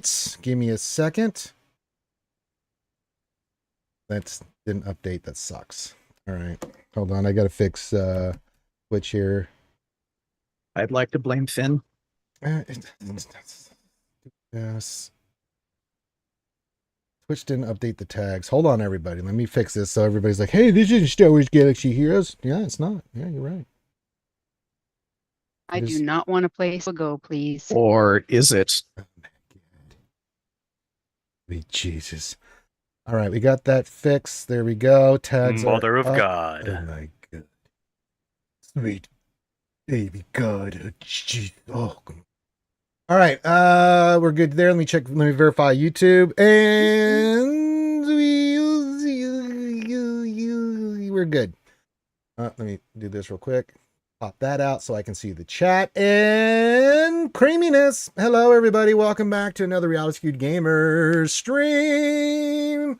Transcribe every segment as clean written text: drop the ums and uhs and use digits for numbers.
right. Give me a second. That didn't update. That sucks. All right. Hold on. I got to fix Twitch here. I'd like to blame Finn. Yes. Twitch didn't update the tags. Hold on, everybody. Let me fix this so everybody's like, hey, this isn't Star Wars Galaxy Heroes. Yeah, it's not. Yeah, you're right. I do not want to play Go, please. Or is it? Oh, my God. Jesus. All right, we got that fixed. There we go. Tags Mother of up. God. Oh, my God. Sweet baby God. Oh, geez. Oh, all right, we're good there. Let me check. Let me verify YouTube, and we're good. Let me do this real quick. Pop that out so I can see the chat and creaminess. Hello, everybody. Welcome back to another Reality Skewed Gamer stream.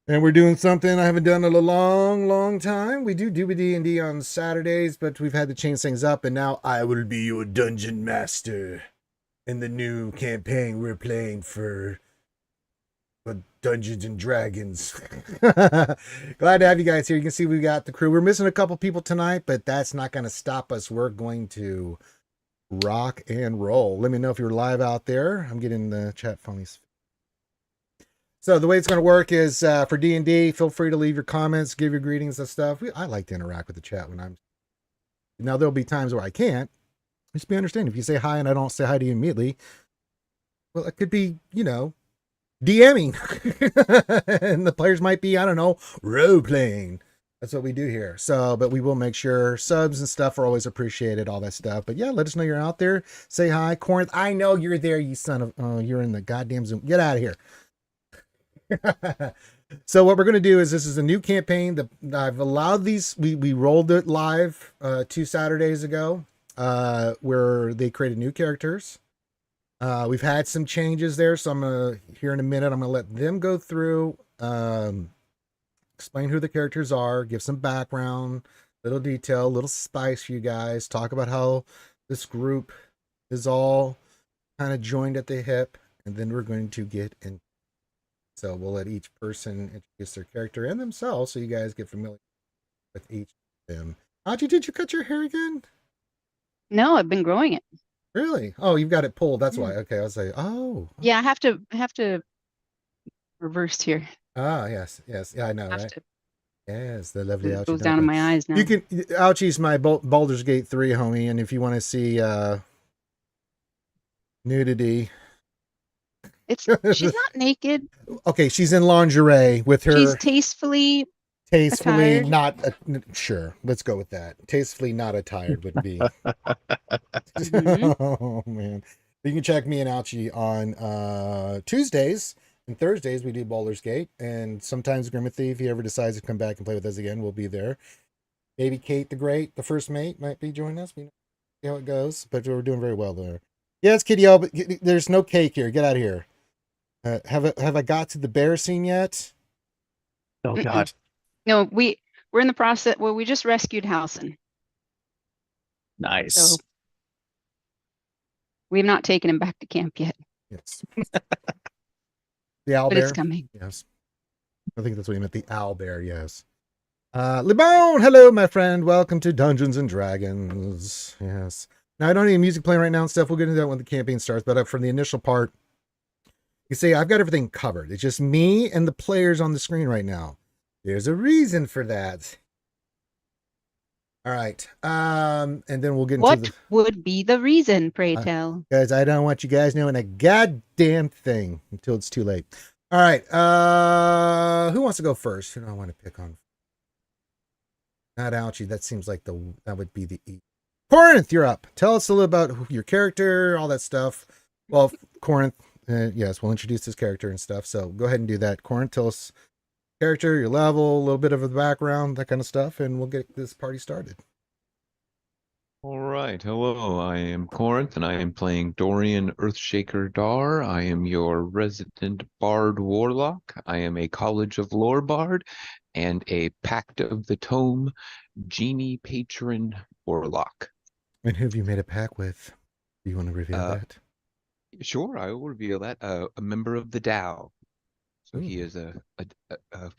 And we're doing something I haven't done in a long time. We do D&D on Saturdays, but we've had to change things up. And now I will be your dungeon master in the new campaign we're playing for Dungeons and Dragons. Glad to have you guys here. You can see we got the crew. We're missing a couple people tonight, but that's not going to stop us. We're going to rock and roll. Let me know if you're live out there. I'm getting the chat phonies. So the way it's going to work is for D&D, feel free to leave your comments, give your greetings and stuff. I like to interact with the chat when I'm... Now, there'll be times where I can't. Just be understanding. If you say hi and I don't say hi to you immediately, well, it could be, you know, DMing. And the players might be, I don't know, role-playing. That's what we do here. So, but we will make sure subs and stuff are always appreciated, all that stuff. But yeah, let us know you're out there. Say hi. Corinth, I know you're there, you son of... Oh, you're in the goddamn Zoom. Get out of here. So what we're going to do is, this is a new campaign that I've allowed these, we rolled it live 2 Saturdays ago, where they created new characters. We've had some changes there, so I'm gonna, here in a minute, I'm gonna let them go through, explain who the characters are, give some background, little detail, little spice for you guys, talk about how this group is all kind of joined at the hip, and then we're going to get in. So we'll let each person introduce their character and themselves so you guys get familiar with each of them. Ouchie, did you cut your hair again? No, I've been growing it. Really? Oh, you've got it pulled. That's why. Okay, I was like, oh. Yeah, I have to reverse here. Ah, yes. Yeah, I know, right? Yes, the lovely Ouchie. It goes down in my eyes now. You can, Ouchie's my Baldur's Gate 3 homie, and if you want to see nudity... She's not naked. Okay, she's in lingerie with her. She's tastefully attired. Not sure. Let's go with that. Tastefully not attired would be. Oh man! You can check me and Ouchie on Tuesdays and Thursdays. We do Baldur's Gate, and sometimes Grimm, if he ever decides to come back and play with us again, we'll be there. Maybe Kate the Great, the first mate, might be joining us. We know see how it goes, but we're doing very well there. Yes, Kitty O, but there's no cake here. Get out of here. Have I got to the bear scene yet? Oh God. No, we're in the process. Well, we just rescued Halson. Nice. So we have not taken him back to camp yet. Yes. The owl but bear. It's coming. Yes. I think that's what you meant. The owl bear. Yes. Libon, hello, my friend. Welcome to Dungeons and Dragons. Yes. Now I don't need music playing right now and stuff. We'll get into that when the campaign starts. But for the initial part, you see, I've got everything covered. It's just me and the players on the screen right now. There's a reason for that. All right. And then we'll get into What would be the reason, pray tell? Guys, I don't want you guys knowing a goddamn thing until it's too late. All right. Who wants to go first? Who do I want to pick on? Not Ouchie. That seems like that would be the E. Corinth, you're up. Tell us a little about your character, all that stuff. Well, Corinth. Yes, we'll introduce this character and stuff. So go ahead and do that. Corinth, tell us character, your level, a little bit of the background, that kind of stuff, and we'll get this party started. All right. Hello, I am Corinth, and I am playing Dorian Earthshaker Dahr. I am your resident bard warlock. I am a College of Lore bard and a Pact of the Tome genie patron warlock. And who have you made a pact with? Do you want to reveal that? Sure, I will reveal that. A member of the Drow. So he Ooh. is a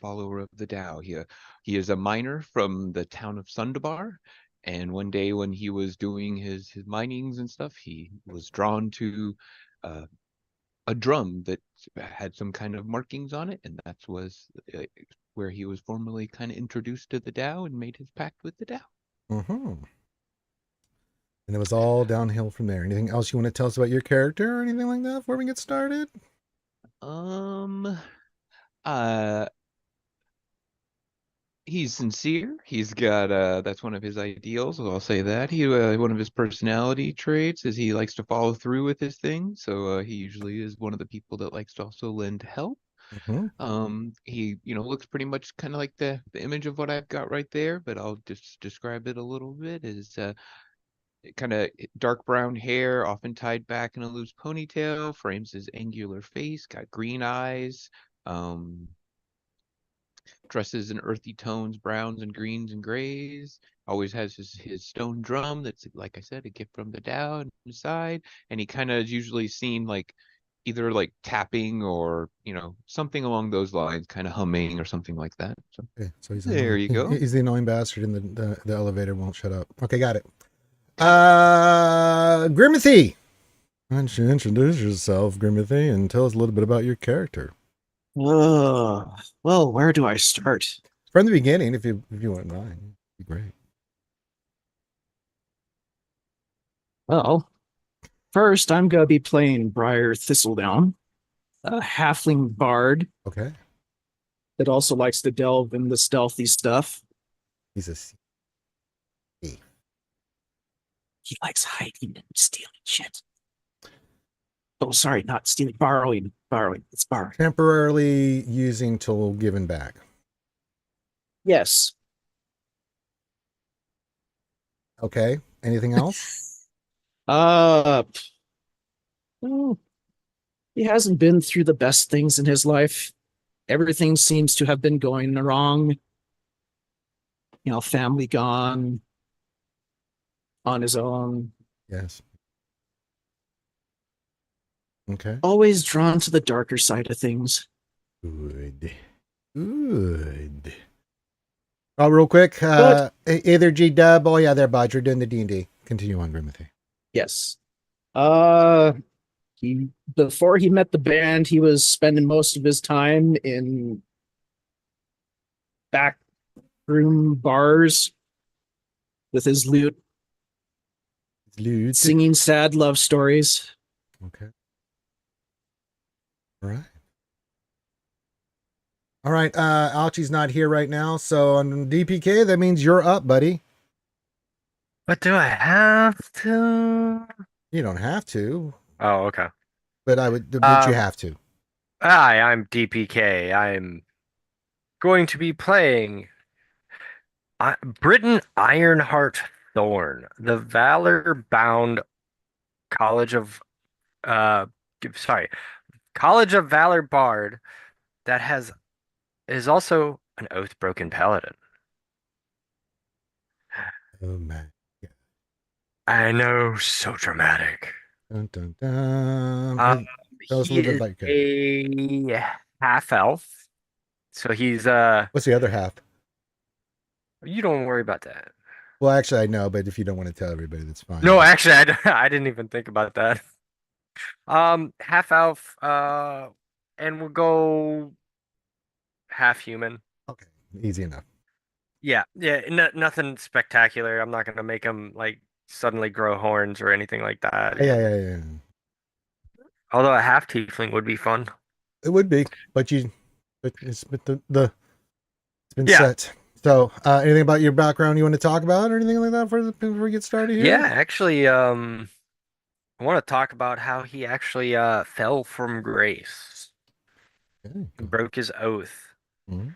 follower of the Drow. He is a miner from the town of Sundabar. And one day when he was doing his minings and stuff, he was drawn to uh, a drum that had some kind of markings on it, and that was where he was formally kind of introduced to the Drow and made his pact with the Drow. Mm-hmm. And it was all downhill from there. Anything else you want to tell us about your character or anything like that before we get started? Um, uh, he's sincere. He's got that's one of his ideals. I'll say that. One of his personality traits is he likes to follow through with his things. So he usually is one of the people that likes to also lend help. Mm-hmm. He, looks pretty much kind of like the image of what I've got right there, but I'll just describe it a little bit. Is kind of dark brown hair, often tied back in a loose ponytail, frames his angular face, got green eyes, dresses in earthy tones, browns and greens and grays. Always has his stone drum that's, like I said, a gift from the Drow on his side. And he kind of is usually seen like either like tapping or, something along those lines, kind of humming or something like that. So Okay, so he's there annoying. you go. He's the annoying bastard in the elevator won't shut up. Okay, got it. Grimothy. Why don't you introduce yourself, Grimothy, and tell us a little bit about your character? Well, where do I start? From the beginning, if you wouldn't mind. It'd be great. Well, first I'm gonna be playing Briar Thistledown, a halfling bard Okay. that also likes to delve in the stealthy stuff. He's a thief. He likes hiding and stealing shit. Oh, sorry, not stealing, borrowing. It's borrowing. Temporarily using till given back. Yes. Okay. Anything else? Well, he hasn't been through the best things in his life. Everything seems to have been going wrong. Family gone on his own. Yes. Okay. Always drawn to the darker side of things. Good. Good. Oh, real quick. Either G Dub. Oh yeah, there, bud. You're doing the D&D. Continue on, Grimothy. Yes. Before he met the band, he was spending most of his time in backroom bars with his lute, Lewd. singing sad love stories. Okay. All right. All right. Ouchie's not here right now, so on DPK, that means you're up, buddy. But do I have to? You don't have to, Oh, okay. but but you Um, have to. Hi, I'm DPK. I'm going to be playing Briton Ironheart Thorn, the Valor-bound College of sorry, College of Valor Bard that is also an oath-broken paladin. Oh man. I know, so dramatic. Dun, dun, dun. Tell us a He little bit is about your character. a half elf, so he's What's the other half? You don't worry about that. Well, actually, I know, but if you don't want to tell everybody, that's fine. No, actually, I didn't even think about that. Half elf, and we'll go half human. Okay, easy enough. Yeah, nothing spectacular. I'm not gonna make him like suddenly grow horns or anything like that. Yeah. Although a half tiefling would be fun. It would be, but it's been Yeah. set. So, anything about your background you want to talk about, or anything like that before we get started here? Yeah, actually, I want to talk about how he actually fell from grace, Okay, cool. broke his oath. Mhm.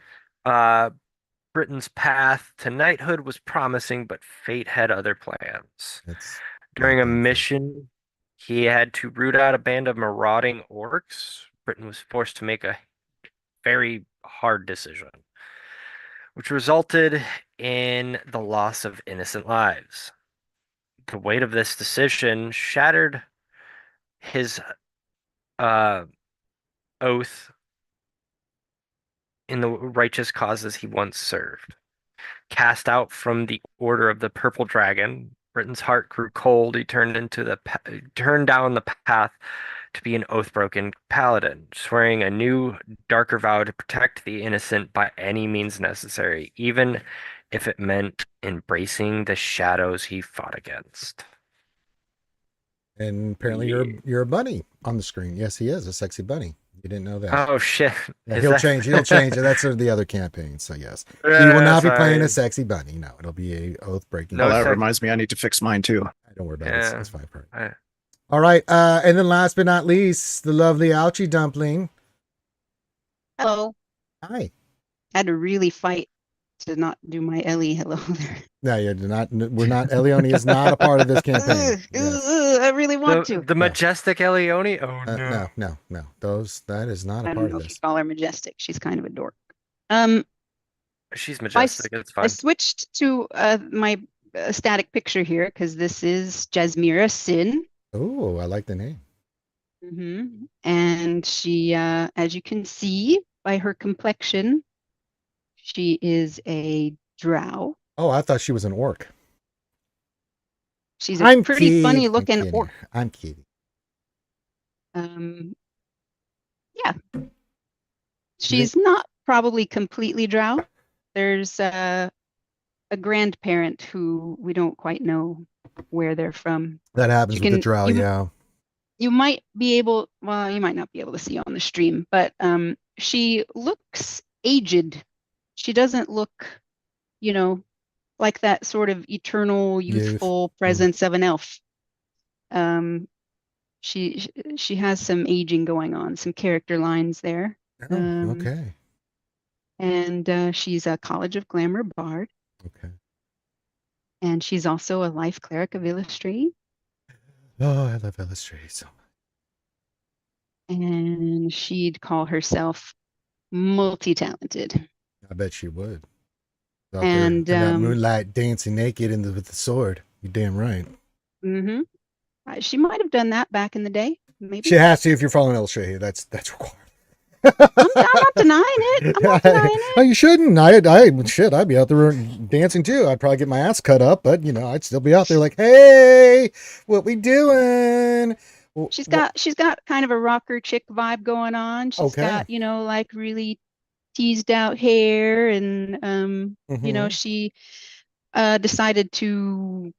Britain's path to knighthood was promising, but fate had other plans. That's During a painful. mission, he had to root out a band of marauding orcs. Britain was forced to make a very hard decision, which resulted in the loss of innocent lives. The weight of this decision shattered his oath in the righteous causes he once served. Cast out from the order of the purple dragon, Briton's heart grew cold. He turned down the path to be an oath-broken paladin, swearing a new, darker vow to protect the innocent by any means necessary, even if it meant embracing the shadows he fought against. And apparently you're a bunny on the screen. Yes, he is a sexy bunny. You didn't know that. Oh shit! Yeah, Is he'll that- change. He'll change it. That's the other campaign. So yes, he will not be playing sorry. a sexy bunny. No, it'll be a oath breaking. No, Oh, that it's like- reminds me, I need to fix mine too. Don't worry about it. It's, Yeah. it's fine. Part. I- All right. And then last but not least, the lovely Ouchie dumpling. Hello. Hi. Had to really fight to not do my Ellie hello there. No, you're not. We're not. Elione is not a part of this campaign. Ugh, Yes. I really want to. The majestic Elione? Oh no. No. That is not I a don't part know of if you this. call her majestic. She's kind of a dork. She's majestic. It's I fine. switched to my static picture here because this is Jazmyra Synn. Oh, I like the name. And she, as you can see by her complexion, she is a drow. Oh, I thought she was an orc. She's a pretty funny looking kidding. orc. I'm kidding. Yeah. She's not probably completely drow. There's a grandparent who we don't quite know where they're from. That happens You with the can- drow, you- yeah. You might be able, well, you might not be able to see on the stream, but she looks aged. She doesn't look, like that sort of eternal, youthful presence of an elf. She has some aging going on, some character lines there. Oh, okay. And she's a College of Glamour bard, Okay. and she's also a life cleric of Illustrate. Oh, I love illustrating so much. And she'd call herself multi-talented. I bet she would. Out And, there in that moonlight dancing naked with the sword. You're damn right. Mm-hmm. She might have done that back in the day. Maybe. She has to if you're following illustrated. That's required. I'm not denying it. I'm not denying it. Oh, you shouldn't. I'd be out there dancing too. I'd probably get my ass cut up, but I'd still be out there like, hey, what we doing? She's got kind of a rocker chick vibe going on. She's Okay. got, like really teased out hair, and Mhm. she decided to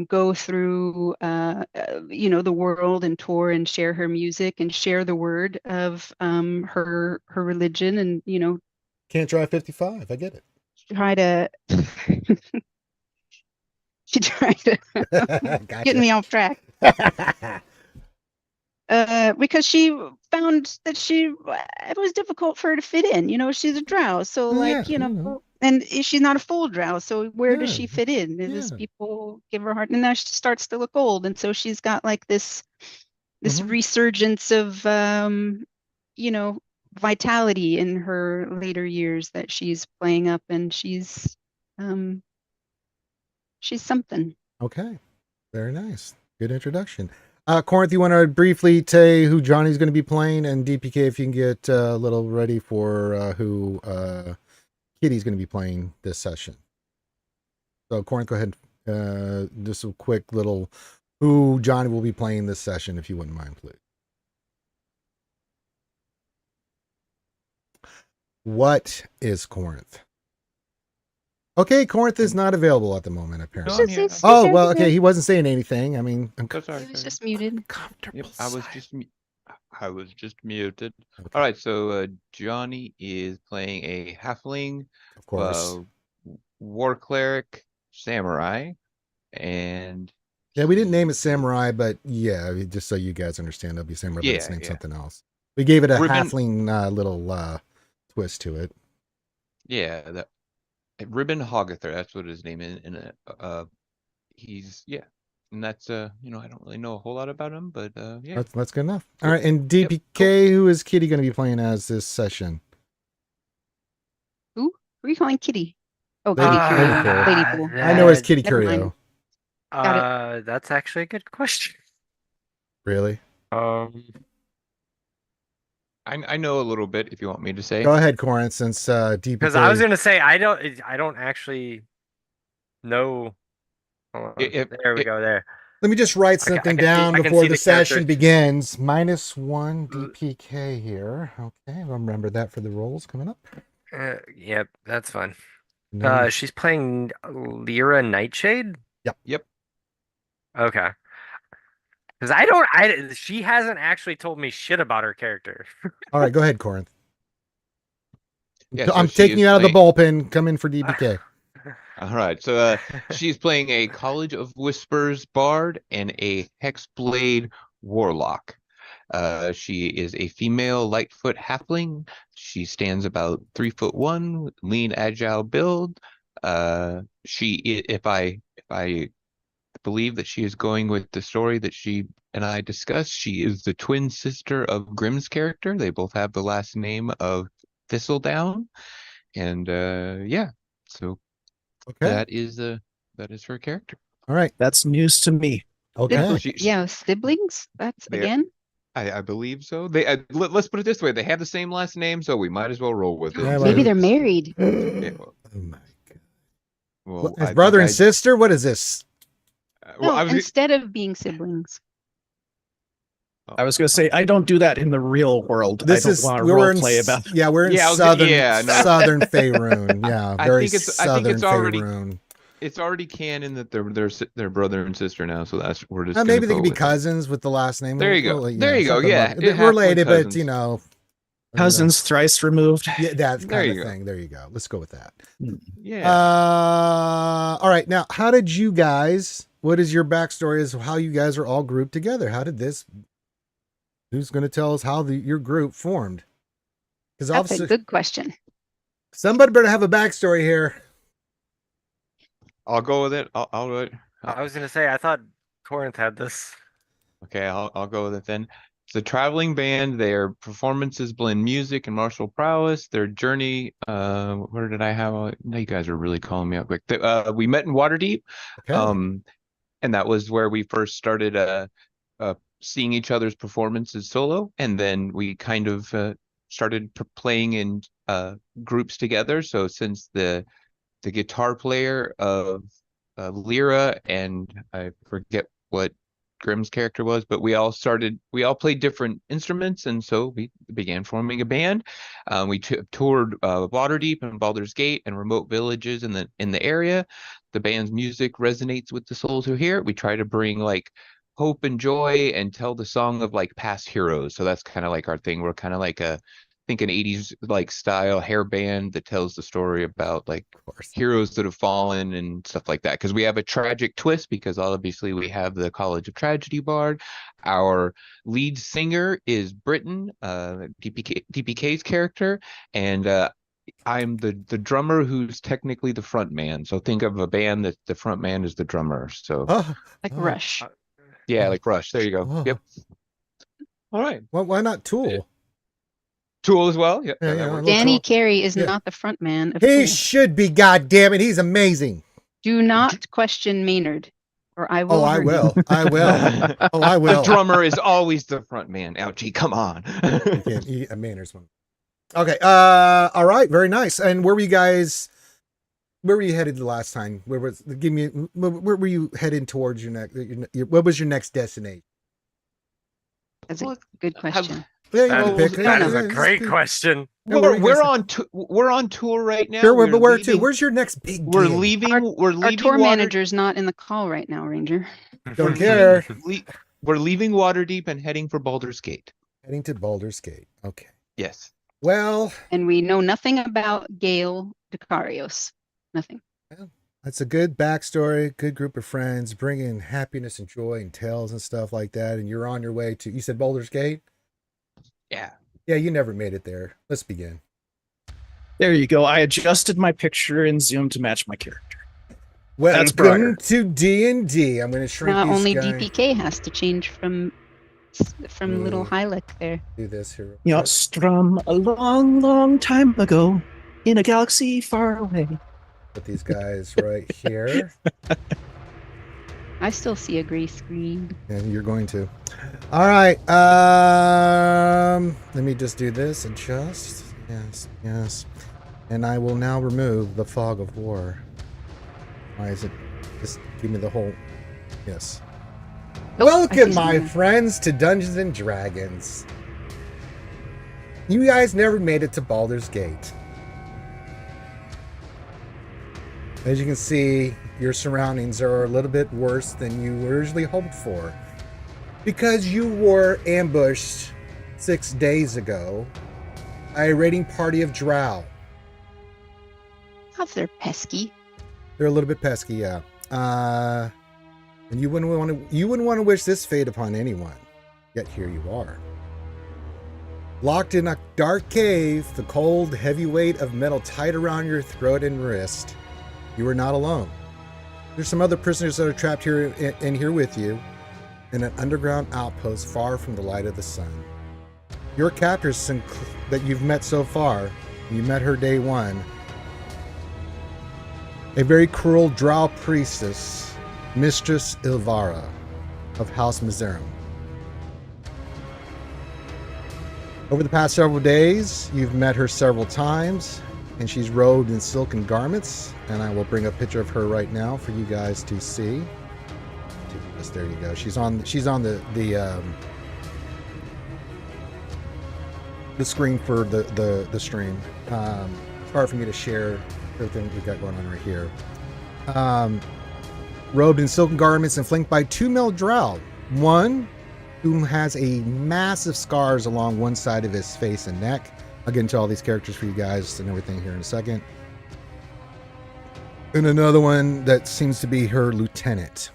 go through the world and tour and share her music and share the word of her religion, and Can't drive 55. I get it. try to she tried to Gotcha. get me off track. Because she found that it was difficult for her to fit in. She's a drow, so and she's not a full drow, so where does Yeah, she fit in? Does yeah. people give her a hard? And now she starts to look old, and so she's got like this Mhm. resurgence of vitality in her later years that she's playing up, and she's something. Okay. Very nice. Good introduction. Corinth, you want to briefly say who Johnny's going to be playing, and DPK, if you can get a little ready for who Kitty's going to be playing this session. So, Corinth, go ahead. Just a quick little who Johnny will be playing this session, if you wouldn't mind, please. What is Corinth? Okay, Corinth is not available at the moment, apparently. I'm here. Oh, well, okay. He wasn't saying anything. I mean, I'm Oh, sorry, It was sorry. just muted. comfortable. Yep, I was just muted. Okay, All right, so Johnny is playing a halfling, of course. war cleric, samurai, and Yeah, we didn't name it Samurai, but yeah, just so you guys understand, it'll be Samurai, but it's Yeah, named yeah. something else. We gave it a Ribin- halfling little twist to it. yeah, that Ribin Hoggather, that's what his name is, and he's and that's I don't really know a whole lot about him, but yeah. That's good enough. All right, and DPK, who is Kitty going to be playing as this session? Who are you calling Kitty? Oh, Lady- Kitty Lady Curio. Pool. Lady Pool. I know it's Kitty Never mind. Curio. Got That's actually a good question. Really? I know a little bit if you want me to say. Go ahead, Corinth, since DPK. Because I was gonna say I don't actually know. Hold on. If- There we go. There. Let me just write I can something see- down I can before see the the character. session begins. -1 DPK here. Okay, I'll remember that for the rolls coming up. Yep, that's fine. No. She's playing Lyra Nightshade. Yep. Okay. Because she hasn't actually told me shit about her character. All right, go ahead, Corinth. Yeah, so I'm she taking is you out of the playing- bullpen. Come in for DPK. All right, so she's playing a College of Whispers bard and a Hexblade warlock. She is a female Lightfoot halfling. She stands about 3'1", lean, agile build. If I believe that she is going with the story that she and I discussed, she is the twin sister of Grimm's character. They both have the last name of Thistledown, and yeah, so. Okay. That is her character. All right. That's news to me. Okay. Yeah, siblings. That's They- again. I believe so. Let's put it this way: they have the same last name, so we might as well roll with it. Yeah, Maybe well- they're married. Yeah, well, Oh my god. well, As I brother think and sister? What is this? well, No, I was, instead of being siblings. I was going to say I don't do that in the real world. This I don't is want to we're role in play about. yeah, we're in Yeah, I was southern yeah, no. southern Faerûn. Yeah, I very think it's southern already- Faerûn. it's already canon that they're brother and sister now, so we're just Maybe gonna they go could be with it. cousins with the last name. There you go. Well, There you go. something Yeah, like- it they're halfway related, but cousins. you know, Cousins thrice removed. yeah, that There kind you of go. thing. There you go. Let's go with that. Yeah. All right. Now, how did you guys? What is your backstory? Is how you guys are all grouped together? How did this? Who's going to tell us how your group formed? Because That's a obviously, good question. somebody better have a backstory here. I'll go with it. I'll do it. I was gonna say I thought Corinth had this. Okay, I'll go with it then. It's a traveling band. Their performances blend music and martial prowess. Their journey, where did I have? Now you guys are really calling me out quick. We met in Waterdeep, Okay. and that was where we first started seeing each other's performances solo, and then we kind of started playing in groups together. So since the guitar player of Lyra, and I forget what Grimm's character was, but we all played different instruments, and so we began forming a band. We toured Waterdeep and Baldur's Gate and remote villages in the area. The band's music resonates with the souls who hear it. We try to bring like hope and joy and tell the song of like past heroes. So that's kind of like our thing. We're kind of like an 80s like style hair band that tells the story about like Of course. heroes that have fallen and stuff like that, because we have a tragic twist, because obviously we have the College of Tragedy bard. Our lead singer is Briton, DPK's character, and I'm the drummer who's technically the front man. So think of a band that the front man is the drummer. So Oh, Like Oh. Rush. yeah, like Rush. There you go. Oh. Yep. All right. well, why not Tool? Tool as well. Yep. Yeah, that yeah, works. little Danny Tool. Carey is Yeah. not the front man of He Tool. should be. God damn it, he's amazing. Do not question Maynard, or I will. Oh, I hurt will. him. I will. Oh, I The will. drummer is always the front man. Ouchie, come on. You can't eat a Maynard's one. Okay. All right. Very nice. And where were you guys? Where were you headed the last time? Where were you headed towards your next? What was your next destination? That's a Well, good question. Yeah, you That want Well, to pick. that Yeah, is a yeah, great just- question. Yeah, where were you we're guys- on tour right now. Sure, but where to? leaving- Where's your next big? We're gig? leaving. Our- we're Our leaving. tour Water- manager's not in the call right now, Ranger. Don't care. We're leaving Waterdeep and heading for Baldur's Gate. Heading to Baldur's Gate. Okay. Yes. Well, And we know nothing about Gale Decarios. Nothing. that's a good backstory. Good group of friends, bringing happiness and joy and tales and stuff like that. And you're on your way to. You said Baldur's Gate. Yeah. Yeah, you never made it there. Let's begin. There you go. I adjusted my picture in Zoom to match my character. That's Welcome Briar. to D&D. I'm going to shrink Not these only guys. DPK has to change from little Mm. Hylic there. Do this here. You know, strum a long, long time ago in a galaxy far away. Put these guys right here. I still see a gray screen. And you're going to. All right. Let me just do this. Adjust. Yes, yes. And I will now remove the fog of war. Why is it? Just give me the whole. Yes. Oh, I Welcome, see my something. friends, to Dungeons and Dragons. You guys never made it to Baldur's Gate. As you can see, your surroundings are a little bit worse than you originally hoped for. Because you were ambushed 6 days ago by a raiding party of Drow. Oh, they're pesky. They're a little bit pesky, yeah. And you wouldn't want to wish this fate upon anyone. Yet here you are. Locked in a dark cave, the cold, heavy weight of metal tight around your throat and wrist. You are not alone. There's some other prisoners that are trapped here in here with you in an underground outpost far from the light of the sun. Your captors that you've met so far, you met her day one, a very cruel drow priestess, Mistress Ilvara of House Mizerum. Over the past several days, you've met her several times, and she's robed in silken garments, and I will bring a picture of her right now for you guys to see. Yes, there you go. She's on the screen for the stream. It's hard for me to share everything we've got going on right here. Robed in silken garments and flanked by 2 male drow. One whom has a massive scars along one side of his face and neck. I'll get into all these characters for you guys and everything here in a second. And another one that seems to be her lieutenant.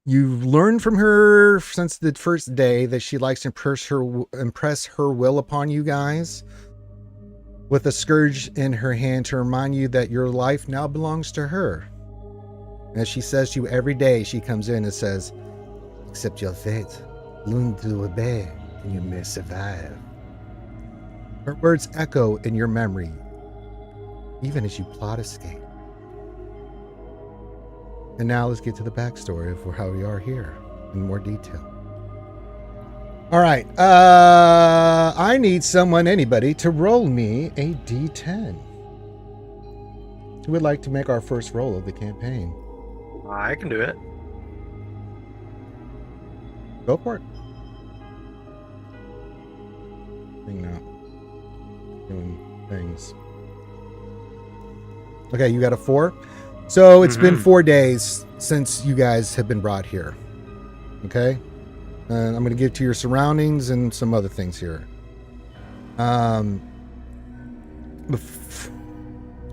You've learned from her since the first day that she likes to impress her will upon you guys, with a scourge in her hand to remind you that your life now belongs to her. As she says to you every day, she comes in and says, "Accept your fate, learn to obey, and you may survive." Her words echo in your memory, even as you plot escape. And now let's get to the backstory of how we are here in more detail. All right, I need anybody, to roll me a D10. Who would like to make our first roll of the campaign? I can do it. Go for it. Thing now. Doing things. Okay, you got a 4. So it's been 4 days since you guys have been brought here. Okay? And I'm going to get to your surroundings and some other things here.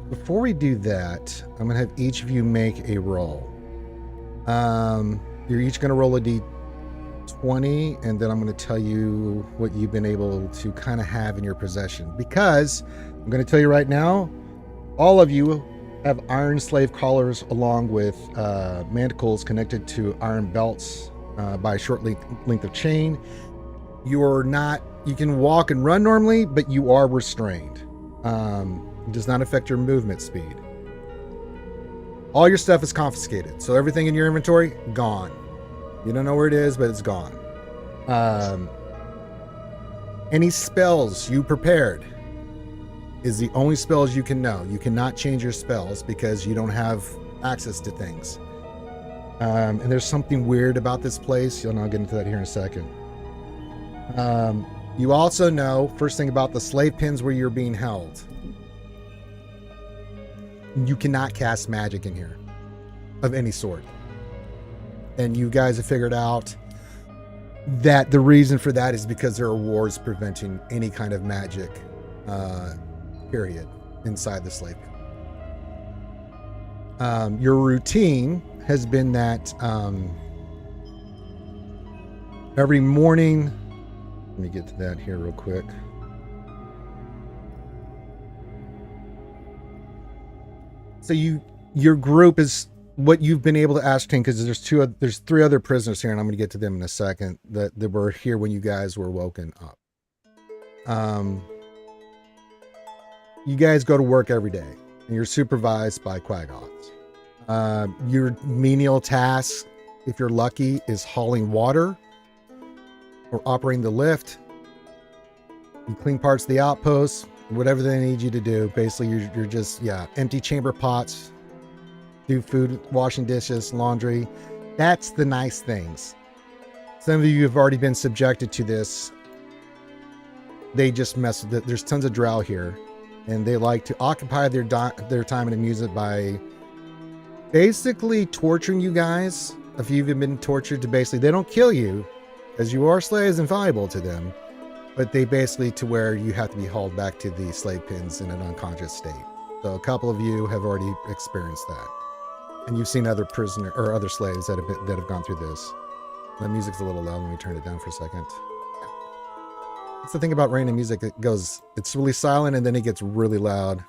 Before we do that, I'm going to have each of you make a roll. You're each going to roll a D20, and then I'm going to tell you what you've been able to kind of have in your possession. Because I'm going to tell you right now, all of you have iron slave collars along with manacles connected to iron belts by a short length of chain. You can walk and run normally, but you are restrained. It does not affect your movement speed. All your stuff is confiscated. So everything in your inventory, gone. You don't know where it is, but it's gone. Any spells you prepared is the only spells you can know. You cannot change your spells because you don't have access to things. And there's something weird about this place. I'll get into that here in a second. You also know, first thing about the slave pens where you're being held. You cannot cast magic in here of any sort. And you guys have figured out that the reason for that is because there are wars preventing any kind of magic, period, inside the slave pen. Your routine has been that every morning, let me get to that here real quick. So your group is what you've been able to ascertain, because there's 3 other prisoners here, and I'm going to get to them in a second, that were here when you guys were woken up. You guys go to work every day, and you're supervised by Quaggoths. Your menial tasks if you're lucky, is hauling water or operating the lift. You clean parts of the outposts, whatever they need you to do. Basically, you're just, empty chamber pots, do food, washing dishes, laundry. That's the nice things. Some of you have already been subjected to this. They just mess with it. There's tons of Drow here, and they like to occupy their time and amuse it by basically torturing you guys. If you've been tortured to basically, they don't kill you, as you are slaves and valuable to them, but they basically to where you have to be hauled back to the slave pens in an unconscious state. So a couple of you have already experienced that, and you've seen other prisoner or other slaves that have gone through this. The music's a little loud. Let me turn it down for a second. That's the thing about random music. It's really silent and then it gets really loud.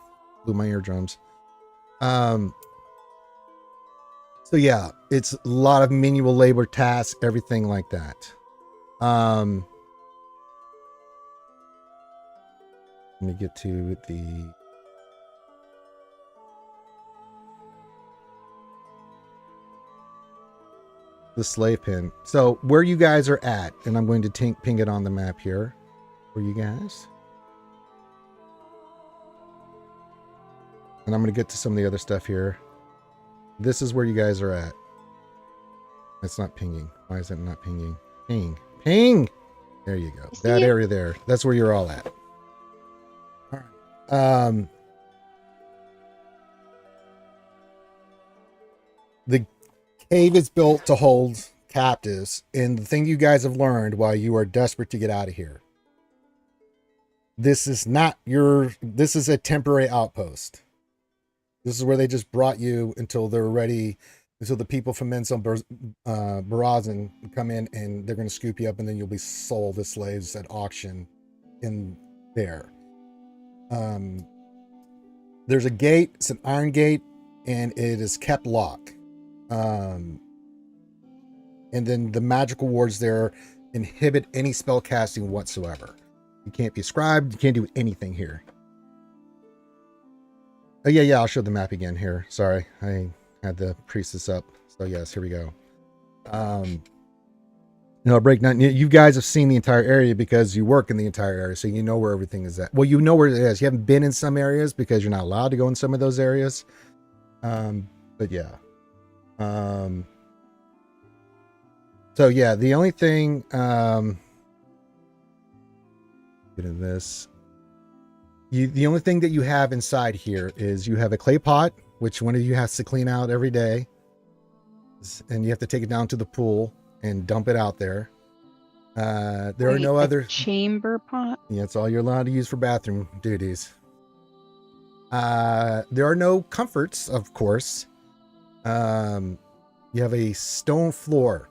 Blew my eardrums. So yeah, it's a lot of manual labor tasks, everything like that. Let me get to the slave pen. So where you guys are at, and I'm going to ping it on the map here for you guys. And I'm going to get to some of the other stuff here. This is where you guys are at. It's not pinging. Why is it not pinging? Ping. Ping! There you go. That area there. That's where you're all at. All right. The cave is built to hold captives, and the thing you guys have learned while you are desperate to get out of here, this is a temporary outpost. This is where they just brought you until they're ready, until the people from Menzel Barazin come in and they're going to scoop you up, and then you'll be sold as slaves at auction in there. There's a gate. It's an iron gate, and it is kept locked. And then the magical wards there inhibit any spell casting whatsoever. You can't be scribed. You can't do anything here. Oh yeah, I'll show the map again here. Sorry, I had the priestess up. So yes, here we go. Break down. You guys have seen the entire area because you work in the entire area, so you know where everything is at. Well, you know where it is. You haven't been in some areas because you're not allowed to go in some of those areas. But yeah. So yeah, the only thing, get into this. The only thing that you have inside here is you have a clay pot, which one of you has to clean out every day. And you have to take it down to the pool and dump it out there. There are no other chamber pot. Yeah, it's all you're allowed to use for bathroom duties. There are no comforts, of course. You have a stone floor,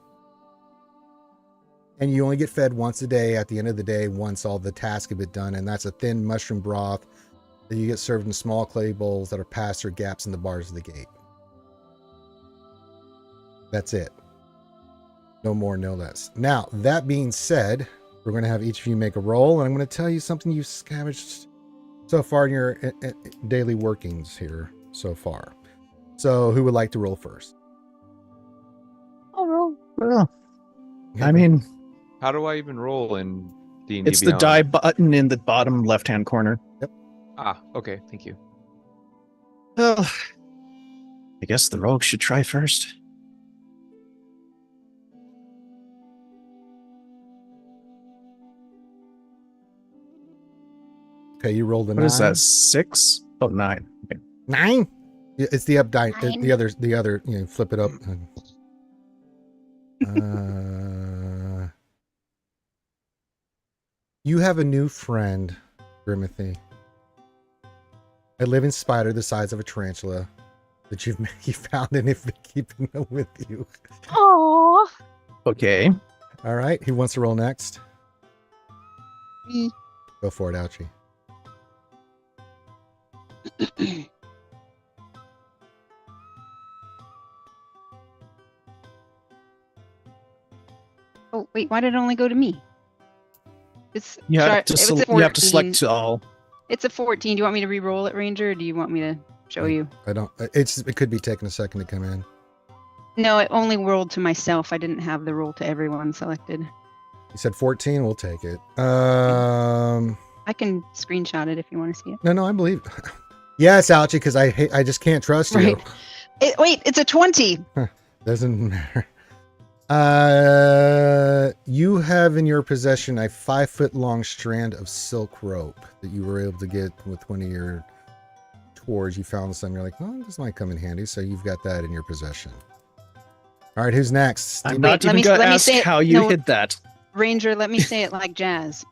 and you only get fed once a day at the end of the day once all the tasks have been done, and that's a thin mushroom broth that you get served in small clay bowls that are passed through gaps in the bars of the gate. That's it. No more, no less. Now, that being said, we're going to have each of you make a roll, and I'm going to tell you something you've scavenged so far in your daily workings here so far. So who would like to roll first? I'll roll. Well, I mean, How do I even roll in D&D it's the Beyond? die button in the bottom left-hand corner. Ah, okay, thank you. Well, I guess the rogue should try first. Okay, you rolled a 9. What is that? 6? Oh, 9. Okay. 9? Yeah, it's the up die. Nine. The other, flip it up. You have a new friend, Grimothy. A living spider the size of a tarantula that you found and have been keeping them with you. Aww. Okay. All right, who wants to roll next? Me. Go for it, Ouchie. Oh wait, why did it only go to me? It's You sorry, have to, it was a you have to 14. select all. It's a 14. Do you want me to re-roll it, Ranger, or do you want me to show you? I don't. It could be taking a second to come in. No, it only rolled to myself. I didn't have the roll to everyone selected. You said 14. We'll take it. I can screenshot it if you want to see it. No, I believe. Yes, Ouchie, because I just can't trust you. Right. Wait, it's a 20. Doesn't matter. You have in your possession a 5-foot-long strand of silk rope that you were able to get with one of your tours. You found some. You're like, oh, this might come in handy. So you've got that in your possession. All right, who's next? I'm Wait, not let even me- going to let me ask say it- how you no. hid that. Ranger, let me say it like Jazz.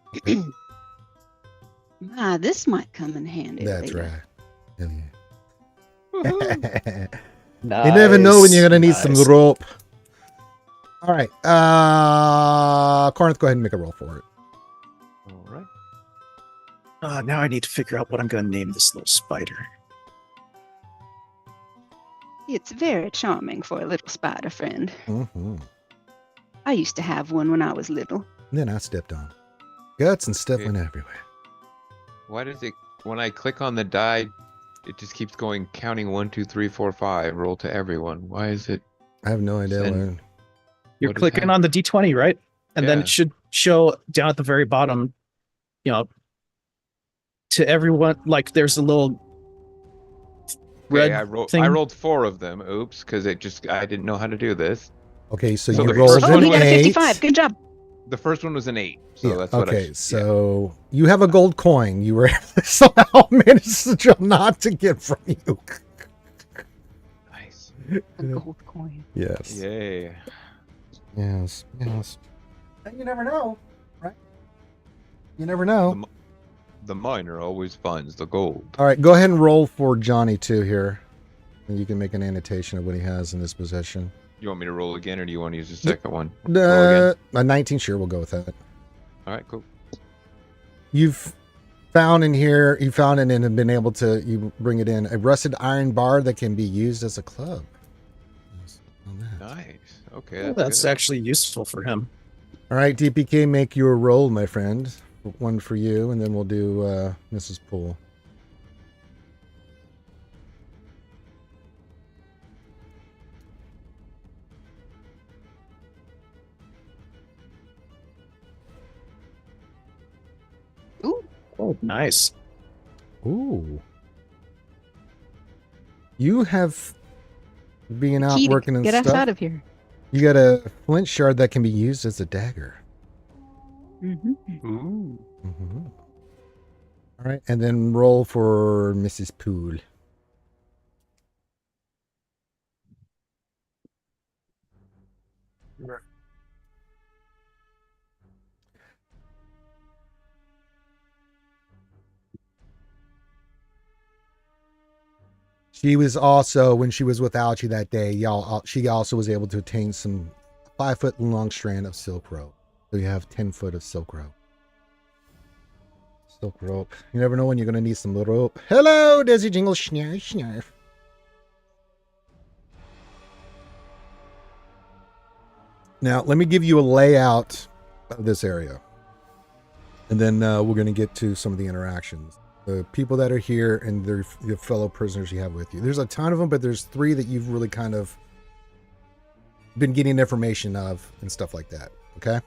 This might come in handy. That's later. right. Hell Woohoo. yeah. You never know when you're gonna need some Nice. rope. All right, Corinth, go ahead and make a roll for it. All right. Now I need to figure out what I'm going to name this little spider. It's very charming for a little spider friend. Mm-hmm. I used to have one when I was little. Then I stepped on guts and stuff Okay. went everywhere. Why does it, when I click on the die, it just keeps going, counting 1, 2, 3, 4, 5, roll to everyone? Why is it? I have no idea. Send- Lauren. You're What is clicking that? on the D20, right? And then Yeah. it should show down at the very bottom, to everyone, like there's a little red Okay, I thing. rolled 4 of them. Oops, because I didn't know how to do this. Okay, so So you the rolled first Oh, an you got a 8. 55. Good job. The first one was an 8. So Yeah, that's what okay, yeah. so you have a gold coin. You were somehow managed to jump not to get from you. Nice. A gold coin. Yes. Yay. Yes. Yes. And you never know, right? You never know. The miner always finds the gold. All right, go ahead and roll for Johnny too here. And you can make an annotation of what he has in this possession. You want me to roll again, or do you want to use the second one? Roll again. A 19, sure, we'll go with that. All right, cool. You've found in here, you found it and have been able to, you bring it in, a rusted iron bar that can be used as a club. Yes, on that. Nice. Okay, That's good. actually useful for him. All right, DPK, make your roll, my friend. One for you, and then we'll do Mrs. Poole. Ooh. Oh, nice. Ooh. You have being out Key to working and get us stuff. out of here. You got a flint shard that can be used as a dagger. Mm-hmm. Ooh. Mm-hmm. All right, and then roll for Mrs. Poole. She was also, when she was with Ouchie that day, she also was able to attain some 5-foot long strand of silk rope. So you have 10 foot of silk rope. Silk rope. You never know when you're going to need some rope. Hello, Desi Jingle. Schnarf, schnarf. Now, let me give you a layout of this area. And then we're going to get to some of the interactions. The people that are here and their fellow prisoners you have with you. There's a ton of them, but there's 3 that you've really kind of been getting information of and stuff like that. Okay.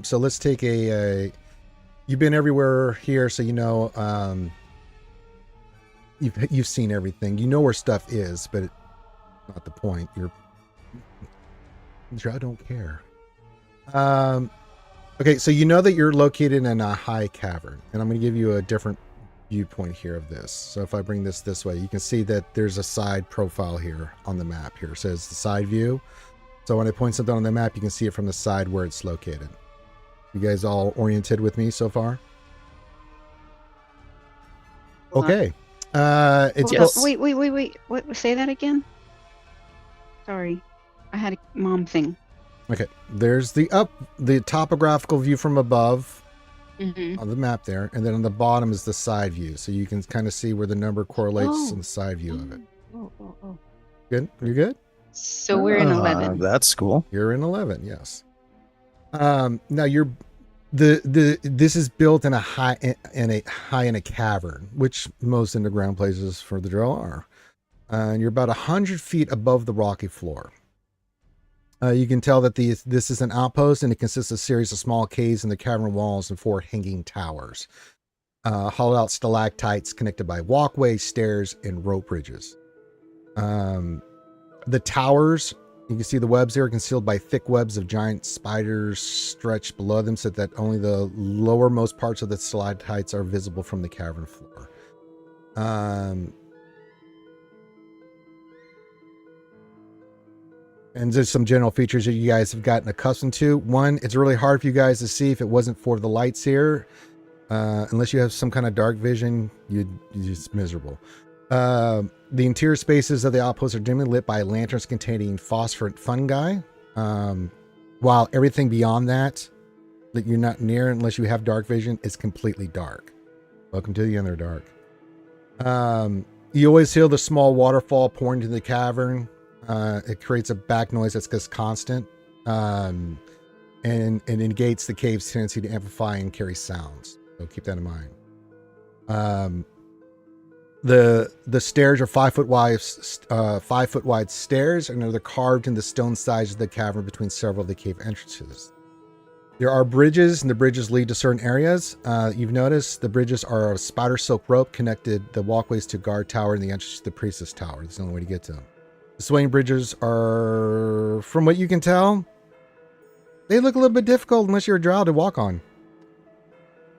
So let's take you've been everywhere here. So, you know, you've seen everything, you know where stuff is, but it's not the point. I don't care. Okay. So you know that you're located in a high cavern, and I'm going to give you a different viewpoint here of this. So if I bring this way, you can see that there's a side profile here on the map here. It says the side view. So when I point something on the map, you can see it from the side where it's located. You guys all oriented with me so far? Hold on. Okay. It's Hold Yes. on. Wait. What? Say that again. Sorry, I had a mom thing. okay. There's the topographical view from above Mm-hmm. on the map there, and then on the bottom is the side view. So you can kind of see where the number correlates Oh. in the side view of it. Oh. Good? You good? So we're in 11. That's cool. You're in 11, yes. Now you're this is built in a high in a cavern, which most underground places for the Drow are. And you're about 100 feet above the rocky floor. You can tell that this is an outpost, and it consists of a series of small caves in the cavern walls and 4 hanging towers. Hollowed out stalactites connected by walkways, stairs, and rope bridges. The towers, you can see the webs here, concealed by thick webs of giant spiders stretched below them, so that only the lowermost parts of the stalactites are visible from the cavern floor. And there's some general features that you guys have gotten accustomed to. One, it's really hard for you guys to see if it wasn't for the lights here. Unless you have some kind of dark vision, you're just miserable. The interior spaces of the outposts are dimly lit by lanterns containing phosphorant fungi. While everything beyond that you're not near unless you have dark vision is completely dark. Welcome to the Underdark. You always hear the small waterfall pouring into the cavern. It creates a back noise that's just constant. And it negates the cave's tendency to amplify and carry sounds. So keep that in mind. The stairs are 5 foot wide, 5 foot wide stairs, and they're carved in the stone sides of the cavern between several of the cave entrances. There are bridges, and the bridges lead to certain areas. You've noticed the bridges are a spider silk rope connected the walkways to guard tower and the entrance to the priestess tower. That's the only way to get to them. The swaying bridges are, from what you can tell, they look a little bit difficult unless you're a drow to walk on.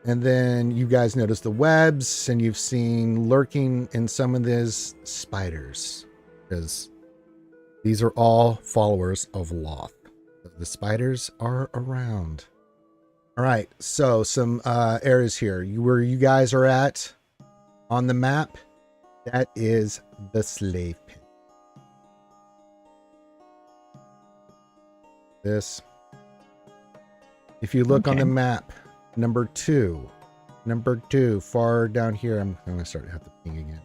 And then you guys notice the webs, and you've seen lurking in some of these spiders, because these are all followers of Loth. The spiders are around. All right, so some areas here. Where you guys are at on the map, that is the slave pen. This. If you look on the map, number two, far down here. I'm going to start to have to ping again.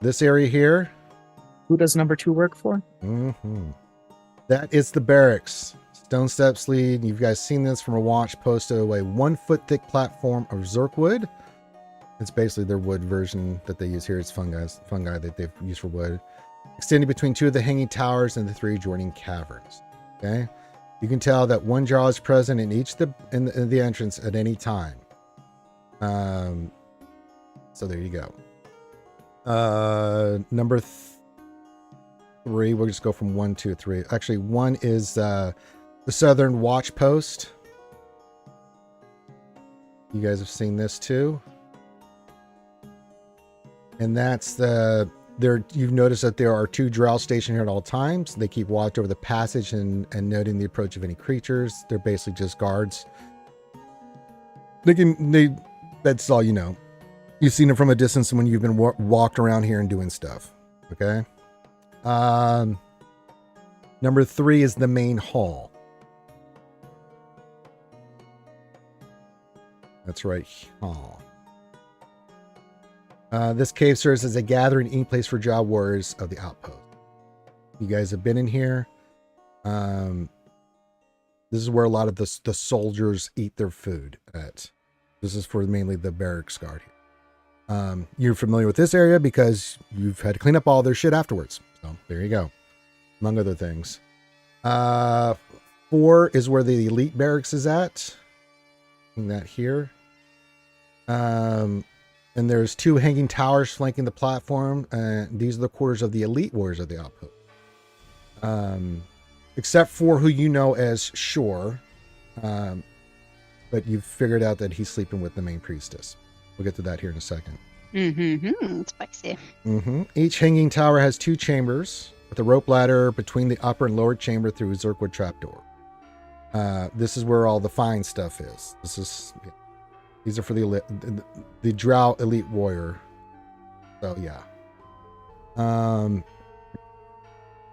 This area here. Who does number 2 work for? That is the barracks. Stone steps lead. You guys seen this from a watch post to a 1 foot thick platform of Zerkwood. It's basically their wood version that they use here. It's fungi that they've used for wood. Extending between 2 of the hanging towers and the 3 adjoining caverns. Okay. You can tell that 1 jaw is present in each in the entrance at any time. So there you go. Number 3, we'll just go from 1 to 3. Actually, 1 is the southern watch post. You guys have seen this too. And that's you've noticed that there are 2 drow stationed here at all times. They keep watch over the passage and noting the approach of any creatures. They're basically just guards. That's all you know. You've seen them from a distance when you've been walked around here and doing stuff. Okay. Number 3 is the main hall. That's right. Hall. This cave serves as a gathering eating place for drow warriors of the outpost. You guys have been in here. This is where a lot of the soldiers eat their food at. This is for mainly the barracks guard here. You're familiar with this area because you've had to clean up all their shit afterwards. So there you go. Among other things. 4 is where the elite barracks is at. That here. And there's 2 hanging towers flanking the platform. These are the quarters of the elite warriors of the outpost. Except for who you know as Shore. But you've figured out that he's sleeping with the main priestess. We'll get to that here in a second. Spicy. Each hanging tower has 2 chambers with a rope ladder between the upper and lower chamber through a Zerkwood trapdoor. This is where all the fine stuff is. These are for the drow elite warrior. So yeah.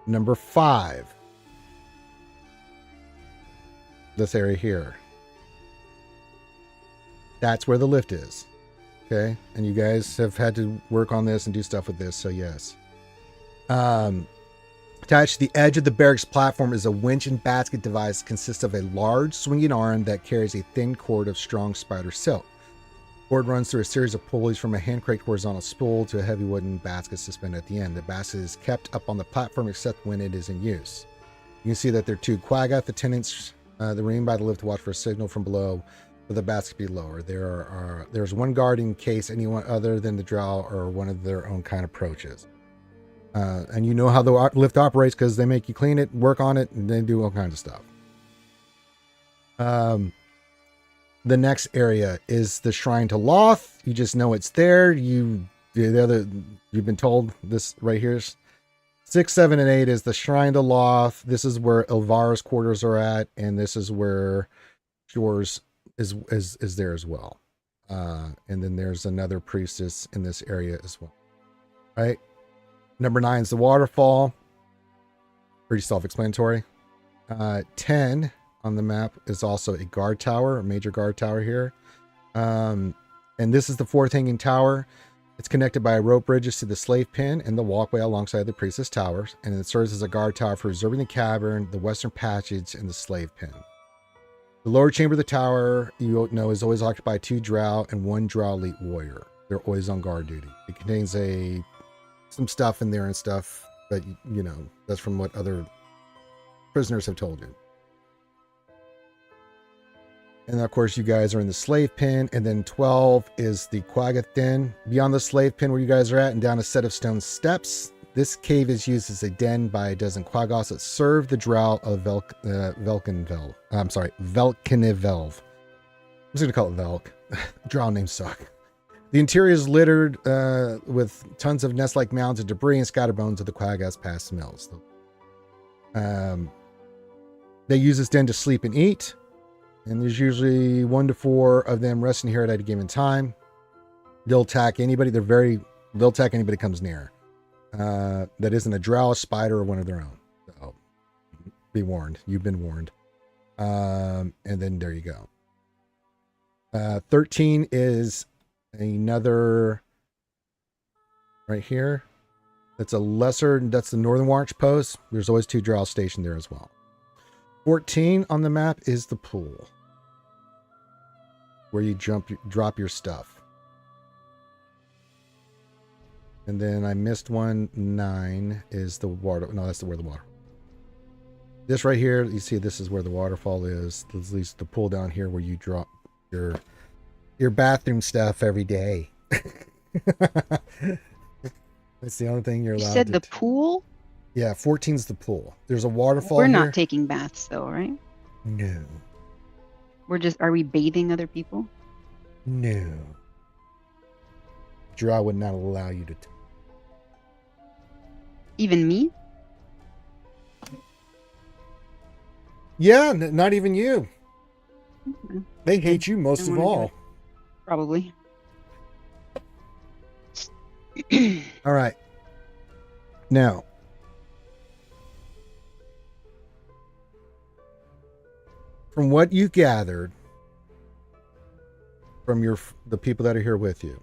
Number 5. This area here. That's where the lift is. Okay. And you guys have had to work on this and do stuff with this. So yes. Attached to the edge of the barracks platform is a winch and basket device that consists of a large swinging arm that carries a thin cord of strong spider silk. The cord runs through a series of pulleys from a hand-cranked horizontal spool to a heavy wooden basket suspended at the end. The basket is kept up on the platform except when it is in use. You can see that there are 2 Quaggoth attendants that remain by the lift to watch for a signal from below for the bats to be lower. There's 1 guard in case anyone other than the Drow or one of their own kind approaches. And you know how the lift operates because they make you clean it, work on it, and they do all kinds of stuff. The next area is the Shrine to Loth. You just know it's there. You've been told this right here. 6, 7, and 8 is the Shrine to Loth. This is where Elvara's quarters are at, and this is where Shores is there as well. And then there's another priestess in this area as well. Right? Number 9 is the waterfall. Pretty self-explanatory. 10 on the map is also a guard tower, a major guard tower here. And this is the 4th hanging tower. It's connected by rope bridges to the slave pen and the walkway alongside the priestess towers. And it serves as a guard tower for reserving the cavern, the western passage, and the slave pen. The lower chamber of the tower, you know, is always occupied by 2 Drow and 1 Drow elite warrior. They're always on guard duty. It contains some stuff in there and stuff, but you know, that's from what other prisoners have told you. And of course, you guys are in the slave pen. And then 12 is the Quaggoth den. Beyond the slave pen where you guys are at and down a set of stone steps. This cave is used as a den by a dozen Quaggoths that serve the Drow of Velkinivelv. I'm sorry, Velkinivelv. I'm just going to call it Velk. Drow names suck. The interior is littered with tons of nest-like mounds of debris and scattered bones of the Quaggoths' past mills. They use this den to sleep and eat. And there's usually 1 to 4 of them resting here at a given time. They'll attack anybody. They'll attack anybody that comes near. That isn't a Drow, a spider, or one of their own. So be warned. You've been warned. And then there you go. 13 is another right here. That's a lesser. That's the Northern Watch post. There's always 2 Drow stationed there as well. 14 on the map is the pool, where you drop your stuff. And then I missed one. 9 is the water. No, that's where the water. This right here, you see, this is where the waterfall is. At least the pool down here where you drop your bathroom stuff every day. That's the only thing you're allowed. You said the pool? Yeah, 14's the pool. There's a waterfall. We're here. not taking baths though, right? No. Are we bathing other people? No. Drow would not allow you to. Even me? Yeah, not even you. Okay. They hate you most I of wanna do all. it. Probably. All right. Now, from what you gathered from the people that are here with you,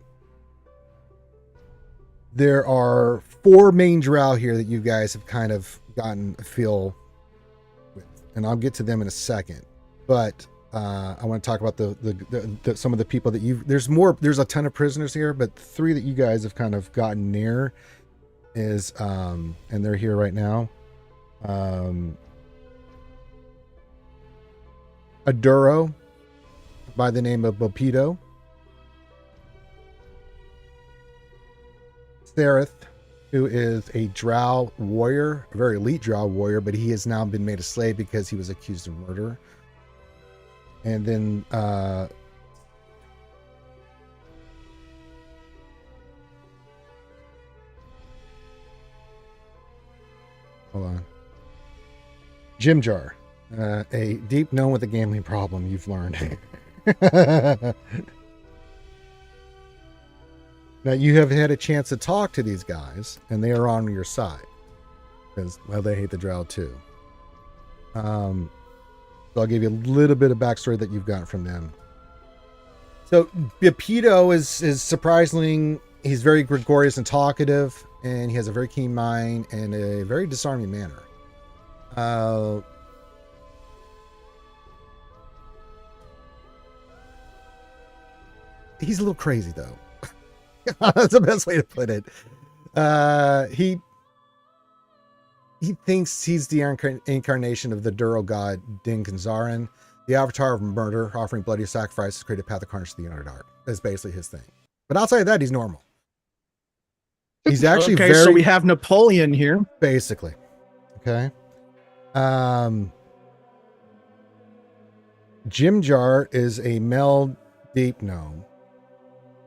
there are 4 main Drow here that you guys have kind of gotten a feel with, and I'll get to them in a second. But I want to talk about the some of the people that there's a ton of prisoners here, but 3 that you guys have kind of gotten near is and they're here right now. A Duro by the name of Bopido. Sereth, who is a Drow warrior, a very elite Drow warrior, but he has now been made a slave because he was accused of murder. And then hold on. Jimjar, a deep known with a gambling problem, you've learned. Now, you have had a chance to talk to these guys, and they are on your side. Because, well, they hate the Drow too. So I'll give you a little bit of backstory that you've gotten from them. So Bipido is surprisingly, he's very gregarious and talkative, and he has a very keen mind and a very disarming manner. He's a little crazy though. That's the best way to put it. he thinks he's the incarnation of the Duro god Din Kanzarin, the avatar of murder, offering bloody sacrifices to create a path of carnage to the Underdark. That's basically his thing. But outside of that, he's normal. He's actually Okay, very so we have Napoleon here. basically. Okay. Jimjar is a male deep gnome.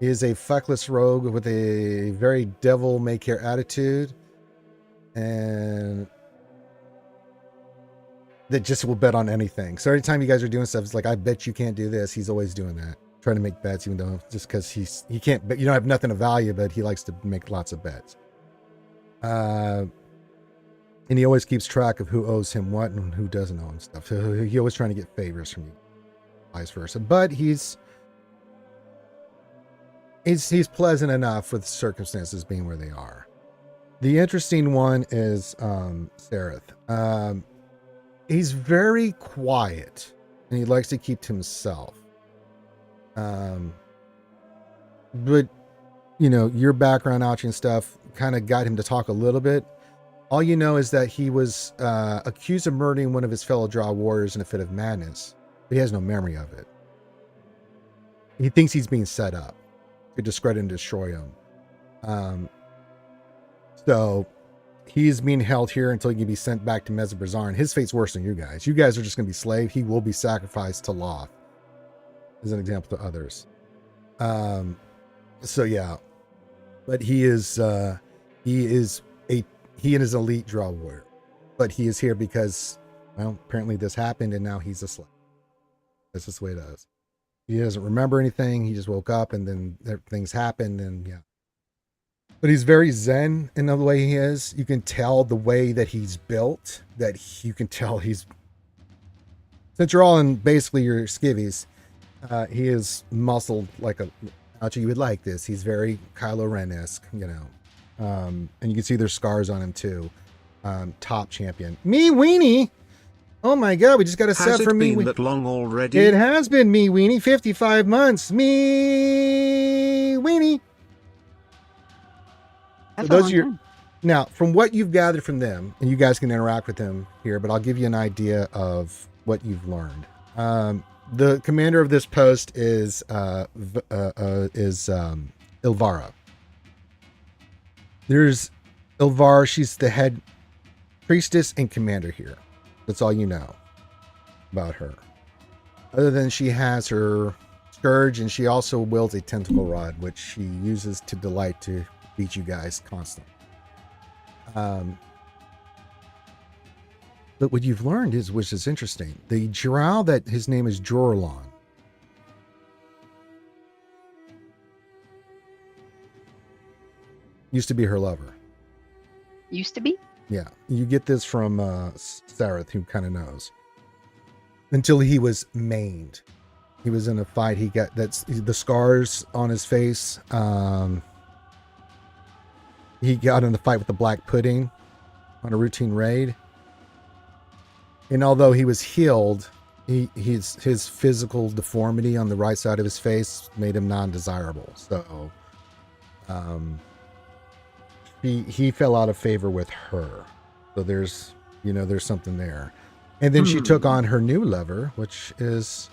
He is a feckless rogue with a very devil may care attitude, and that just will bet on anything. So every time you guys are doing stuff, it's like, I bet you can't do this. He's always doing that, trying to make bets, even though just because he can't. But you don't have nothing of value, but he likes to make lots of bets. And he always keeps track of who owes him what and who doesn't owe him stuff. So he's always trying to get favors from you, vice versa. But he's pleasant enough with circumstances being where they are. The interesting one is Sareth. He's very quiet and he likes to keep to himself. But you know, your background, Ouchie, and stuff kind of got him to talk a little bit. All you know is that he was accused of murdering one of his fellow Drow warriors in a fit of madness, but he has no memory of it. He thinks he's being set up to discredit and destroy him. So he's being held here until he can be sent back to Mezabrazar, and his fate's worse than you guys. You guys are just going to be slaves. He will be sacrificed to Loth as an example to others. So yeah, but he is an elite Drow warrior, but he is here because, well, apparently this happened and now he's a slave. That's just the way it is. He doesn't remember anything. He just woke up and then things happened, and yeah. But he's very zen in the way he is. You can tell the way that he's built, that you can tell he's, since you're all in basically your skivvies, he is muscled like a, Ouchie, you would like this. He's very Kylo Ren-esque, you know. And you can see there's scars on him too. Top champion. Me Weenie! Oh my god, we just got a set for me. Has it been that long already? It has been Me Weenie, 55 months. Me Weenie. That's So a those long are your, time. now, from what you've gathered from them, and you guys can interact with them here, but I'll give you an idea of what you've learned. The commander of this post is Ilvara. There's Ilvara. She's the head priestess and commander here. That's all you know about her. Other than she has her scourge, and she also wields a tentacle rod, which she uses to delight to beat you guys constantly. But what you've learned is, which is interesting, the Drow that his name is Jorlon. Used to be her lover. Used to be? Yeah, you get this from Sareth, who kind of knows. Until he was maimed. He was in a fight. He got the scars on his face. He got in a fight with the Black Pudding on a routine raid. And although he was healed, his physical deformity on the right side of his face made him non-desirable. So he fell out of favor with her. So there's something there. And then she took on her new lover, which is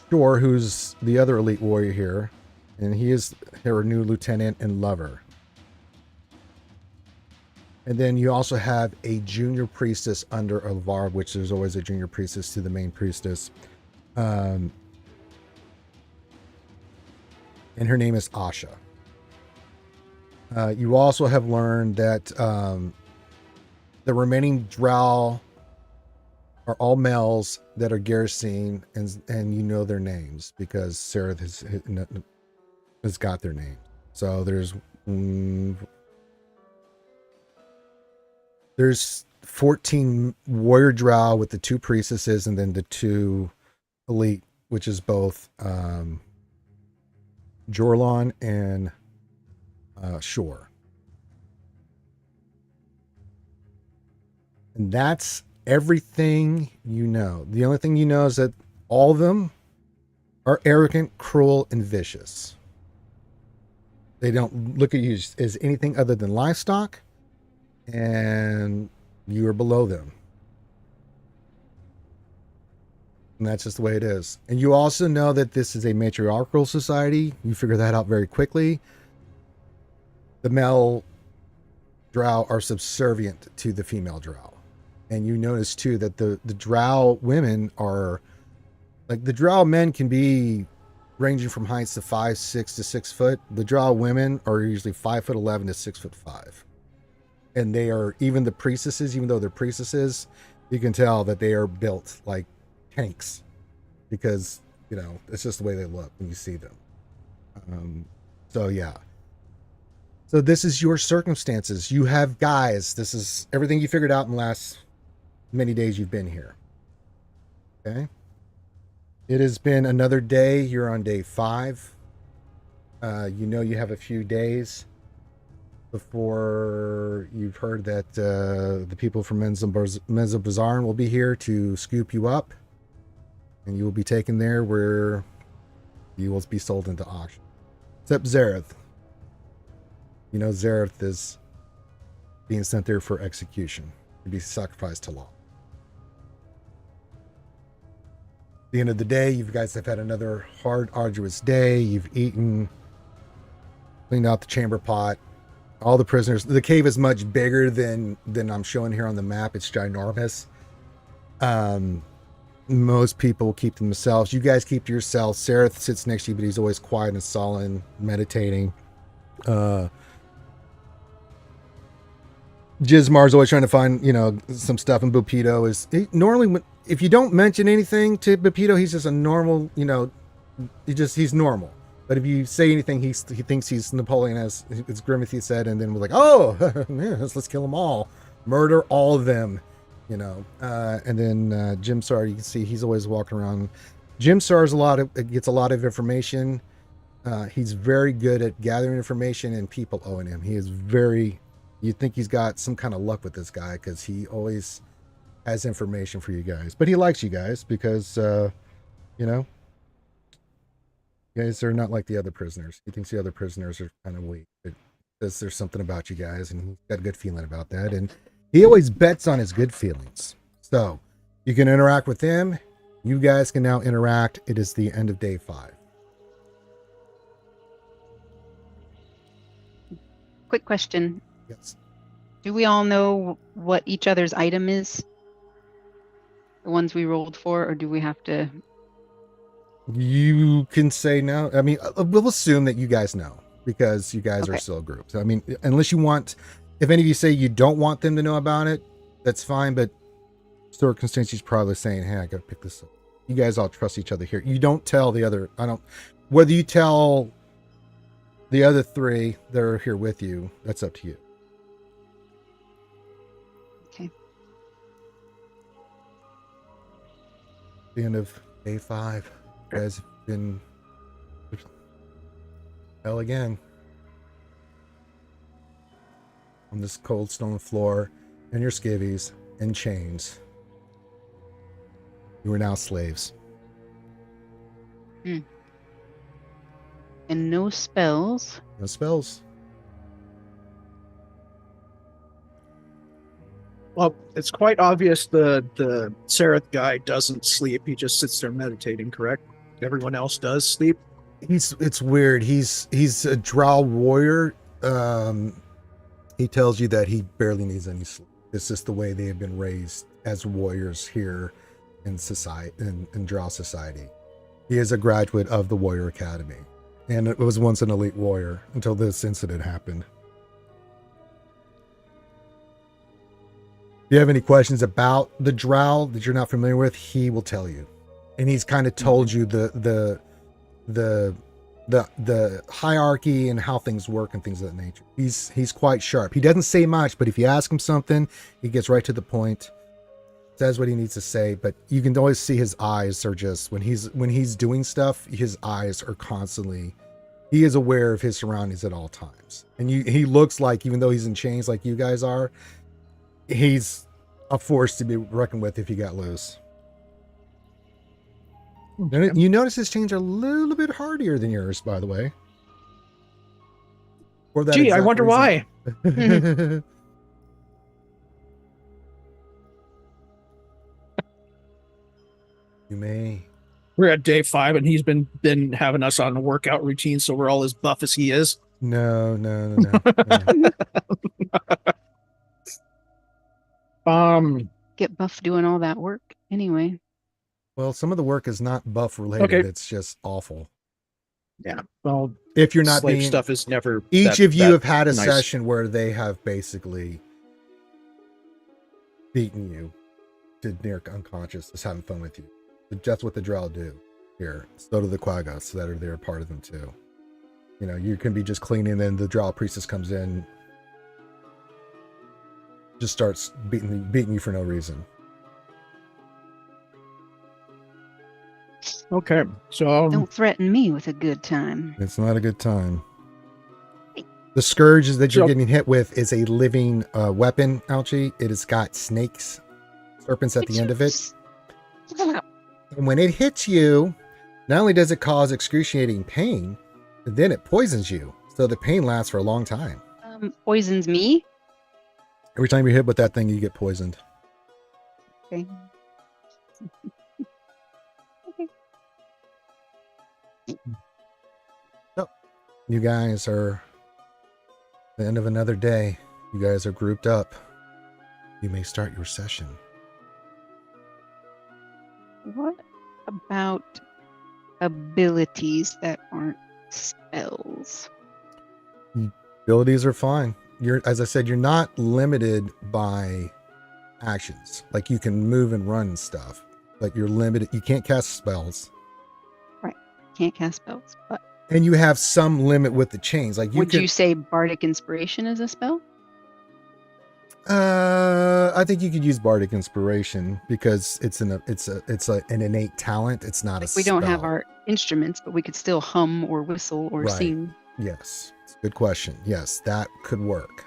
Shore, who's the other elite warrior here. And he is her new lieutenant and lover. And then you also have a junior priestess under Ilvar, which there's always a junior priestess to the main priestess. And her name is Asha. You also have learned that the remaining Drow are all males that are garrisoning, and you know their names because Sarah has got their name. So there's 14 warrior Drow with the 2 priestesses, and then the 2 elite, which is both Jorlon and Shore. And that's everything you know. The only thing you know is that all of them are arrogant, cruel, and vicious. They don't look at you as anything other than livestock. And You are below them. And that's just the way it is. And you also know that this is a matriarchal society. You figure that out very quickly. The male drow are subservient to the female drow. And you notice too that the drow women are, like, the drow men can be ranging from heights to 5'6" to 6 foot. The drow women are usually 5'11" to 6'5". And they are, even the priestesses, even though they're priestesses, you can tell that they are built like tanks, because, you know, it's just the way they look when you see them. So yeah. So this is your circumstances. You have guys. This is everything you figured out in the last many days you've been here. Okay. It has been another day. You're on day 5. You know you have a few days before you've heard that the people from Menzoberranzan will be here to scoop you up, and you will be taken there where you will be sold into auction. Except Zareth. You know Zareth is being sent there for execution, to be sacrificed to law. At the end of the day, you guys have had another hard, arduous day. You've eaten, cleaned out the chamber pot. All the prisoners. The cave is much bigger than I'm showing here on the map. It's ginormous. Most people keep to themselves. You guys keep to yourselves. Zareth sits next to you, but he's always quiet and sullen, meditating. Jazmyra's always trying to find, you know, some stuff, and Bupito is normally, if you don't mention anything to Bupito, he's just a normal, you know, he's normal. But if you say anything, he thinks he's Napoleon, as it's Grimm said, and then we're like, oh, yes, let's kill them all, murder all of them, you know. And then Jimsar, you can see he's always walking around. Jimsar gets a lot of information. He's very good at gathering information and people owing him. He is very. You think he's got some kind of luck with this guy, because he always has information for you guys. But he likes you guys because, you know, you guys are not like the other prisoners. He thinks the other prisoners are kind of weak. But says there's something about you guys, and he's got a good feeling about that. And he always bets on his good feelings. So you can interact with him. You guys can now interact. It is the end of day 5. Quick question. Yes. Do we all know what each other's item is? The ones we rolled for, or do we have to? You can say no. I mean, we'll assume that you guys know, because you guys are still groups. I mean, unless you want, if any of you say you don't want them to know about it, that's fine. But circumstances probably saying, hey, I got to pick this up. You guys all trust each other here. You don't tell the other, whether you tell the other 3 that are here with you, that's up to you. Okay. The end of day 5. You guys have been hell again on this cold stone floor, in your skivvies, in chains. You are now slaves. And no spells. No spells. Well, it's quite obvious the Sereth guy doesn't sleep. He just sits there meditating, correct? Everyone else does sleep. It's weird. He's a Drow warrior. He tells you that he barely needs any sleep. It's just the way they have been raised as warriors here in society, in Drow society. He is a graduate of the Warrior Academy, and it was once an elite warrior until this incident happened. If you have any questions about the Drow that you're not familiar with, he will tell you. And he's kind of told you the hierarchy and how things work and things of that nature. He's quite sharp. He doesn't say much, but if you ask him something, he gets right to the point, says what he needs to say. But you can always see his eyes are just, when he's doing stuff, his eyes are constantly, he is aware of his surroundings at all times. And he looks like, even though he's in chains like you guys are, he's a force to be reckoned with if he got loose. Okay. You notice his chains are a little bit hardier than yours, by the way. For that Gee, I exact wonder reason. why. You may. We're at day 5, and he's been having us on a workout routine, so we're all as buff as he is. No. No. Get buff doing all that work anyway. Well, some of the work is not buff related. Okay. It's just awful. Yeah. Well, If you're not slave being, stuff is never. each that- of you that have had a nice. session where they have basically beaten you to near unconscious, just having fun with you. That's what the Drow do here. So do the Quaggas that are there, part of them too. You know, you can be just cleaning, then the Drow priestess comes in, just starts beating you for no reason. Okay. So Don't threaten me with a good time. It's not a good time. The scourge that you're So- getting hit with is a living weapon, Ouchie. It has got snakes, serpents at the end of it. And when it hits you, not only does it cause excruciating pain, but then it poisons you. So the pain lasts for a long time. Poisons me. Every time you're hit with that thing, you get poisoned. Okay. You guys are at the end of another day. You guys are grouped up. You may start your session. What about abilities that aren't spells? Abilities are fine. As I said, you're not limited by actions. Like you can move and run and stuff. Like you're limited. You can't cast spells. Can't cast spells. But And you have some limit with the chains. Like would you say Bardic Inspiration is a spell? I think you could use Bardic Inspiration because it's an innate talent. It's not a We don't have spell. our instruments, but we could still hum or whistle or Right. sing. Yes, it's a good question. Yes, that could work.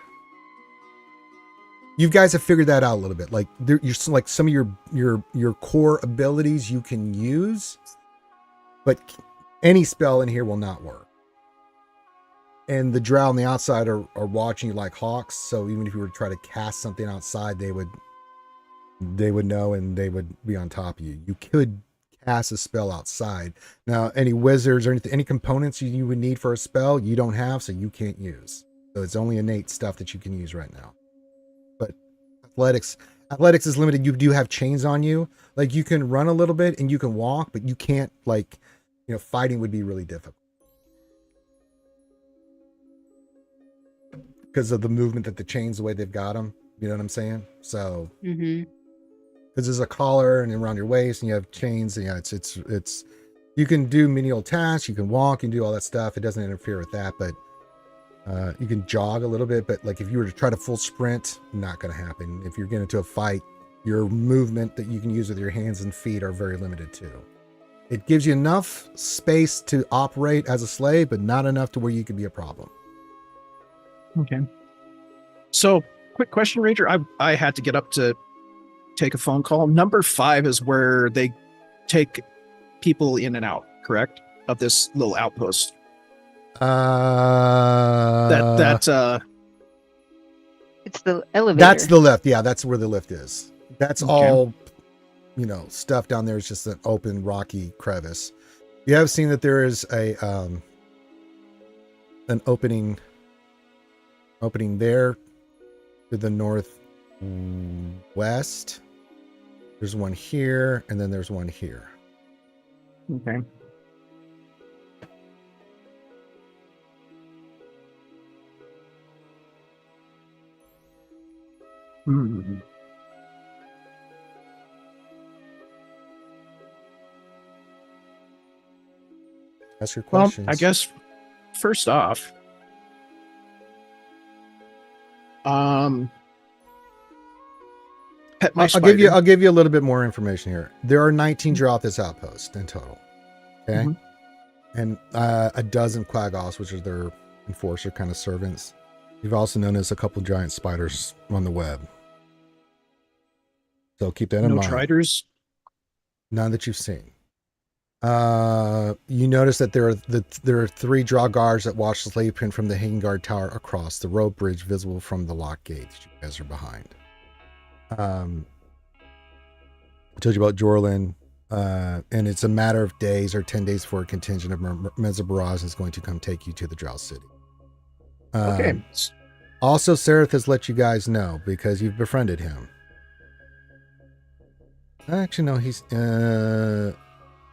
You guys have figured that out a little bit. Like you're like some of your core abilities you can use, but any spell in here will not work. And the Drow on the outside are watching you like hawks. So even if you were to try to cast something outside, they would know and they would be on top of you. You could cast a spell outside. Now, any wizards or any components you would need for a spell, you don't have, so you can't use. So it's only innate stuff that you can use right now. But athletics is limited. You do have chains on you. Like you can run a little bit and you can walk, but you can't fighting would be really difficult. Because of the movement that the chains, the way they've got them. You know what I'm saying? So, Mm-hmm. because there's a collar and around your waist and you have chains and it's you can do menial tasks, you can walk, you can do all that stuff. It doesn't interfere with that, but you can jog a little bit, but like if you were to try to full sprint, not going to happen. If you're getting into a fight, your movement that you can use with your hands and feet are very limited too. It gives you enough space to operate as a slave, but not enough to where you could be a problem. okay. So quick question, Ranger. I had to get up to take a phone call. Number 5 is where they take people in and out, correct? Of this little outpost. It's the elevator. That's the lift. Yeah, that's where the lift is. That's Okay. all, stuff down there is just an open rocky crevice. You have seen that there is an opening there to the northwest. There's one here, and then there's one here. Okay. Hmm. Ask your Well, questions. I guess first off, pet my I'll give you. spider. I'll give you a little bit more information here. There are 19 Drow at this outpost in total. Okay, Mhm. and a dozen Quaggas, which are their enforcer kind of servants. You've also noticed a couple giant spiders on the web. So keep that in No mind. triders. None that you've seen. You notice that there are 3 Drow guards that watch the slave print from the hanging guard tower across the rope bridge visible from the lock gate that you guys are behind. I told you about Jorlin. And it's a matter of days or 10 days before a contingent of Mezabaraz is going to come take you to the Drow City. Okay. Also, Sereth has let you guys know because you've befriended him. Actually, no, he's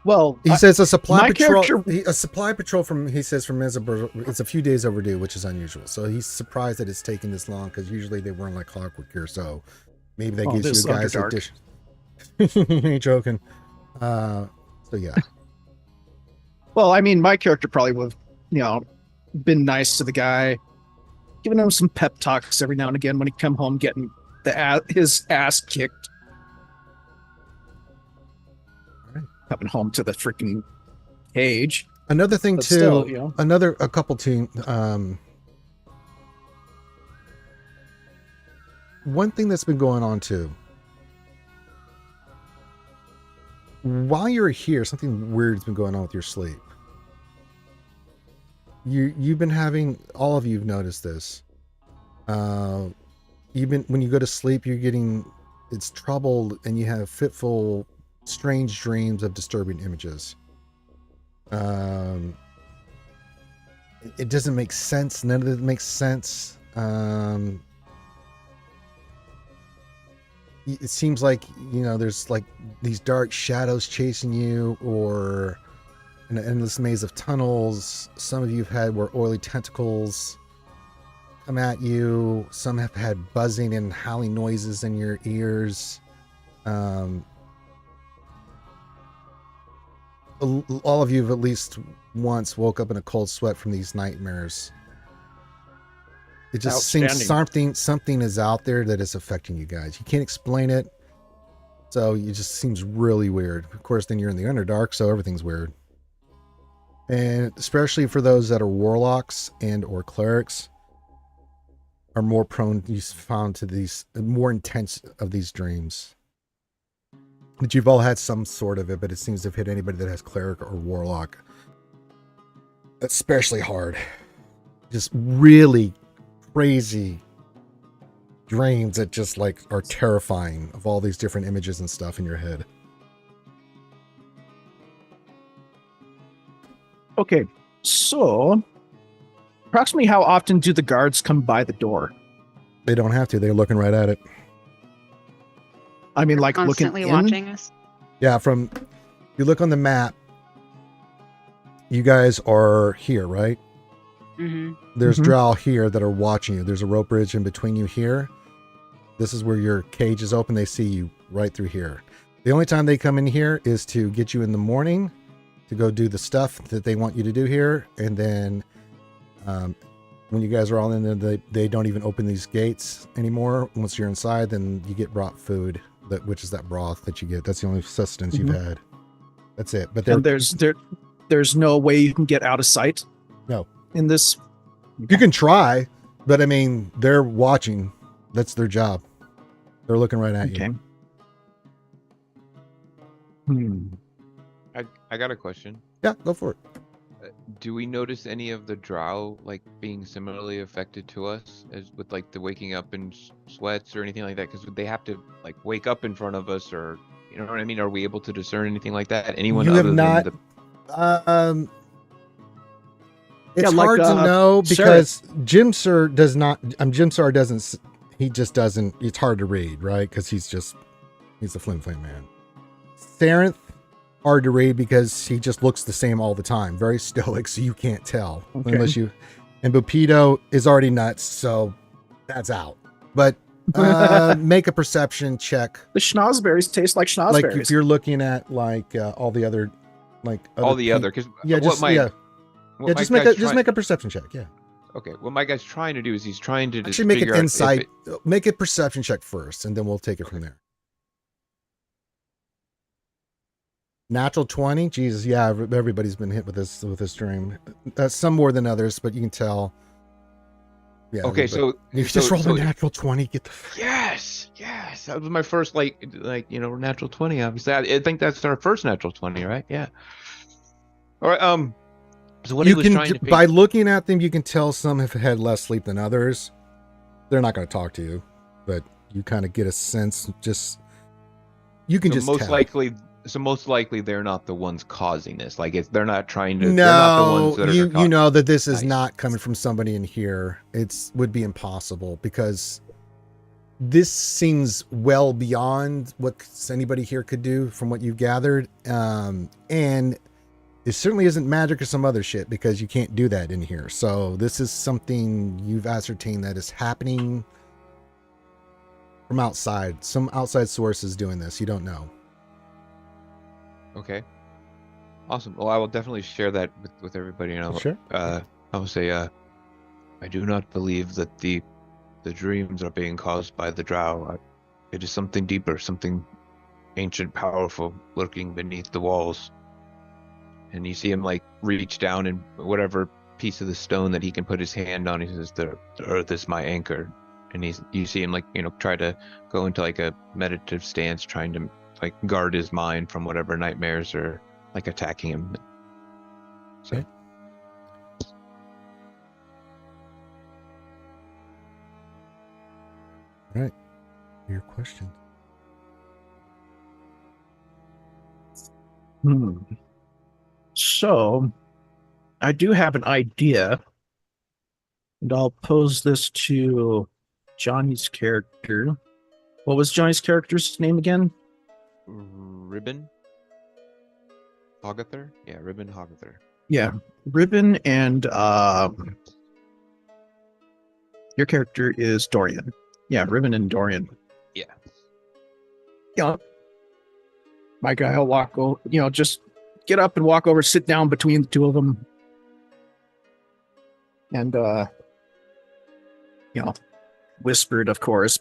Well, he says a supply my patrol. character- A supply patrol from Mezabaraz. It's a few days overdue, which is unusual. So he's surprised that it's taken this long because usually they weren't like clockwork here. So maybe that gives this you guys Underdark. addition. Ain't joking. So yeah. Well, I mean, my character probably would have, been nice to the guy, giving him some pep talks every now and again when he come home getting his ass kicked. Alright. Coming home to the freaking cage. Another thing But too. still, A couple too. One thing that's been going on too. While you're here, something weird's been going on with your sleep. You've been having, all of you've noticed this. When you go to sleep, it's troubled and you have fitful, strange dreams of disturbing images. It doesn't make sense. None of it makes sense. It seems like, there's like these dark shadows chasing you, or an endless maze of tunnels. Some of you have had where oily tentacles come at you. Some have had buzzing and howling noises in your ears. All of you have at least once woke up in a cold sweat from these nightmares. It just seems something is out there that is affecting you guys. You can't explain it, so it just seems really weird. Of course, then you're in the Underdark, so everything's weird. And especially for those that are warlocks and or clerics, are more prone, you found, to these more intense of these dreams. That you've all had some sort of it, but it seems to have hit anybody that has cleric or warlock especially hard. Just really crazy dreams that just like are terrifying, of all these different images and stuff in your head. Okay, so approximately how often do the guards come by the door? They don't have to. They're looking right at it. I mean, like Constantly looking in? watching us. Yeah, you look on the map, you guys are here, right? Mm-hmm. There's Mhm. Drow here that are watching you. There's a rope bridge in between you here. This is where your cage is open. They see you right through here. The only time they come in here is to get you in the morning to go do the stuff that they want you to do here. And then when you guys are all in there, they don't even open these gates anymore. Once you're inside, then you get brought food, which is that broth that you get. That's the only sustenance you've had. That's it. But And there's no way you can get out of sight? No. In this? You can try, but I mean, they're watching. That's their job. They're looking right at Okay. you. I got a question. Yeah, go for it. Do we notice any of the Drow like being similarly affected to us, as with like the waking up in sweats or anything like that? Because they have to like wake up in front of us, or you know what I mean? Are we able to discern anything like that? Anyone You other have than not. the It's Yeah, like, hard to know Sarah. because Jimsar does not. Jimsar doesn't. He just doesn't. It's hard to read, right? Because he's a flim flam man. Sarenth, hard to read because he just looks the same all the time. Very stoic, so you can't tell Okay. unless you. And Bupido is already nuts, so that's out. But make a perception check. The schnozberries taste like schnozberries. Like if you're looking at like all the other, like all the other, because Yeah, just just make a perception check. Yeah. Okay, what my guy's trying to do is he's trying to just Actually, make an figure out if insight. Make a perception check first, and then we'll take it from there. Natural 20. Jesus, yeah, everybody's been hit with this dream. Some more than others, but you can tell. Yeah. Okay, so you just rolled so- a natural 20. Get the. Yes, that was my first natural 20. Obviously, I think that's our first natural 20, right? Yeah. All right. So what he You was can trying to by looking at them, you can tell some have had less sleep than others. They're not going to talk to you, but you kind of get a sense. You can just most tell. likely So most likely they're not the ones causing this. Like they're not trying to. They're not the ones No, that you are. you know that this is Nice. not coming from somebody in here. It's would be impossible because this seems well beyond what anybody here could do from what you've gathered. And it certainly isn't magic or some other shit because you can't do that in here. So this is something you've ascertained that is happening from outside. Some outside source is doing this. You don't know. Okay. Awesome. Well, I will definitely share that with everybody. You know, Sure. I will say, I do not believe that the dreams are being caused by the Drow. It is something deeper, something ancient, powerful, lurking beneath the walls. And you see him like reach down and whatever piece of the stone that he can put his hand on. He says, "The earth is my anchor." And you see him like try to go into like a meditative stance, trying to like guard his mind from whatever nightmares are like attacking him. So. Okay. All right. Your question. So, I do have an idea, and I'll pose this to Johnny's character. What was Johnny's character's name again? Ribin Hoggather? Yeah, Ribin Hoggather. Yeah, Ribin, and your character is Dorian. Yeah, Ribin and Dorian. Yeah. Yeah. My guy will walk over, just get up and walk over, sit down between the two of them. And, whispered, of course.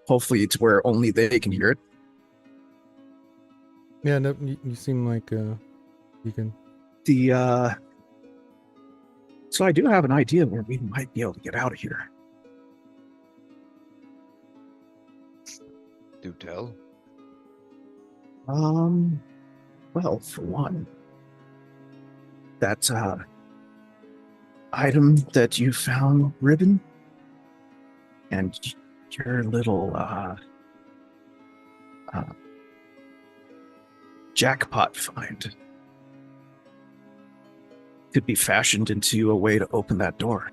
Hopefully it's where only they can hear it. Yeah, no, you seem like you can. So I do have an idea where we might be able to get out of here. Do tell. Well, for one, that item that you found, Ribin, and your little jackpot find could be fashioned into a way to open that door.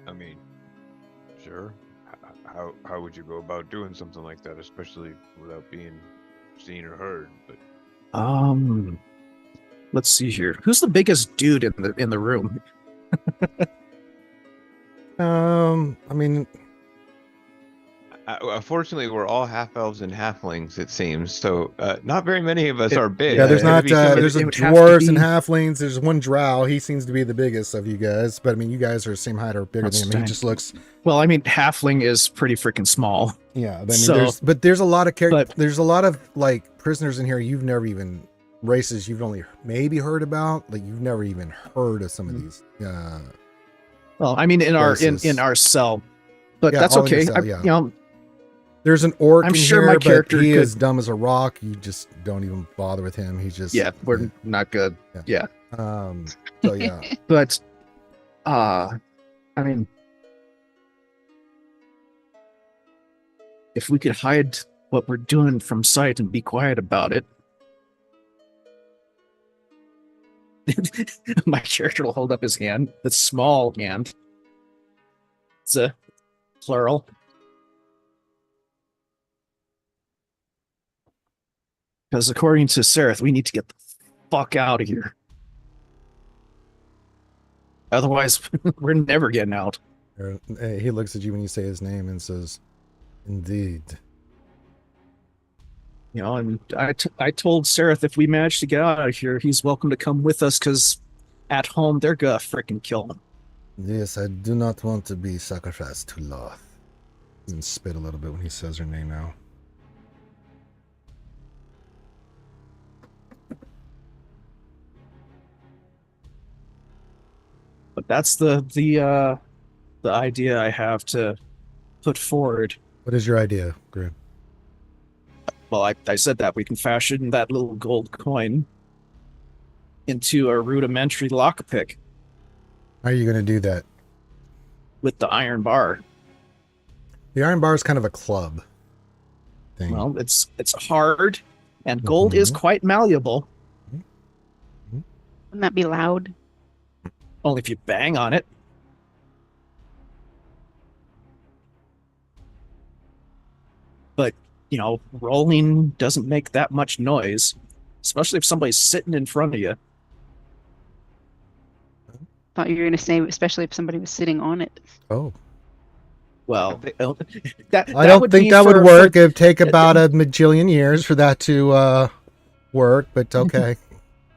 I mean, sure. How would you go about doing something like that, especially without being seen or heard? But Let's see here. Who's the biggest dude in the room? I mean, unfortunately, we're all half elves and halflings, it seems. So not very many of us are big. yeah, there's It's gonna not. be somebody- There's a it would have to dwarves and be- halflings. There's one drow. He seems to be the biggest of you guys. But I mean, you guys are the same height or bigger than him. He Outstanding. just looks. Well, I mean, halfling is pretty freaking small. Yeah, I mean, So- there's a lot of but- there's a lot of like prisoners in here you've never even races you've only maybe heard about. Like you've never even heard of some of these. Well, I mean, in Places. our cell, but Yeah, that's all in your okay. cell, yeah. I, There's an orc I'm in sure here, my but character he could- is dumb as a rock. You just don't even bother with him. He's just we're not good. So yeah. But, I mean, if we could hide what we're doing from sight and be quiet about it, my character will hold up his hand, the small hand. It's a plural. Because according to Sereth, we need to get the fuck out of here. Otherwise, we're never getting out. He looks at you when you say his name and says, "Indeed." And I told Sereth if we manage to get out of here, he's welcome to come with us because at home they're gonna freaking kill him. Yes, I do not want to be sacrificed to Loth. And spit a little bit when he says her name now. But that's the idea I have to put forward. What is your idea, Grimm? Well, I said that we can fashion that little gold coin into a rudimentary lockpick How are you going to do that? with the iron bar. The iron bar is kind of a club. thing. Well, it's hard, and gold is quite malleable. Wouldn't that be loud? Only if you bang on it. But, rolling doesn't make that much noise, especially if somebody's sitting in front of you. Thought you were going to say, especially if somebody was sitting on it. Oh, Well, I don't think that would work. It'd take about a majillion years for that to work, but okay.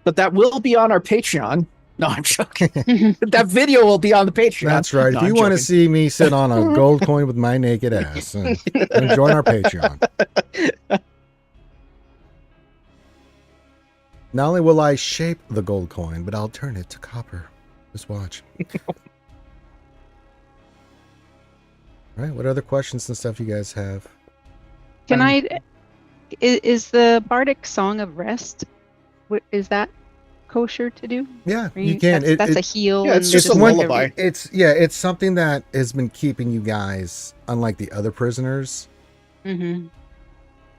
But that will be on our Patreon. No, I'm joking. That video will be on the Patreon. That's right. No, If you I'm want to joking. see me sit on a gold coin with my naked ass, then join our Patreon. Not only will I shape the gold coin, but I'll turn it to copper. Just watch. All right. What other questions and stuff you guys have? Is the Bardic Song of Rest, is that kosher to do? Yeah, Or you can. That's a heal. Yeah, it's and just a like lullaby. It's something that has been keeping you guys, unlike the other prisoners, Mhm.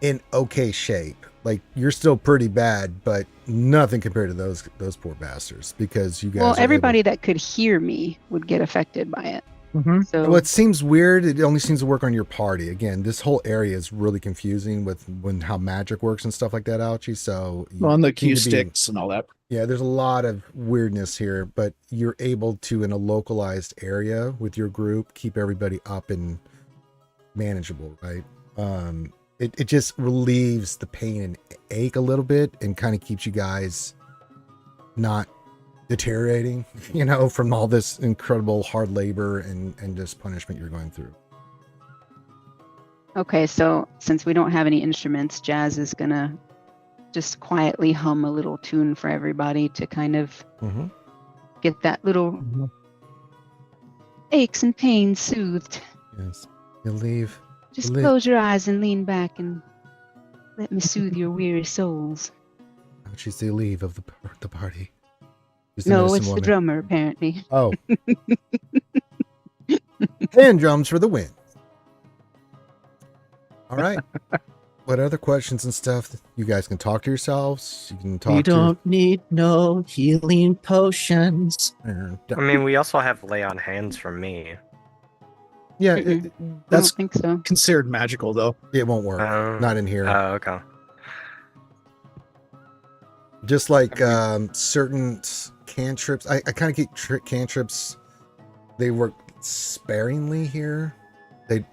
in okay shape. Like, you're still pretty bad, but nothing compared to those poor bastards, because you guys Well, are everybody that could hear me would get affected by it. Mhm. So Well, it seems weird. It only seems to work on your party. Again, this whole area is really confusing with how magic works and stuff like that, Ouchie. So you On the seem cue to be- sticks and all that. Yeah, there's a lot of weirdness here, but you're able to, in a localized area with your group, keep everybody up and manageable, right? It just relieves the pain and ache a little bit and kind of keeps you guys not deteriorating, from all this incredible hard labor and just punishment you're going through. okay, so since we don't have any instruments, Jazz is gonna just quietly hum a little tune for everybody to kind of Mm-hmm. get that little aches and pains soothed. Yes. You'll leave. Just Lit. close your eyes and lean back and let me soothe your weary souls. Ouchie's the leave of the party. She's the No, medicine it's the woman. drummer, apparently. Oh. Hand drums for the win. All right. What other questions and stuff? You guys can talk to yourselves. You can talk We don't need no healing potions. to. I mean, we also have lay on hands from me. Yeah, Mm-mm. I That's don't think so. considered magical, though. it won't work. Not in here. Oh, okay. Just like certain cantrips. I kind of keep cantrips. They work sparingly here.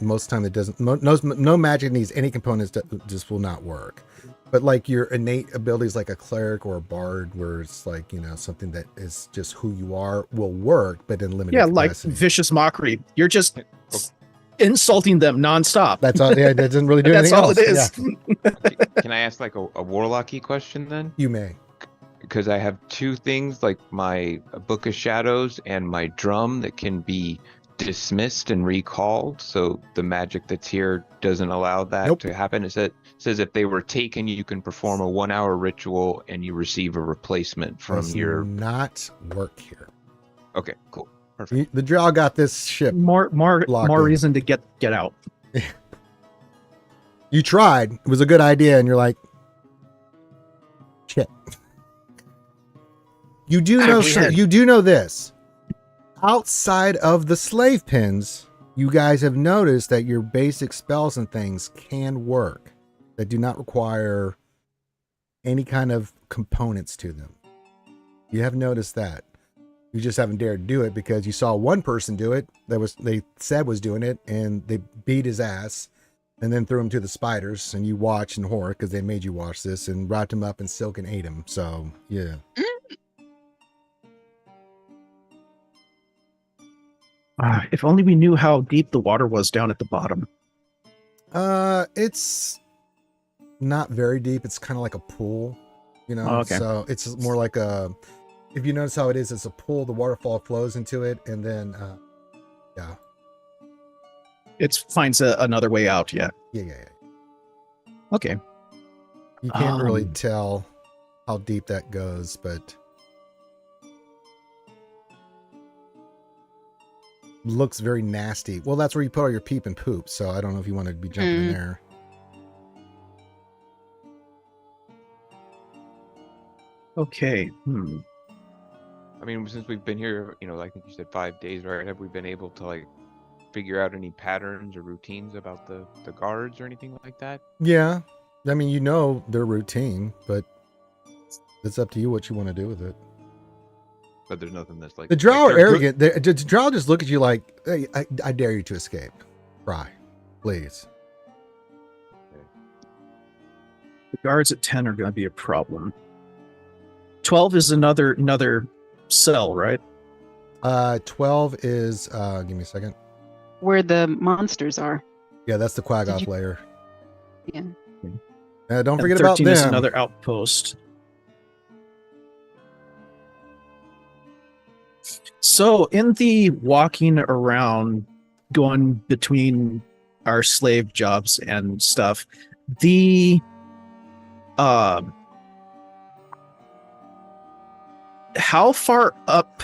Most of the time it doesn't. No magic needs any components that just will not work. But like your innate abilities, like a cleric or a bard, where it's like something that is just who you are, will work, but in limited Yeah, like capacity. vicious mockery. You're just insulting them nonstop. That's all. Yeah, that doesn't really do That's anything all else. it is. Yeah, Can I ask like a warlocky question then? you may. Because I have two things, like my Book of Shadows and my drum, that can be dismissed and recalled. So the magic that's here doesn't allow that Nope. to happen. It says if they were taken, you can perform a 1-hour ritual and you receive a replacement from Does your. not work here. Okay, cool, perfect. The Drow got this ship. More Locked in. reason to get out. You tried. It was a good idea, and you're like, shit. You do know. We had- You do know this. Outside of the slave pins, you guys have noticed that your basic spells and things can work that do not require any kind of components to them. You have noticed that. You just haven't dared do it because you saw one person do it they said was doing it, and they beat his ass and then threw him to the spiders, and you watched in horror because they made you watch this, and wrapped him up in silk and ate him. So yeah. If only we knew how deep the water was down at the bottom. It's not very deep. It's kind of like a pool, Oh, okay. So it's more like if you notice how it is, it's a pool. The waterfall flows into it, and then yeah. It finds another way out. Yeah. Yeah. Okay. You can't really Um. tell how deep that goes, but looks very nasty. Well, that's where you put all your peep and poop, so I don't know if you want to be jumping in there. Okay. I mean, since we've been here, I think you said 5 days, right? Have we been able to like figure out any patterns or routines about the guards or anything like that? Yeah. I mean, you know their routine, but it's up to you what you want to do with it. But there's nothing that's like The Drow like are they're arrogant. The Drow just look at you like, hey, I dare you to escape. Try, please. The guards at 10 are going to be a problem. 12 is another cell, right? 12 is, give me a second. Where the monsters are. Yeah, that's the Quaggoth you- layer. Yeah. Don't And forget about 13 them. is another outpost. So in the walking around, going between our slave jobs and stuff, the how far up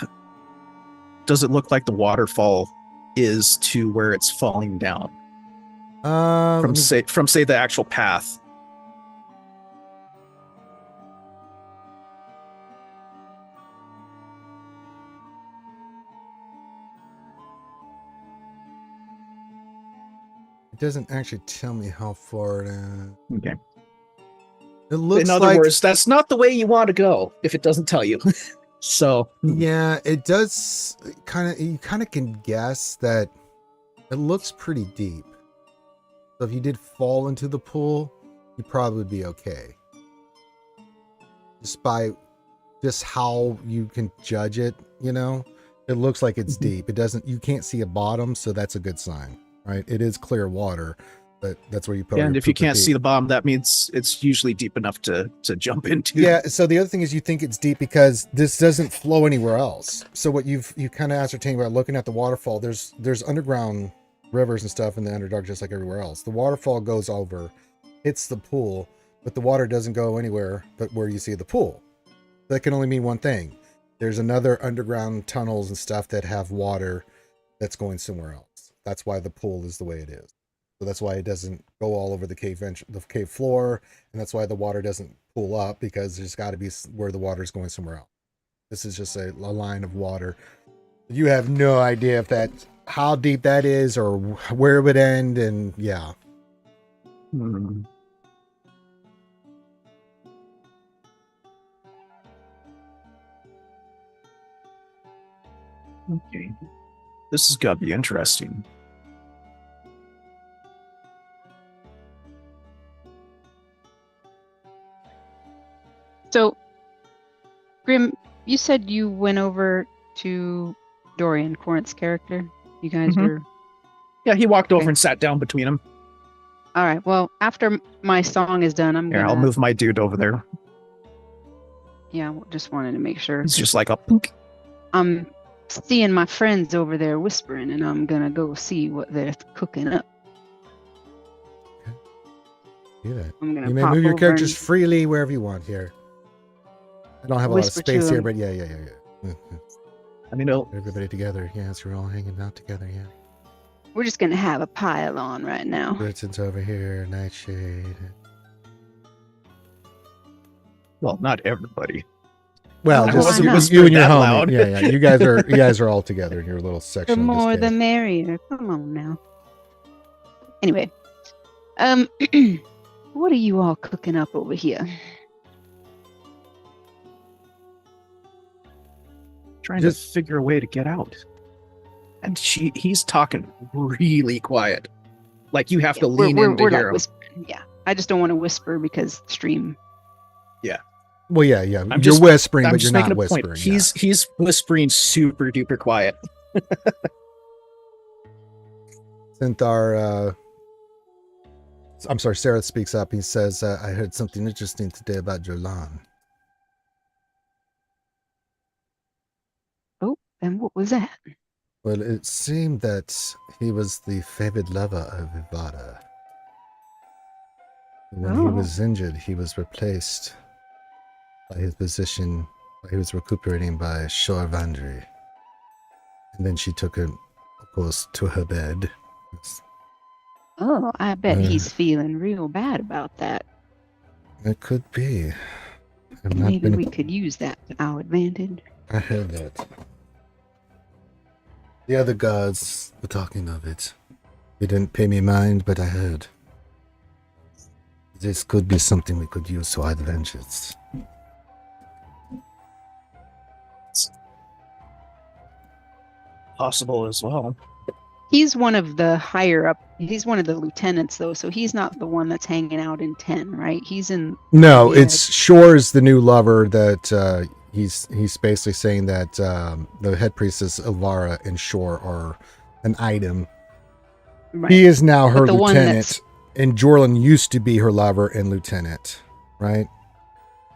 does it look like the waterfall is to where it's falling down from say the actual path? It doesn't actually tell me how far it is. Okay. It looks In other like, words, that's not the way you want to go if it doesn't tell you. So yeah, it does you kind of can guess that it looks pretty deep. So if you did fall into the pool, you probably would be okay. Just how you can judge it, it looks like it's deep. You can't see a bottom, so that's a good sign, right? It is clear water, but that's where you put. and your if you poop or can't pee. see the bottom, that means it's usually deep enough to jump into. Yeah, so the other thing is you think it's deep because this doesn't flow anywhere else. So what you kind of ascertain by looking at the waterfall, there's underground rivers and stuff in the Underdark just like everywhere else. The waterfall goes over, hits the pool, but the water doesn't go anywhere but where you see the pool. That can only mean one thing. There's another underground tunnels and stuff that have water that's going somewhere else. That's why the pool is the way it is. So that's why it doesn't go all over the cave floor, and that's why the water doesn't pool up, because there's got to be where the water is going somewhere else. This is just a line of water. You have no idea if how deep that is or where it would end, and yeah. Okay. This is gonna be interesting. So, Grimm, you said you went over to Dorian, Corinth's character. You guys Mhm. were. Yeah, he walked over Okay. and sat down between them. All right. Well, after my song is done, I'm Here, gonna. I'll move my dude over there. Yeah, just wanted to make sure. It's just like a punk. I'm seeing my friends over there whispering, and I'm gonna go see what they're cooking up. Do that. I'm gonna You may pop move your over characters and freely wherever you want here. I don't have a lot of whisper to space here, them. but yeah. I mean, Everybody together. Yes, we're all hanging out together, yeah. We're just gonna have a pile on right now. Briton's over here, Nightshade. well, not everybody. Well, I just wasn't you whispering and your that homie. loud. Yeah. You guys are all together in your little The section. of this more, the cave. merrier. Come on now. Anyway, what are you all cooking up over here? Trying Just- to figure a way to get out. And he's talking really quiet. Like you have to lean in to we're hear like him. whispering. Yeah, I just don't want to whisper because stream. Well, yeah. I'm You're just- whispering, I'm but just you're making not a whispering. point. yeah. He's whispering super duper quiet. I'm sorry, Sarah speaks up. He says, I heard something interesting today about Jolan. Oh, and what was that? Well, it seemed that he was the favored lover of Ivada. When he Oh. was injured, he was replaced by his position. He was recuperating by Shorvandri. And then she took him, of course, to her bed. Oh, I bet Uh. he's feeling real bad about that. It could be. I've not Maybe been. we could use that to our advantage. I heard that. The other gods were talking of it. They didn't pay me mind, but I heard. This could be something we could use to our advantage. Possible as well. He's one of the higher up. He's one of the lieutenants, though, so he's not the one that's hanging out in 10, right? He's in. No, Yeah. it's Shore's the new lover that he's basically saying that the head priestess Elvara and Shore are an item. Right. He is now her But the one lieutenant, and Jorlin used to be her lover and lieutenant, right?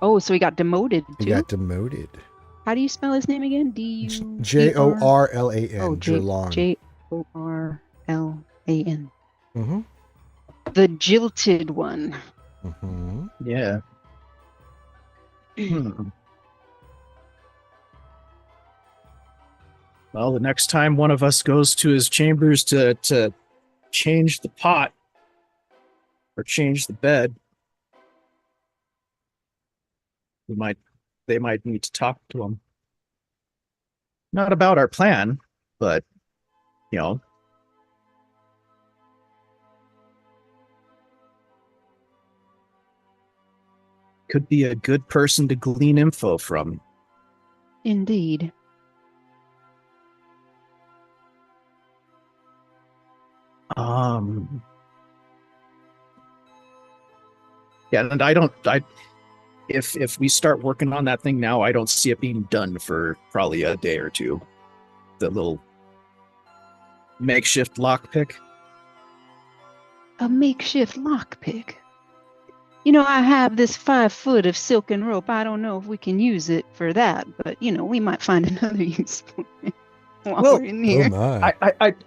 Oh, so he got demoted He too. got demoted. How do you spell his name again? Jorlan. Oh, Jorlan. Jorlan. Mm-hmm. The jilted one. Mm-hmm. Yeah. Well, the next time one of us goes to his chambers to change the pot or change the bed, they might need to talk to him. Not about our plan, but could be a good person to glean info from. Indeed. Yeah, and if we start working on that thing now, I don't see it being done for probably a day or two. The little makeshift lockpick. A makeshift lockpick. You know, I have this 5 foot of silken rope. I don't know if we can use it for that, but we might find another use for it while Well, we're in here. Oh my.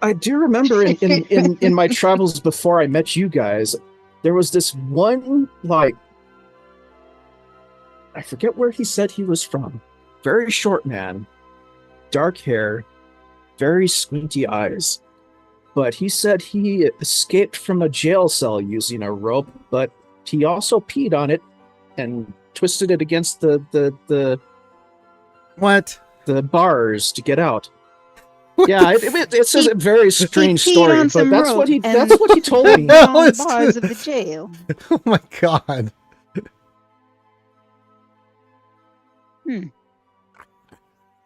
I do remember in my travels before I met you guys, there was this one, like, I forget where he said he was from. Very short man, dark hair, very squinty eyes. But he said he escaped from a jail cell using a rope, but he also peed on it and twisted it against the What? bars to get out. What Yeah, the it's a very strange peed story, on but some that's what rope that's what he told me. No, On the it's- bars of the jail. Oh my god.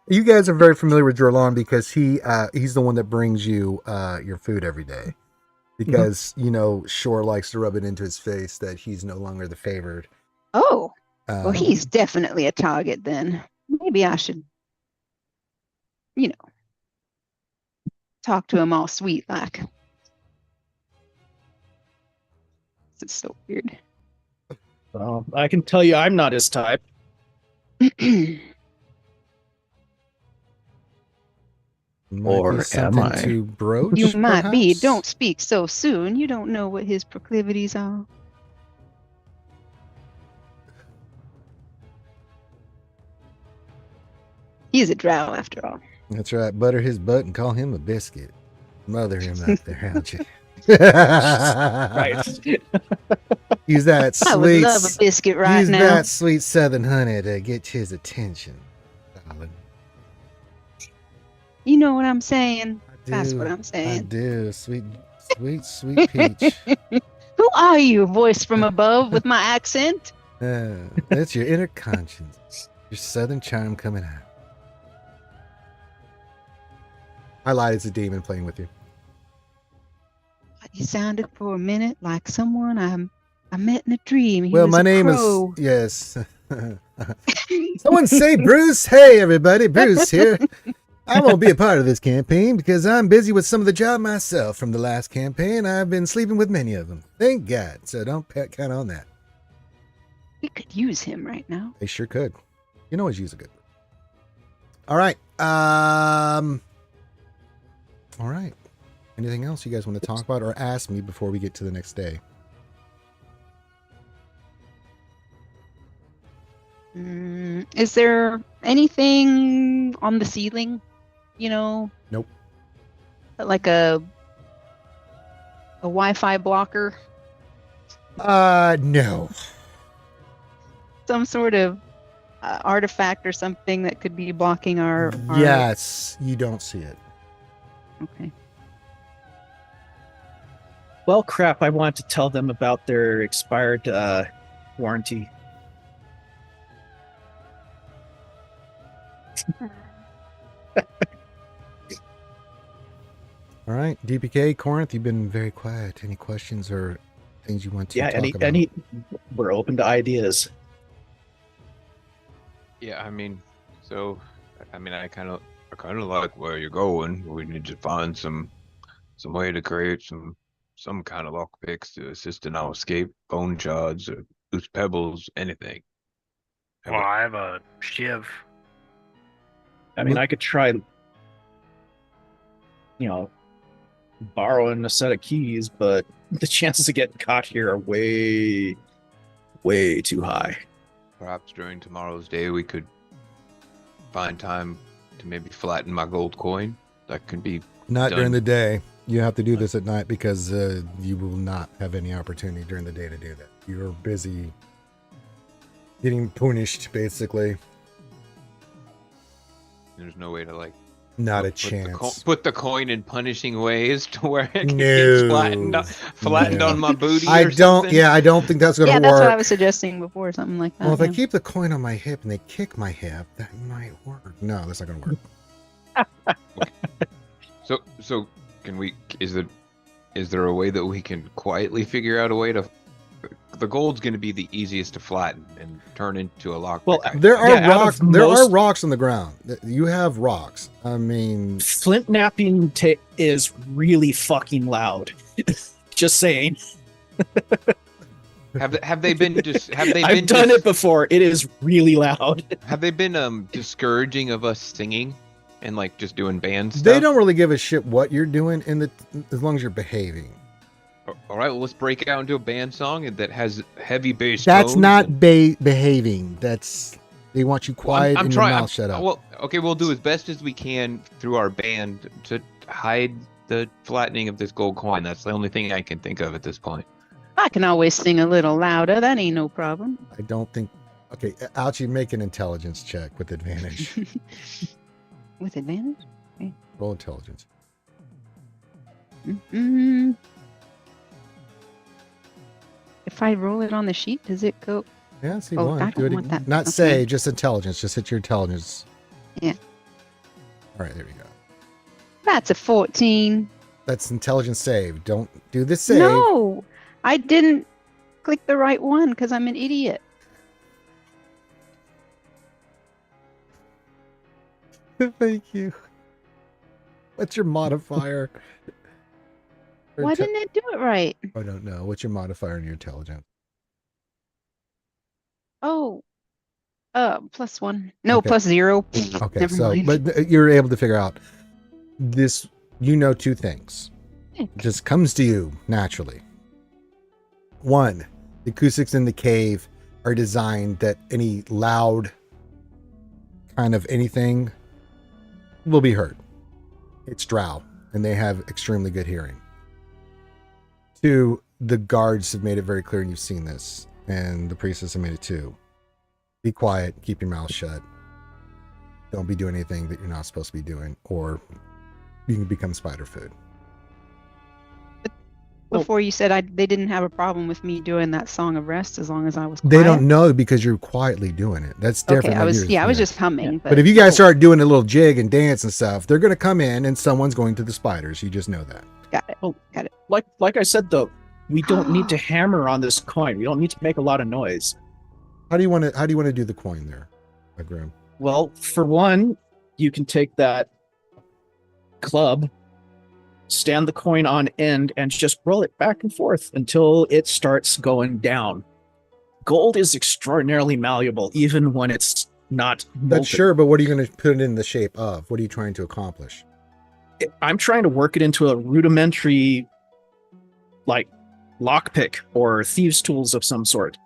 You guys are very familiar with Jorlan because he's the one that brings you your food every day. Because, Shore likes to rub it into his face that he's no longer the favored. Oh, well, Um, he's definitely a target then. Maybe I should, talk to him all sweet like. This is so weird. Well, I can tell you I'm not his type. might be Or am something I? to broach, You might be. perhaps? Don't speak so soon. You don't know what his proclivities are. He's a drow after all. That's right. Butter his butt and call him a biscuit. Mother him out there, Ouchie. Right. Use that I would sweet. love a biscuit right use now. that sweet southern honey to get his attention, darling. You know what I'm saying? I That's do, what I'm I saying. do. Sweet peach. Who are you, voice from above with my accent? That's your inner conscience. Your southern charm coming out. I lied. It's a demon playing with you. You sounded for a minute like someone I met in a dream. He Well, was my a name crow. is yes. Someone say Bruce. Hey, everybody, Bruce here. I won't be a part of this campaign because I'm busy with some of the job myself from the last campaign. I've been sleeping with many of them. Thank God. So don't count on that. We could use him right now. They sure could. You can always use a good one. All right. All right. Anything else you guys want to talk about or ask me before we get to the next day? Is there anything on the ceiling? Nope. Like a Wi-Fi blocker? No. Some sort of artifact or something that could be blocking our Yes, you don't see it. Okay. Well, crap, I want to tell them about their expired warranty. All right, DPK, Corinth, you've been very quiet. Any questions or things you want to Yeah, talk about? any we're open to ideas. Yeah, I mean, so I kind of like where you're going. We need to find some way to create some kind of lockpicks to assist in our escape. Bone shards or loose pebbles, anything. Well, I have a shiv. I mean, I could try, borrowing a set of keys, but the chances of getting caught here are way, way too high. Perhaps during tomorrow's day we could find time to maybe flatten my gold coin. That could be Not during done. the day. You have to do this at night because you will not have any opportunity during the day to do that. You're busy getting punished, basically. There's no way to Not a put chance. put the coin in punishing ways to where it No. gets flattened No. on my booty. I or don't. something. Yeah, I don't think that's gonna Yeah, work. that's what I was suggesting before, something like that. Well, if I yeah. keep the coin on my hip and they kick my hip, that might work. No, that's not gonna work. So can we? Is there a way that we can quietly figure out a way to? The gold's going to be the easiest to flatten and turn into a lockpick. Well, There are Yeah, out of rocks. There are most- rocks on the ground. You have rocks. I mean, Flint napping is really fucking loud. Just saying. have they been just? Have they I've been done dis- it before. It is really loud. Have they been discouraging of us singing and just doing band stuff? they don't really give a shit what you're doing as long as you're behaving. All right, well, let's break it out into a band song that has heavy bass. That's tones not and- behaving. They want you quiet I'm and your trying. mouth shut up. Well, okay, we'll do as best as we can through our band to hide the flattening of this gold coin. That's the only thing I can think of at this point. I can always sing a little louder. That ain't no problem. I don't think. Okay, Ouchie, make an intelligence check with advantage. With advantage? Roll intelligence. Mm-mm. If I roll it on the sheet, does it go? Yeah, see Oh, one. I Do don't it. want that. Not Okay. say, just intelligence. Just hit your intelligence. Yeah. All right, there we go. That's a 14. That's intelligence save. Don't do the save. No, I didn't click the right one because I'm an idiot. Thank you. What's your modifier? Or Why te- didn't it do it right? I don't know. What's your modifier in your intelligence? Oh, +1. No, Okay. +0. Okay, Never so mind. but you're able to figure out this. You know two things. It just comes to you naturally. One, the acoustics in the cave are designed that any loud kind of anything will be heard. It's Drow, and they have extremely good hearing. Two, the guards have made it very clear, and you've seen this, and the priestess have made it too. Be quiet, keep your mouth shut. Don't be doing anything that you're not supposed to be doing, or you can become spider food. Before you said they didn't have a problem with me doing that song of rest as long as I was quiet. They don't know because you're quietly doing it. That's different. Okay, I than was yours. I was just humming. Yeah. But, But if you guys start doing a little jig and dance and stuff, they're going to come in and someone's going to the spiders. You just know that. got it. Oh. Got it. Like I said though, we don't need to hammer on this coin. We don't need to make a lot of noise. How do you want to do the coin there, Grimm? Well, for one, you can take that club, stand the coin on end, and just roll it back and forth until it starts going down. Gold is extraordinarily malleable, even when it's not molten. That's sure, but what are you going to put it in the shape of? What are you trying to accomplish? I'm trying to work it into a rudimentary, lockpick or thieves' tools of some sort.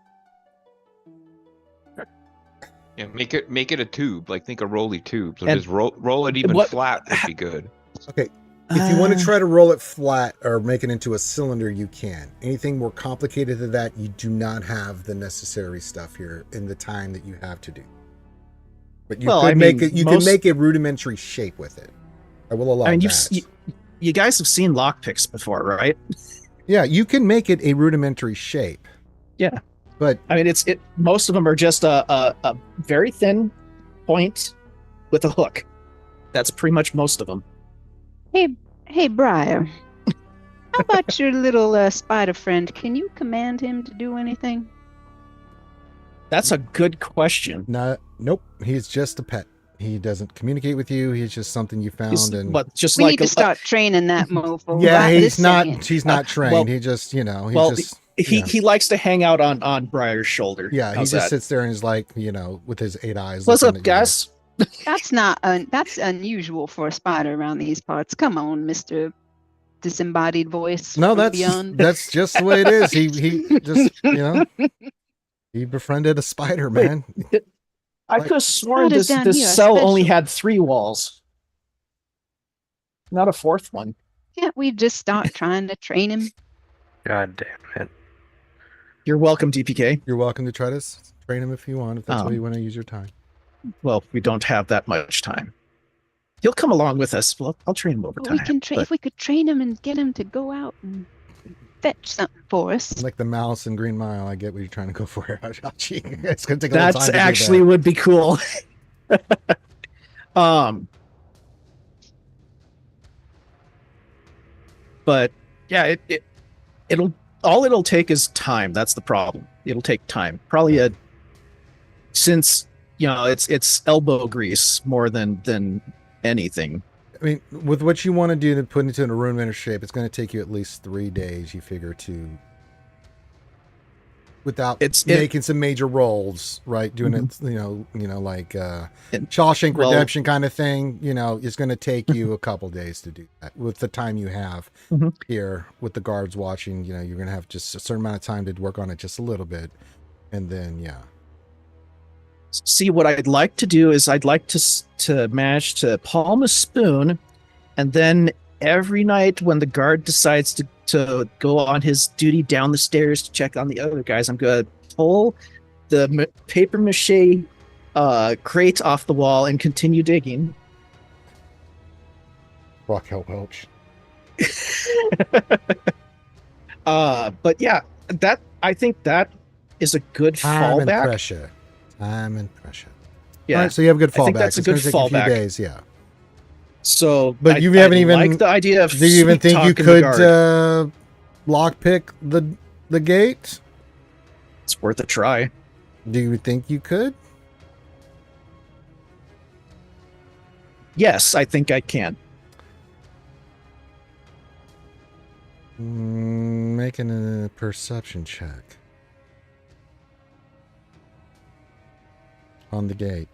Yeah, make it a tube. Think a rolly tube. So And just roll it even what- flat would be good. Okay. If you want to try to roll it flat or make it into a cylinder, you can. Anything more complicated than that, you do not have the necessary stuff here in the time that you have to do. But you Well, could I make mean, it. You most- can make a rudimentary shape with it. I will allow I mean, that. you guys have seen lockpicks before, right? Yeah, you can make it a rudimentary shape. Yeah. But I mean, most of them are just a very thin point with a hook. That's pretty much most of them. Hey, Briar. How about your little spider friend? Can you command him to do anything? That's a good question. nope. He's just a pet. He doesn't communicate with you. He's just something you found. But just We like need to start training that mofo. Yeah, right he's this not. second. He's not trained. well- he just, he well, just. he likes to hang out on Briar's shoulder. Yeah, he How's just that? sits there and is like, with his 8 eyes. What's looking up, at you. guys? That's unusual for a spider around these parts. Come on, Mr. Disembodied voice. No, from that's beyond. that's just the way it is. He just, he befriended a spider, man. I could have sworn Spiders this down here are cell only special. had 3 walls, not a 4th one. Can't we just start trying to train him? God damn it. You're welcome, DPK. You're welcome to try to train him if you want, if that's where you want to use your time. Well, we don't have that much time. He'll come along with us. Well, I'll train him over Well, we time. can train but- if we could train him and get him to go out and fetch something for us. Like the mouse in Green Mile, I get what you're trying to go for. Ouchie. It's gonna take a little time That's to do actually that. would be cool. But yeah, it'll take is time. That's the problem. It'll take time. Probably since it's elbow grease more than anything. I mean, with what you want to do to put into a rudimentary shape, it's going to take you at least 3 days. You figure without making some major rolls, right? Doing it, like Shawshank Redemption kind of thing. It's going to take you a couple days to do that with the time you have here with the guards watching. You're going to have just a certain amount of time to work on it, just a little bit, and then See, what I'd like to do is I'd like to manage to palm a spoon, and then every night when the guard decides to go on his duty down the stairs to check on the other guys, I'm going to pull the paper mache crate off the wall and continue digging. Raquel Welch. But yeah, I think that is a good Time and fallback. pressure. Time and pressure. Yeah, All right, so you have a good fallback. I think that's a It's good gonna take fallback. A few days, yeah. So, But you haven't even like the idea of. Do you even think you sweet-talking the could guard. lockpick the gate? It's worth a try. Do you think you could? Yes, I think I can. Making a perception check on the gate.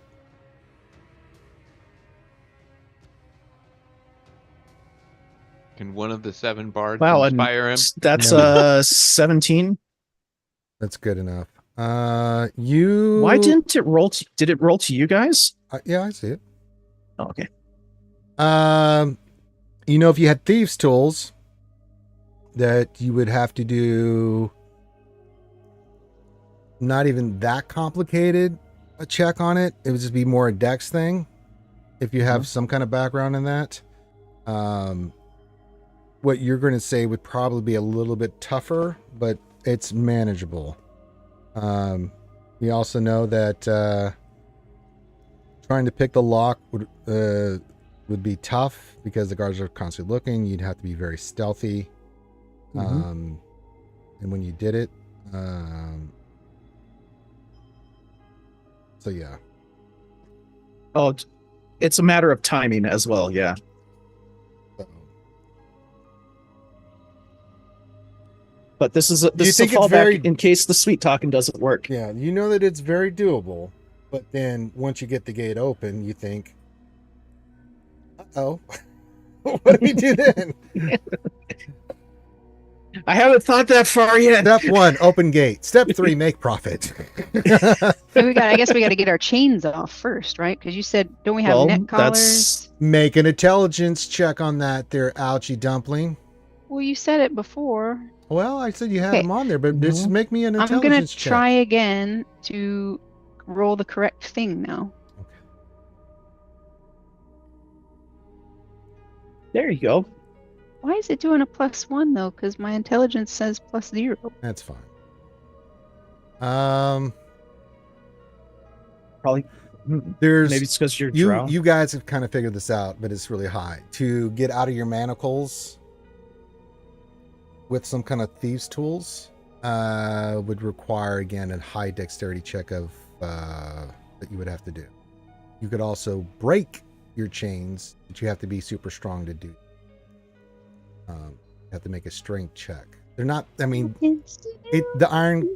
Can one of the 7 bards Wow, and inspire him? that's No. 17. That's good enough. You. Why didn't it roll? Did it roll to you guys? Yeah, I see it. Oh, okay. If you had thieves' tools, that you would have to do not even that complicated a check on it. It would just be more a dex thing. If you have some kind of background in that, what you're going to say would probably be a little bit tougher, but it's manageable. We also know that trying to pick the lock would be tough because the guards are constantly looking. You'd have to be very stealthy. And when you did it, so yeah. Oh, it's a matter of timing as well. Yeah. So, But this is a you fallback think it's very- in case the sweet talking doesn't work. yeah, you know that it's very doable, but then once you get the gate open, you think, "Uh-oh, what do we do then?" I haven't thought that far yet. Step 1, open gate. Step 3, make profit. So I guess we got to get our chains off first, right? Because you said, don't we have Well, neck collars? that's- Make an intelligence check on that there, Ouchie Dumpling. Well, you said it before. Well, I said you had Okay. them on there, but just Mhm. make me an I'm intelligence gonna check. try again to roll the correct thing now. There you go. Why is it doing a +1 though? Because my intelligence says +0. That's fine. Probably. There's Maybe it's because you're you drow. you guys have kind of figured this out, but it's really high. To get out of your manacles with some kind of thieves tools would require again a high dexterity check of that you would have to do. You could also break your chains, but you have to be super strong to do. You have to make a strength check. They're not. I mean, the iron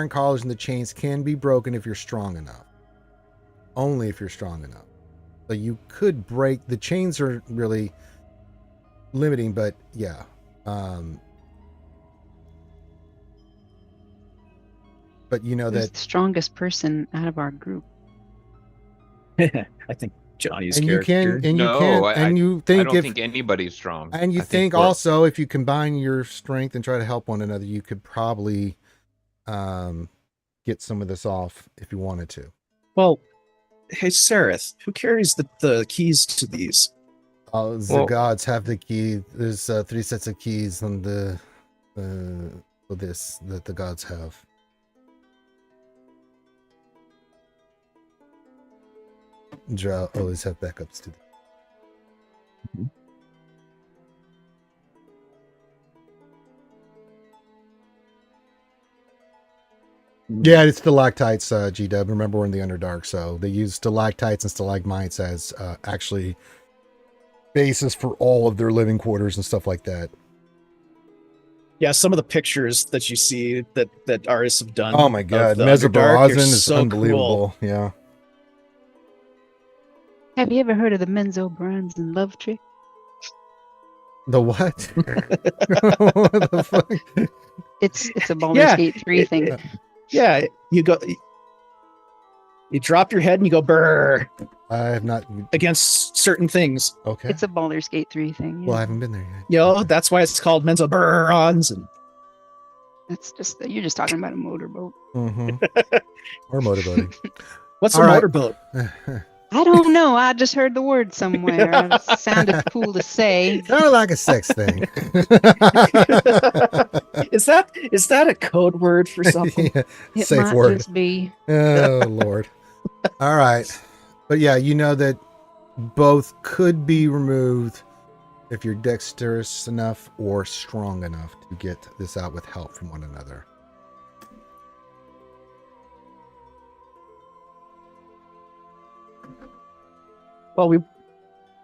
collars and the chains can be broken if you're strong enough. Only if you're strong enough. So you could break. The chains are really limiting, but yeah. But you know Who's that, the strongest person out of our group? I think Johnny's and you character. can, and you No, can, I- and you I think don't if, think anybody's strong. and you I think we're- also if you combine your strength and try to help one another, you could probably get some of this off if you wanted to. Well, hey, Sareth, who carries the keys to these? The Well- gods have the key. There's 3 sets of keys on the for this that the gods have. Drow always have backups to. Yeah, it's stalactites, G-Dub. Remember, we're in the Underdark, so they use stalactites and stalagmites as actually basis for all of their living quarters and stuff like that. Yeah, some of the pictures that you see that artists have done. Oh my god, of the Underdark are Mesobarazin is so unbelievable. Yeah. Have you ever heard of the Menzo-Branson love trick? The what? What the fuck? It's a Baldur's Yeah, Gate 3 thing. Cool. Yeah, you drop your head and you go brrr I have not. against certain things. Okay. It's a Baldur's Gate 3 thing. Well, I Yeah. haven't been there yet. You know, that's why it's called Menzoberons. And It's just you're just talking about a motorboat. Mm-hmm. Or motorboating. what's All a right. motorboat? I don't know. I just heard the word somewhere. It sounded cool to say. Kind of like a sex thing. Is that a code word for something? Yeah, It safe might word. just be. Oh Lord. All right. But yeah, you know that both could be removed if you're dexterous enough or strong enough to get this out with help from one another. Well,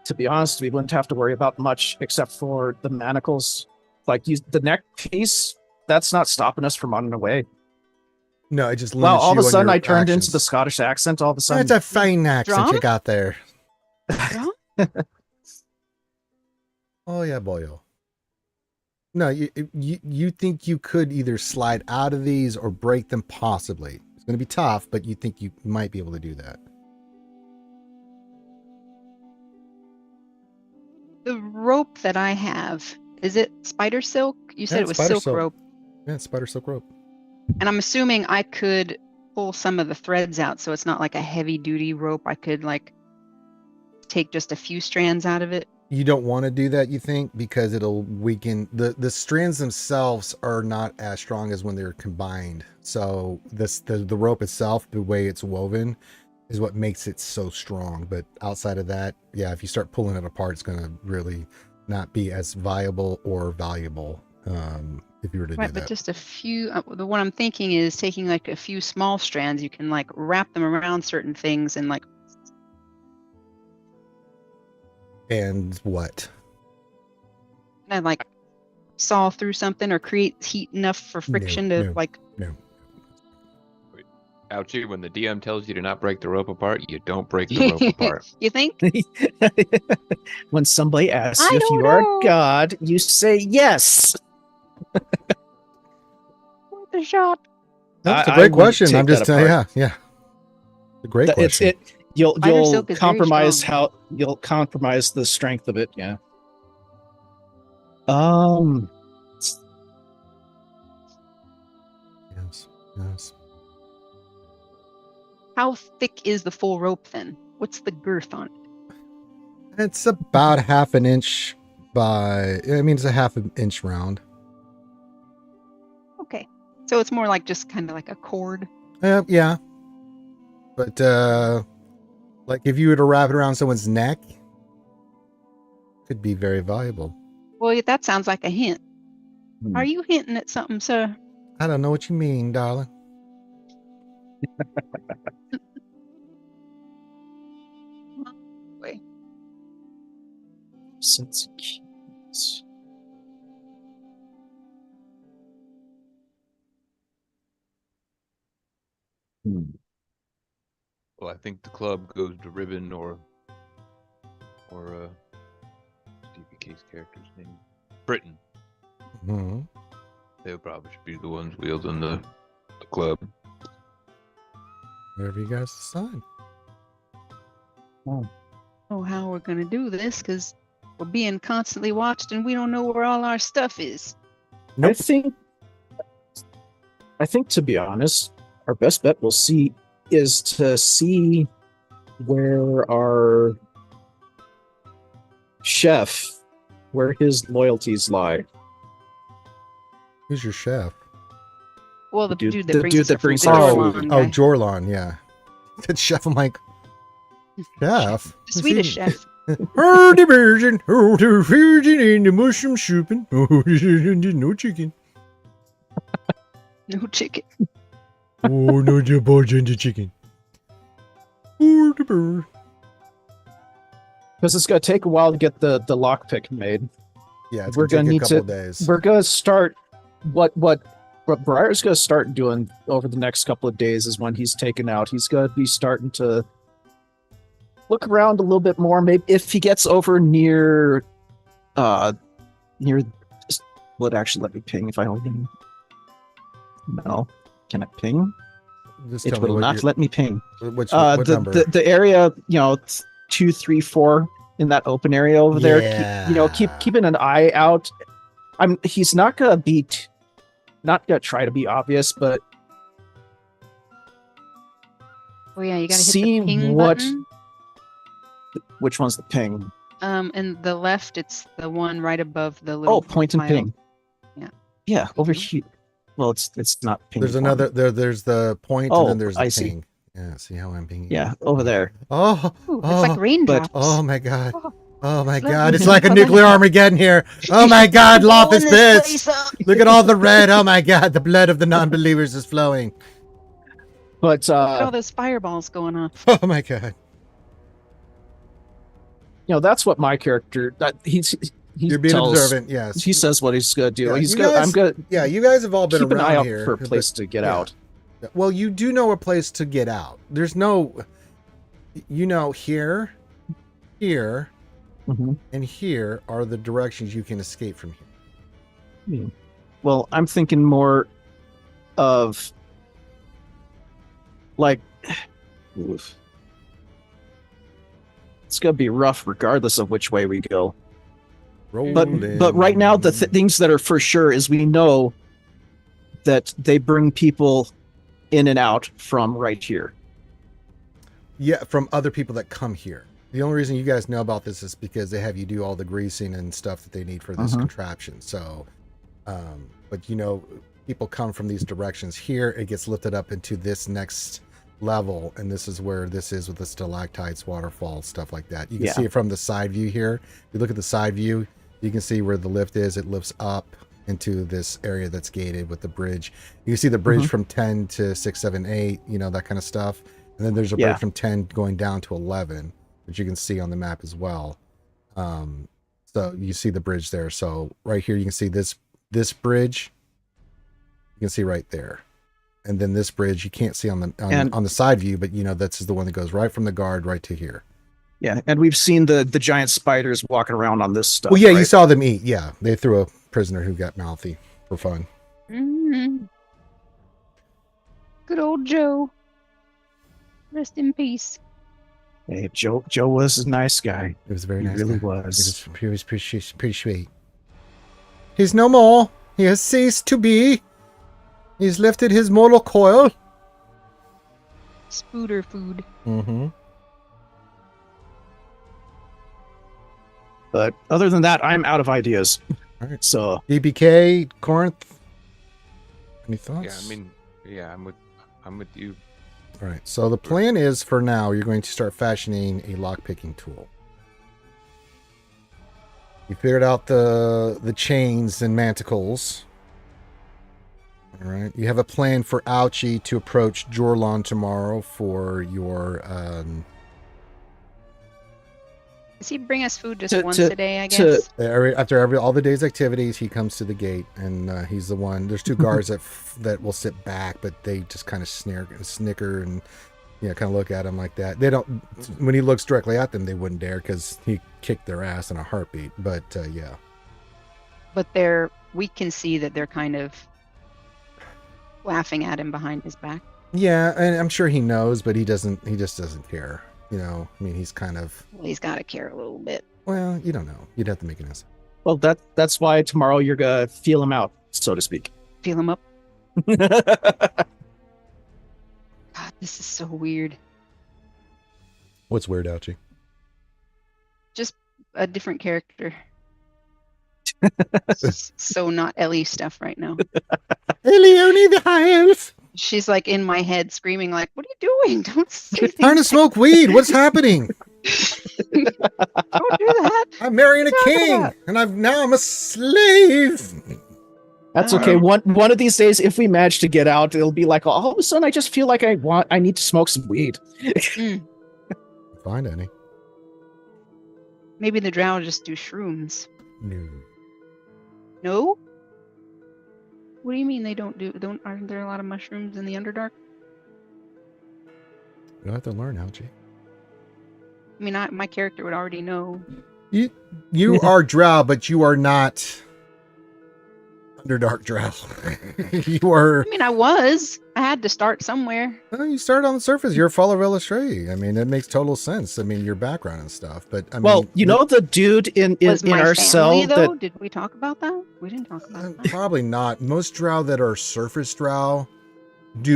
to be honest, we wouldn't have to worry about much except for the manacles. Like the neck piece, that's not stopping us from running away. No, it just Wow, limits all of you a on sudden your I turned actions. into the Scottish accent all of a sudden. That's a fine accent you Drama? got there. Drama? Oh yeah, boyo. No, you think you could either slide out of these or break them possibly. It's going to be tough, but you think you might be able to do that. The rope that I have, is it spider silk? You said Yeah, it was spider silk silk. rope. Yeah, it's spider silk rope. And I'm assuming I could pull some of the threads out so it's not like a heavy duty rope. I could like take just a few strands out of it. You don't want to do that, you think, because it'll weaken the strands themselves are not as strong as when they're combined. So the rope itself, the way it's woven, is what makes it so strong. But outside of that, yeah, if you start pulling it apart, it's going to really not be as viable or valuable if you were to Right, do but that. just a few. The one I'm thinking is taking like a few small strands. You can like wrap them around certain things and like. And what? And like saw through something or create heat enough for friction to no. like. Ouchie, when the DM tells you to not break the rope apart, you don't break the rope apart. You think? When somebody asks I you if don't you are know. God, you say yes. Worth a shot. That's a I great wouldn't question. take I'm just that apart. yeah. It's a great It's question. You'll Spider silk is very compromise strong. you'll compromise the strength of it. Yeah. Yes. How thick is the full rope then? What's the girth on it? It's about half an inch by, I mean, it's a half an inch round. Okay. So it's more like just kind of like a cord. Yeah. But, like if you were to wrap it around someone's neck, could be very valuable. Well, that sounds like a hint. Hmm. Are you hinting at something, sir? I don't know what you mean, darling. Wait. Sense keys. Well, I think the club goes to Ribin or DPK's character's name, Briton. Hmm. They probably should be the ones wielding the club. Whatever you guys decide. Oh, how we're gonna do this because we're being constantly watched and we don't know where all our stuff is. Nope. I think to be honest, our best bet is to see where our chef, where his loyalties lie. Who's your chef? Well, the Dude- dude the that brings dude us that the brings food, us the the Jorlon food. Oh, guy. Jorlon, yeah. Said chef. I'm like, chef? The Swedish chef. Oh, the virgin. Oh, the virgin in the mushroom soup. Oh, no chicken. No chicken. Oh, no, the virgin, the chicken. Oh, the bird. Because it's gonna take a while to get the lockpick made. Yeah, it's We're gonna gonna take need a couple to- days. We're gonna start what Briar's gonna start doing over the next couple of days is when he's taken out. He's gonna be starting to look around a little bit more. Maybe if he gets over near would actually let me ping if I hold him. No. Can I ping? Just It tell me will what not you're- let me ping. what number? The area, 2, 3, 4 in that open area over there. Keeping an eye out. He's not gonna be not gonna try to be obvious, but Oh yeah, you gotta hit See the ping what- button. which one's the ping? And the left, it's the one right above the little. Oh, point and file. ping. Yeah. Yeah, over you. here. Well, it's not ping. There's form. another there's the point Oh, and then there's the I see. ping. Yeah, see how I'm pinging? Yeah, over there. Oh, Ooh, it's like raindrops. oh my god. Oh. Oh my Slow god, it's down. like a nuclear Armageddon here. Oh my god, love this bits. Look at all the red. Oh my god, the blood of the non-believers is flowing. But Look at all those fireballs going off. Oh my god. that's what my character. He You're being tells, observant, yes. He says what he's gonna do. Yeah, he's you gonna. guys- I'm gonna Yeah, you guys have all been keep an eye around out here. for a but- place to get yeah. out. Well, you do know a place to get out. There's no, here, Mhm. and here are the directions you can escape from here. Well, I'm thinking more of like. Oof. It's gonna be rough, regardless of which way we go. But right now, the things that are for sure is we know that they bring people in and out from right here. Yeah, from other people that come here. The only reason you guys know about this is because they have you do all the greasing and stuff that they need for this contraption. So, but people come from these directions. Here, it gets lifted up into this next level, and this is where this is with the stalactites, waterfalls, stuff like that. You can see it from the side view here. If you look at the side view, you can see where the lift is. It lifts up into this area that's gated with the bridge. You can see the bridge from 10 to 6, 7, 8, that kind of stuff. And then there's a bridge from 10 going down to 11, which you can see on the map as well. So you see the bridge there. So right here, you can see this bridge. You can see right there. And then this bridge you can't see on the side view, but that's the one that goes right from the guard right to here. Yeah, and we've seen the giant spiders walking around on this stuff. Well, yeah, you right? saw them eat. Yeah, they threw a prisoner who got mouthy for fun. Mhm. Good old Joe. Rest in peace. Hey, Joe was a nice guy. It was a very He nice. really guy. was. He was pretty sweet. He's no more. He has ceased to be. He's lifted his mortal coil. Spooder food. Mm-hmm. But other than that, I'm out of ideas. All right. So DBK, Corinth. Any thoughts? Yeah, I mean, yeah, I'm with you. All right. So the plan is for now, you're going to start fashioning a lock-picking tool. You figured out the chains and manticles. All right. You have a plan for Ouchie to approach Jorlon tomorrow for your. Does he bring us food just To- once to- a day? I to- guess. After all the day's activities, he comes to the gate, and he's the one. There's two guards that will sit back, but they just kind of snicker, and kind of look at him like that. They don't. When he looks directly at them, they wouldn't dare because he kicked their ass in a heartbeat. But yeah. But we can see that they're kind of laughing at him behind his back. Yeah, and I'm sure he knows, but he doesn't. He just doesn't care. I mean, he's kind of. Well, he's got to care a little bit. Well, you don't know. You'd have to make an estimate. well, that's why tomorrow you're gonna feel him out, so to speak. Feel him up. God, this is so weird. What's weird, Ouchie? Just a different character. So not Ellie stuff right now. Leonie the High Elf. She's like in my head screaming like, what are you doing? Don't say Trying to things smoke weed. What's happening? like- Don't do that. I'm marrying a What's wrong with king, that? and now I'm a slave. That's okay. One of these days, if we manage to get out, it'll be like all of a sudden I just feel like I need to smoke some weed. Fine, Annie. Maybe the drow just do shrooms. No. No? What do you mean they aren't there a lot of mushrooms in the Underdark? You have to learn, Ouchie. I mean, my character would already know. You are Drow, but you are not Underdark Drow. You are. I mean, I had to start somewhere. Well, you started on the surface. You're a follower of Illustrae. I mean, it makes total sense. I mean, your background and stuff. But I Well, mean, you know the dude in Was my our family, cell though? that Did we talk about that? We didn't talk about that. probably not. Most Drow that are surface Drow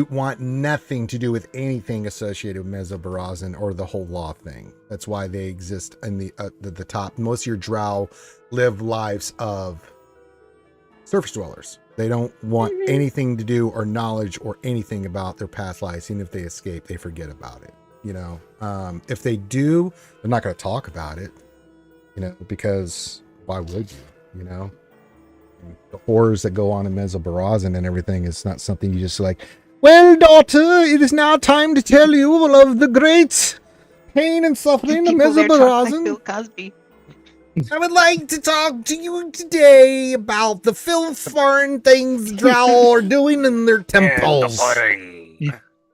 want nothing to do with anything associated with Mesobarazin or the whole law thing. That's why they exist in the top. Most of your Drow live lives of surface dwellers. They don't want anything to do or knowledge or anything about their past lives. Even if they escape, they forget about it. If they do, they're not going to talk about it. Because why would you? The horrors that go on in Mesobarazin and everything is not something you just like. Well, daughter, it is now time to tell you of the great pain and suffering of People there talk like Mesobarazin. Bill Cosby. I would like to talk to you today about the filth, foreign things Drow are doing in their temples.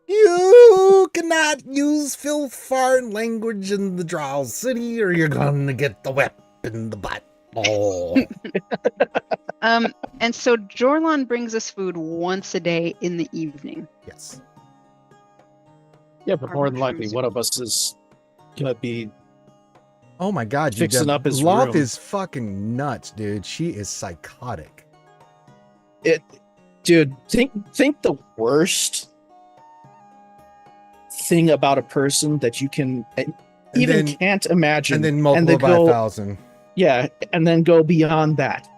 You cannot use filth, foreign language in the Drow city, or you're gonna get the whip in the butt. Oh. And so Jorlon brings us food once a day in the evening. Yes. yeah, but Our more than likely mushrooms. one of us is gonna be Oh my God, you Fixing up his Loth room. is fucking nuts, dude. She is psychotic. dude. Think the worst thing about a person that you can even then- can't imagine, And then multiple by 1,000. yeah, and then go beyond that.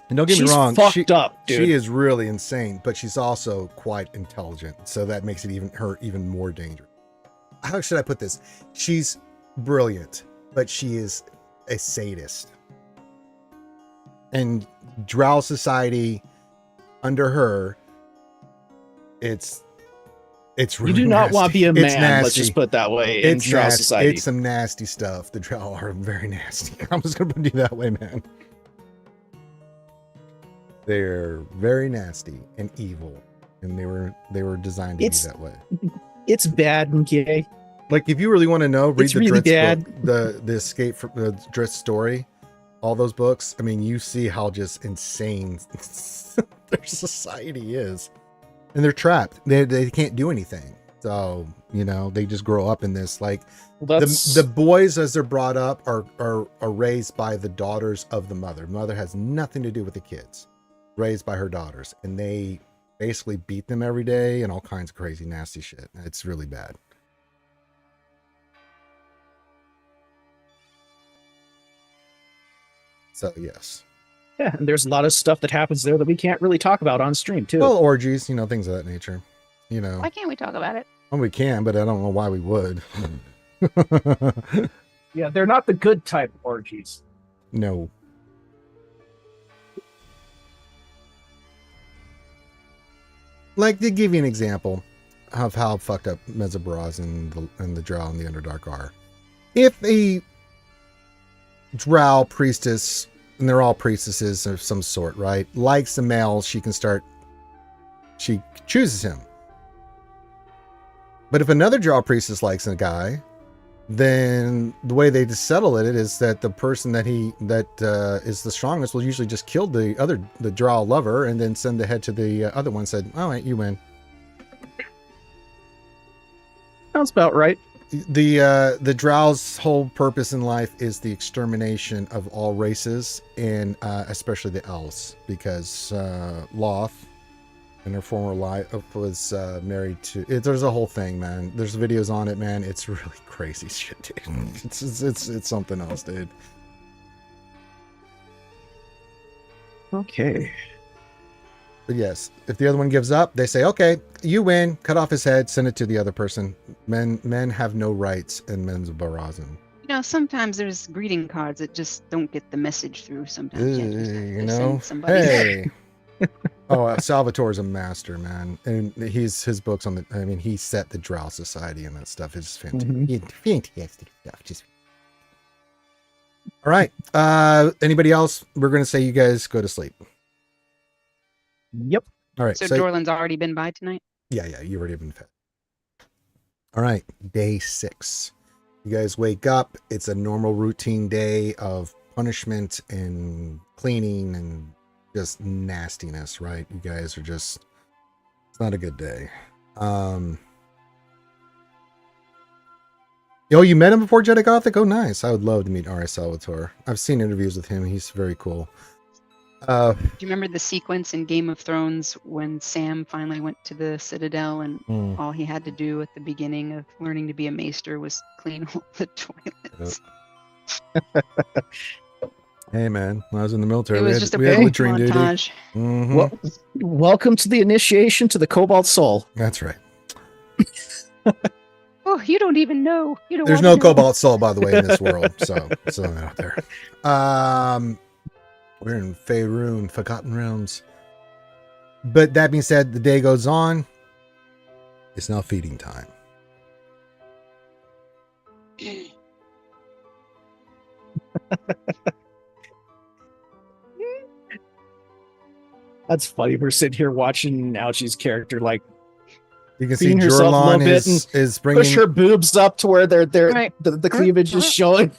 And don't get She's me wrong, fucked up, dude. she is really insane, but she's also quite intelligent. So that makes it even more dangerous. How should I put this? She's brilliant, but she is a sadist. And Drow society under her, it's really You do not want to be a nasty. It's man. Let's nasty. just put it that way. In It's Drow nasty. society, It's some nasty stuff. The Drow are very nasty. I'm just gonna put it that way, man. They're very nasty and evil, and they were designed to It's- be that way. it's bad and gay. Like, if you really want to know, read It's the really Dritz bad. book, the Escape from the Dritz story, all those books. I mean, you see how just insane their society is, and they're trapped. They can't do anything. So they just grow up in this like. Well, that's The boys, as they're brought up, are raised by the daughters of the mother. Mother has nothing to do with the kids, raised by her daughters, and they basically beat them every day and all kinds of crazy, nasty shit. It's really bad. So yes. Yeah, and there's a lot of stuff that happens there that we can't really talk about on stream too. Well, orgies, things of that nature. Why can't we talk about it? Well, we can, but I don't know why we would. Yeah, they're not the good type of orgies. No. Like, to give you an example of how fucked up Mesabras and the Drow and the Underdark are. If a Drow priestess, and they're all priestesses of some sort, right, likes a male, she chooses him. But if another Drow priestess likes a guy, then the way they settle it is that the person that is the strongest will usually just kill the Drow lover and then send the head to the other one. Said, "All right, you win." Sounds about right. The Drow's whole purpose in life is the extermination of all races, and especially the elves, because Loth in her former life was married to there's a whole thing, man. There's videos on it, man. It's really crazy shit, dude. It's something else, dude. Okay. But yes, if the other one gives up, they say, okay, you win, cut off his head, send it to the other person. Men have no rights in men's barazin. Sometimes there's greeting cards that just don't get the message through. Sometimes you just have to send somebody. Hey. Salvatore's a master, man, and his books on he set the Drow society and that stuff. It's fantastic, fantastic stuff. Just all right. Anybody else? We're gonna say you guys go to sleep. Yep. All right. So Dorland's already been by tonight? Yeah, you already been fed. All right, day 6. You guys wake up. It's a normal routine day of punishment and cleaning and just nastiness, right? You guys are it's not a good day. You met him before Jedi Gothic? Oh, nice. I would love to meet R.S. Salvatore. I've seen interviews with him. He's very cool. Do you remember the sequence in Game of Thrones when Sam finally went to the Citadel and all he had to do at the beginning of learning to be a maester was clean all the toilets? Hey, man. When I was in the military, It was just a we had big latrine duty. montage. Mhm. Well, welcome to the initiation to the Cobalt Soul. That's right. Oh, you don't even know. You don't There's wanna no know. cobalt soul, by the way, in this world. So out there. We're in Faerûn, Forgotten Realms. But that being said, the day goes on. It's now feeding time. That's funny. We're sitting here watching Ouchie's character like You can see feeding herself a Jorlon little bit is bringing. push her boobs up to where they're Right. the cleavage is showing.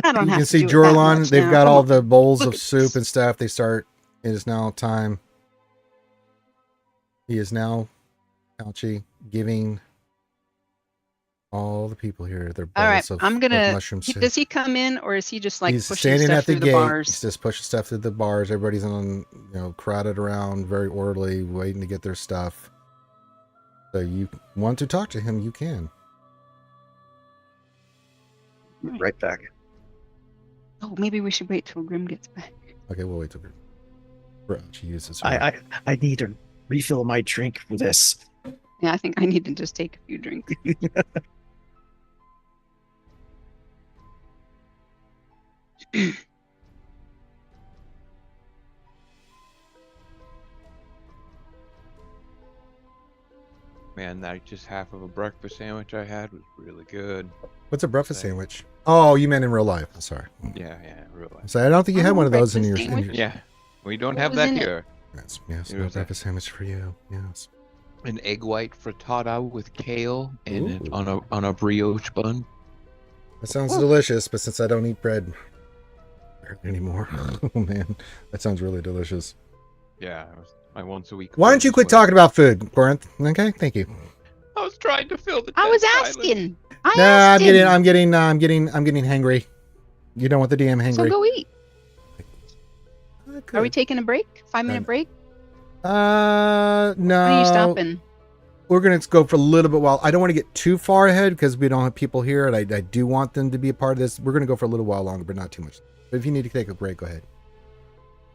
I don't You have can to see do it that Jorlon. much They've now. got Come all on. the bowls Look of at soup this. and stuff. It is now time. He is now, Ouchie, giving all the people here their bowls All right, of, I'm of gonna. mushroom soup. Does he come in, or is he just like He's pushing standing stuff at the through the gate. bars? He's just pushing stuff through the bars. Everybody's on, crowded around, very orderly, waiting to get their stuff. So you want to talk to him, you can. Right back. Oh, maybe we should wait till Grimm gets back. Okay, we'll wait till she uses her. I need to refill my drink for this. Yeah, I think I need to just take a few drinks. Man, that just half of a breakfast sandwich I had was really good. What's a breakfast sandwich? Oh, you meant in real life. I'm sorry. Yeah, real life. So I don't think you had one of those in your. Breakfast sandwich? Yeah, we don't What have was that in it? here. Yes, It no was a- breakfast sandwich for you. Yes. An egg white frittata with kale and Ooh. on a brioche bun. That sounds delicious, but since I don't eat bread anymore, oh man, that sounds really delicious. Yeah, it was my once a week. Why don't you quit talking about food, Corinth? Okay, thank you. I was trying to fill the. I was dead silence. asking. Nah, I'm him. getting hangry. You don't want the DM hangry. So go eat. Okay. Are we taking a break? 5-minute break? No. When are you stopping? We're gonna go for a little bit while. I don't want to get too far ahead because we don't have people here, and I do want them to be a part of this. We're gonna go for a little while longer, but not too much. But if you need to take a break, go ahead.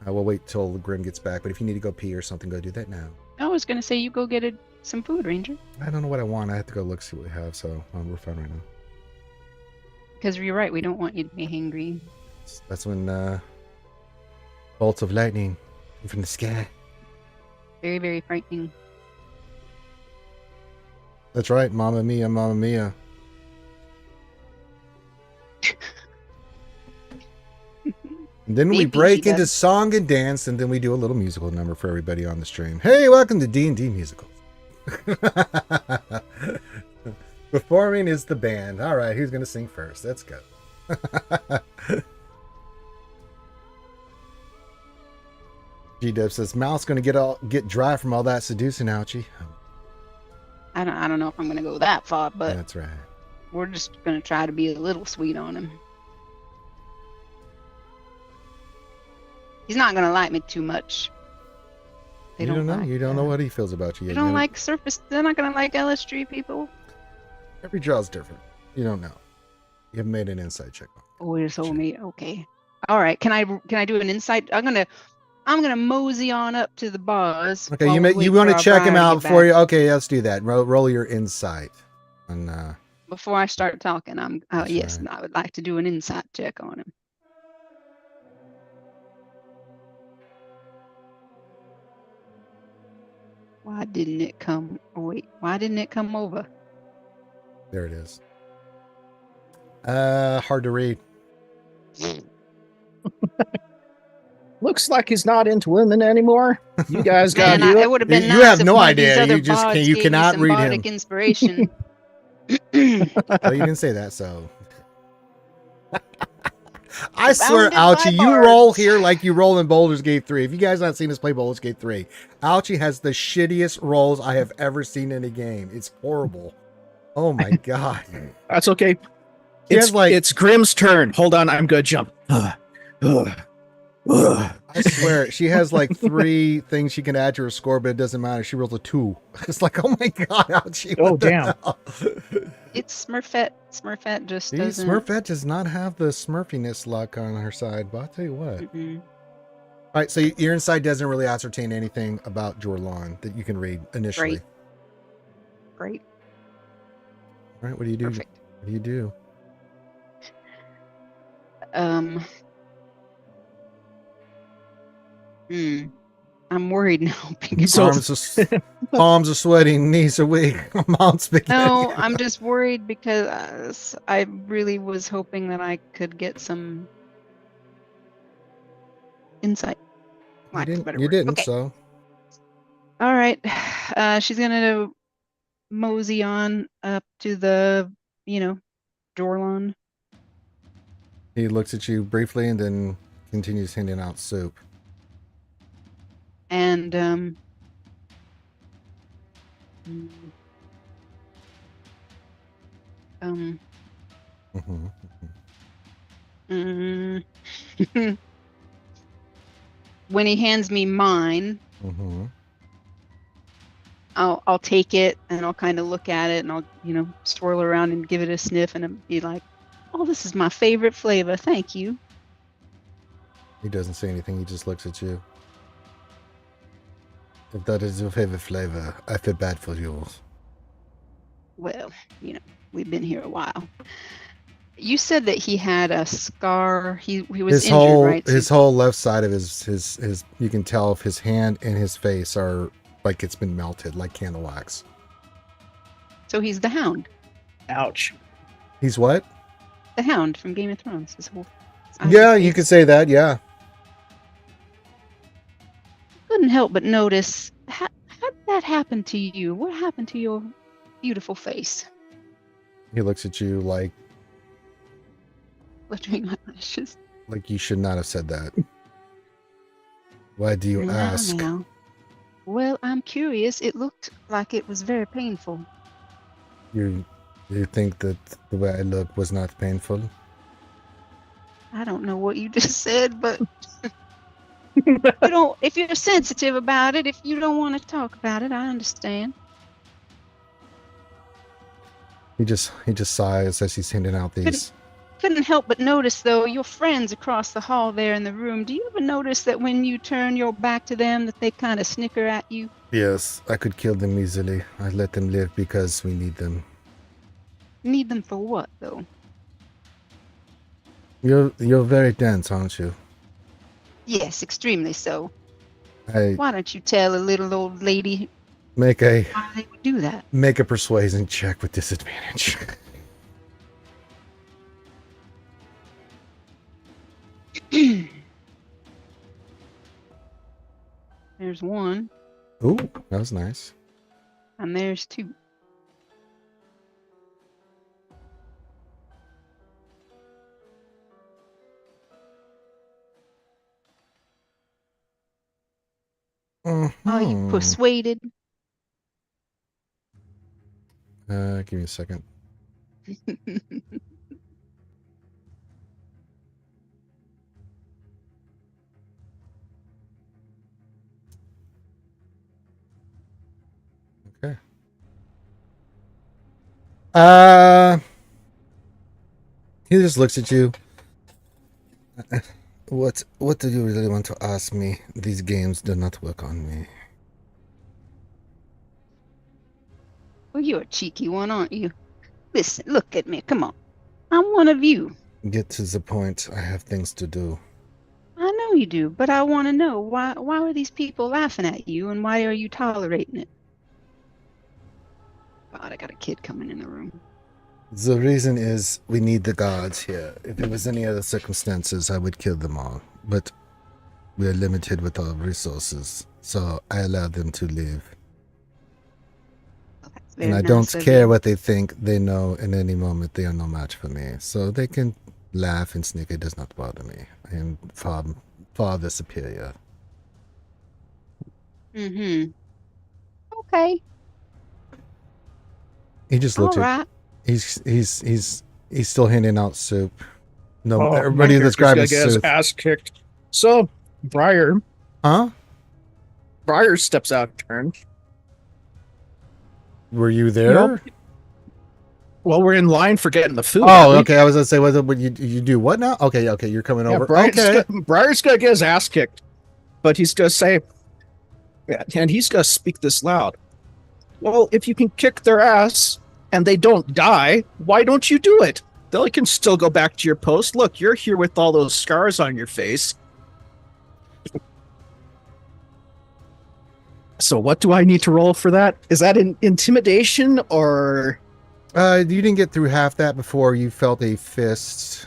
We'll wait till Grimm gets back. But if you need to go pee or something, go do that now. I was gonna say you go get some food, Ranger. I don't know what I want. I have to go look, see what we have. So we're fine right now. Because you're right, we don't want you to be hangry. That's when bolts of lightning from the sky. Very, very frightening. That's right, Mamma Mia, Mamma Mia. And then we Maybe break she into does. song and dance, and then we do a little musical number for everybody on the stream. Hey, welcome to D&D Musicals. Performing is the band. All right, who's going to sing first? Let's go. G-Dub says, mouth's going to get dry from all that seducing, Ouchie. I don't know if I'm gonna go that far, but That's right. we're just gonna try to be a little sweet on him. He's not gonna like me too much. They You don't know. like, You don't know what he feels about you They yet. don't You like surface. They're not gonna like LSG people. Every draw's different. You don't know. You haven't made an insight check. Oh, you told me. Okay. All right. Can I do an insight? I'm gonna mosey on up to the bars. Okay, while you we you wait want for to our check him Briar to out get before back. you. Okay, let's do that. Roll your insight. And Before I start talking, That's yes, right. I would like to do an insight check on him. Why didn't it come? Oh, wait, why didn't it come over? there it is. Hard to read. Looks like he's not into women anymore. You guys got Man, to do it it. would have been You nice have if no one of these idea. other You just bards can't- you gave cannot me some read bardic him. inspiration. Well, you didn't say that, so. I swear, Surrounded by Ouchie, you roll bards. here like you roll in Baldur's Gate 3. If you guys not seen us play Baldur's Gate 3, Ouchie has the shittiest rolls I have ever seen in a game. It's horrible. Oh my god. That's okay. He has, like- It's Grimm's turn. Hold on, I'm gonna jump. I swear, she has like 3 things she can add to her score, but it doesn't matter. She rolls a 2. It's like, oh my god, Ouchie. Oh, what the damn. hell? It's Smurfette. Smurfette just See, doesn't. Smurfette does not have the Smurfiness luck on her side, but I'll tell you what. Mm-mm. All right, so your insight doesn't really ascertain anything about Jorlan that you can read initially. Great. Great. All right, what do you do? Perfect. What do you do? I'm worried now because So- Palms are sweating, knees are weak, mouth's beginning. no, I'm just worried because I really was hoping that I could get some insight. You Lack of a didn't. better You word. didn't. Okay. So All right. She's gonna mosey on up to the, Jorlan. he looks at you briefly and then continues handing out soup. And Mhm. when he hands me mine, Mhm. I'll take it and I'll kind of look at it and I'll swirl around and give it a sniff and I'll be like, oh, this is my favorite flavor, thank you. He doesn't say anything. He just looks at you. If that is your favorite flavor, I feel bad for yours. Well, we've been here a while. You said that he had a scar. He was His injured, whole right? his whole left side of his you can tell if his hand and his face are like it's been melted like candle wax. So he's the Hound. Ouch. He's what? The Hound from Game of Thrones. His whole Yeah, you could say that. Yeah. Couldn't help but notice. How did that happen to you? What happened to your beautiful face? He looks at you like Fluttering eyelashes. you should not have said that. Why do you ask? Now. Well, I'm curious. It looked like it was very painful. You think that the way I look was not painful? I don't know what you just said, but if you're sensitive about it, if you don't want to talk about it, I understand. He just sighs as he's handing out these Couldn't help but notice, though, your friends across the hall there in the room. Do you ever notice that when you turn your back to them, that they kind of snicker at you? Yes, I could kill them easily. I let them live because we need them. Need them for what, though? You're very dense, aren't you? Yes, extremely so. I Why don't you tell a little old lady make a why they would do that? persuasion check with disadvantage. There's one, Ooh, that was nice. and there's two. Are you Mhm. persuaded? Give me a second. Okay. He just looks at you. What do you really want to ask me? These games do not work on me. Well, you're a cheeky one, aren't you? Listen, look at me. Come on. I'm one of you. Get to the point. I have things to do. I know you do, but I want to know why are these people laughing at you and why are you tolerating it? God, I got a kid coming in the room. The reason is we need the gods here. If it was any other circumstances, I would kill them all. But we are limited with our resources, so I allow them to live. Well, that's And very I don't nice of care you. what they think. They know in any moment they are no match for me. So they can laugh and snicker. It does not bother me. I am far the superior. Mm-hmm. Okay. He just All looks at. right. He's still handing out soup. No, Oh, my everybody character's describes gonna as get his soup. ass kicked. So Briar Huh? steps out of turn. Were you there? Nope. Well, we're in line for getting the food. Oh, aren't we? okay. I was gonna say, what you do? What now? Okay, okay. You're coming Yeah, over. Briar's Okay. Briar's gonna get his ass kicked, but he's gonna say, yeah, and he's gonna speak this loud. Well, if you can kick their ass and they don't die, why don't you do it? They can still go back to your post. Look, you're here with all those scars on your face. So what do I need to roll for that? Is that an intimidation or? You didn't get through half that before you felt a fist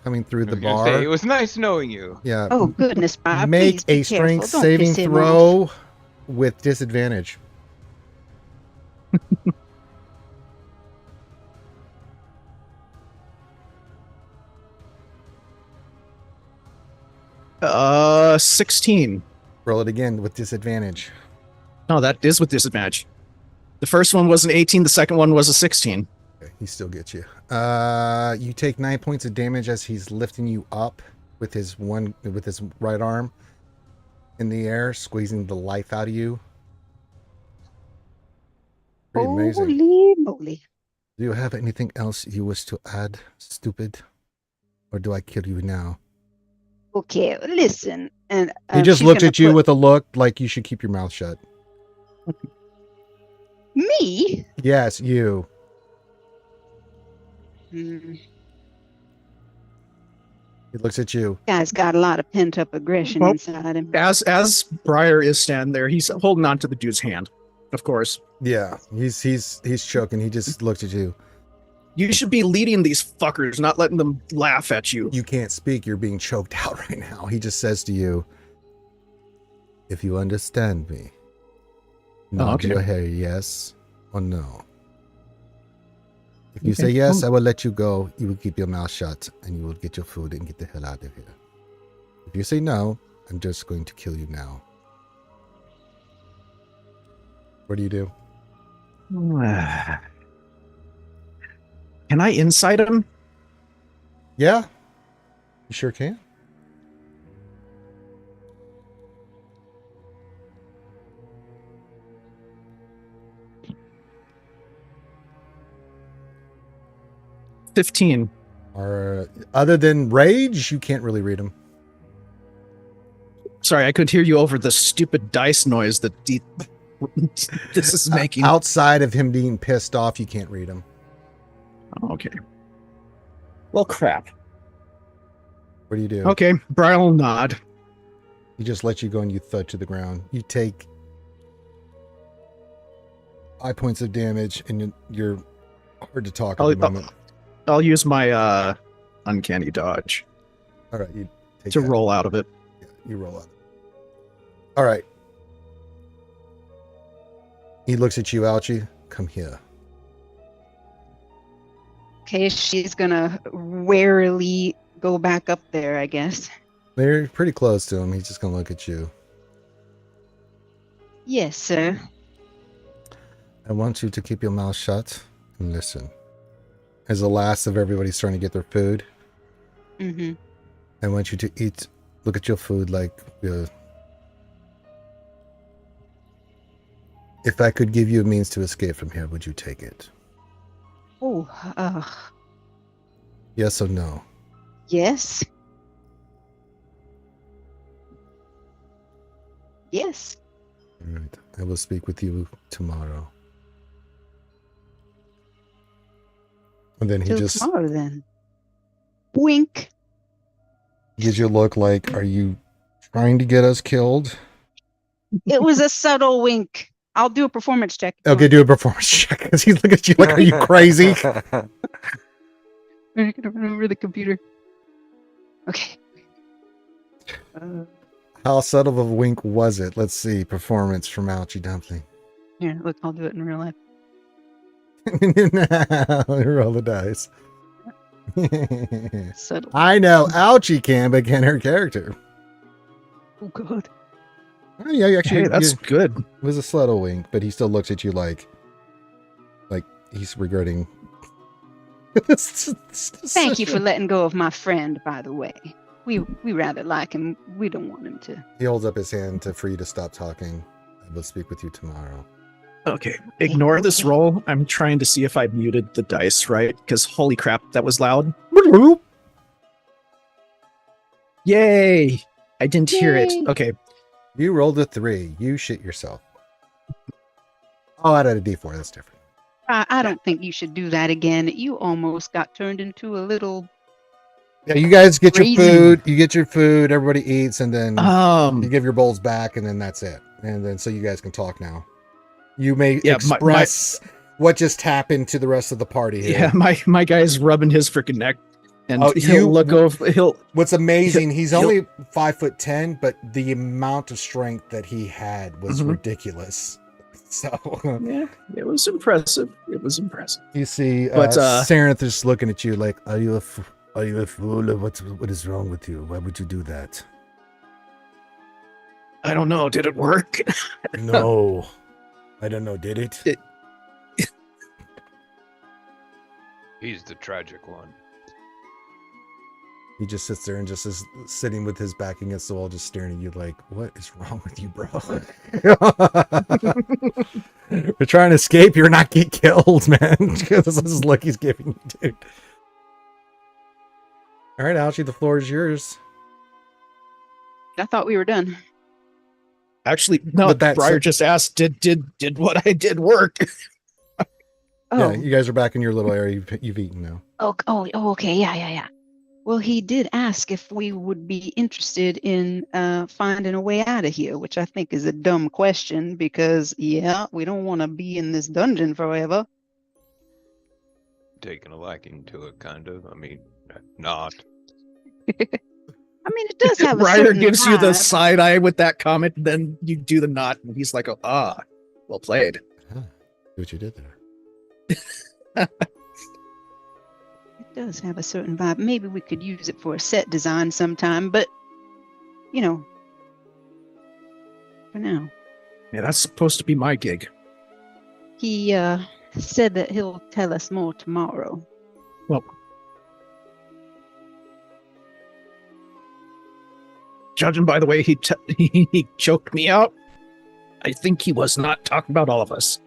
coming through I the was gonna bar. say, it was nice knowing you. Yeah. Oh, goodness, Bob. Make Please be a strength careful. Don't saving piss him throw off. with disadvantage. Uh, 16. Roll it again with disadvantage. No, that is with disadvantage. The first one was an 18. The second one was a 16. Okay, he still gets you. You take 9 points of damage as he's lifting you up with his right arm in the air, squeezing the life out of you. Pretty amazing. Holy moly. Do you have anything else you wish to add, stupid? Or do I kill you now? Okay, listen. And He just she's looked gonna at you put- with a look like you should keep your mouth shut. me. Yes, you. Hmm. He looks at you. Guy's got a lot of pent up aggression Well, inside him. As Briar is standing there, he's holding on to the dude's hand. Of course, Yeah, he's choking. He just looked at you. you should be leading these fuckers, not letting them laugh at you. You can't speak. You're being choked out right now. He just says to you, if you understand me, nod okay. your head yes or no. If you Okay. say yes, I will let you go. You will keep your mouth shut and you will get your food and get the hell out of here. If you say no, I'm just going to kill you now. What do you do? Can I insight him? Yeah, you sure can. $15. Or other than rage, you can't really read them. Sorry, I could hear you over the stupid dice noise that this is making. Outside of him being pissed off, you can't read them. Oh, okay. Well, crap. What do you do? Okay, Briar will nod. He just lets you go and you thud to the ground. You take 5 points of damage and you're hard to talk at the moment. I'll use my uncanny dodge All right, you take to that. roll out of it. Yeah, you roll out. All right. He looks at you, Ouchie. Come here. Okay, she's gonna warily go back up there, I guess. They're pretty close to him. He's just gonna look at you. Yes, sir. I want you to keep your mouth shut and listen. As the last of everybody's starting to get their food, Mm-hmm. I want you to eat. Look at your food like. If I could give you a means to escape from here, would you take it? Oh, Yes or no? yes. Yes. All right. I will speak with you tomorrow. And then he Till just tomorrow then. Wink. gives you a look like, are you trying to get us killed? It was a subtle wink. I'll do a performance check. if you Okay, do a performance check because he's looking at you like, are you crazy? want. I'm gonna remember the computer. Okay. How subtle of a wink was it? Let's see. Performance from Ouchie Dumpling. Here, look, I'll do it in real life. Roll the dice. Subtle. I know Ouchie can, but can her character? Oh god. Oh, yeah, actually, Hey, that's good. it was a subtle wink, but he still looks at you like he's regretting. Thank you for letting go of my friend, by the way. We rather like him. We don't want him to. He holds up his hand for you to stop talking. I will speak with you tomorrow. Okay, ignore this roll. I'm trying to see if I muted the dice right, because holy crap, that was loud. Yay! I didn't hear it. Yay. Okay, You rolled a 3. You shit yourself. Oh, out of a D4. That's different. I don't think you should do that again. You almost got turned into a little. Yeah, you guys get Crazy. your food. You get your food. Everybody eats, and then you um, give your bowls back, and then that's it. And then so you guys can talk now. You may Yeah, express what just happened to the rest of the party here. yeah, my guy's rubbing his freaking neck, and Oh, he'll you- look over. What's amazing, he's he'll- only 5'10", but the amount of strength that he had was Mhm. ridiculous. So Yeah, it was impressive. It was impressive. you see, But, Sarenth is looking at you like, "Are you a fool? Or what is wrong with you? Why would you do that?" I don't know. Did it work? No, I don't know. Did it? He's the tragic one. He just sits there and just is sitting with his back against the wall, just staring at you like, "What is wrong with you, bro?" We're trying to escape. You're not get killed, man. This is look he's giving you, dude. All right, Ouchie, the floor is yours. I thought we were done. Actually, no. But that's- Briar just asked, "Did what I did work?" Oh, Yeah, you guys are back in your little area. You've eaten now. okay. Yeah. Well, he did ask if we would be interested in finding a way out of here, which I think is a dumb question because, yeah, we don't want to be in this dungeon forever. Taking a liking to it, kind of. I mean, not. I mean, it does have a Briar certain gives you the vibe. side eye with that comment, then you do the knot, and he's like, well played. Huh, see what you did there. It does have a certain vibe. Maybe we could use it for a set design sometime, but, you know, for now. Yeah, that's supposed to be my gig. He said that he'll tell us more tomorrow. Well, judging by the way he choked me out, I think he was not talking about all of us.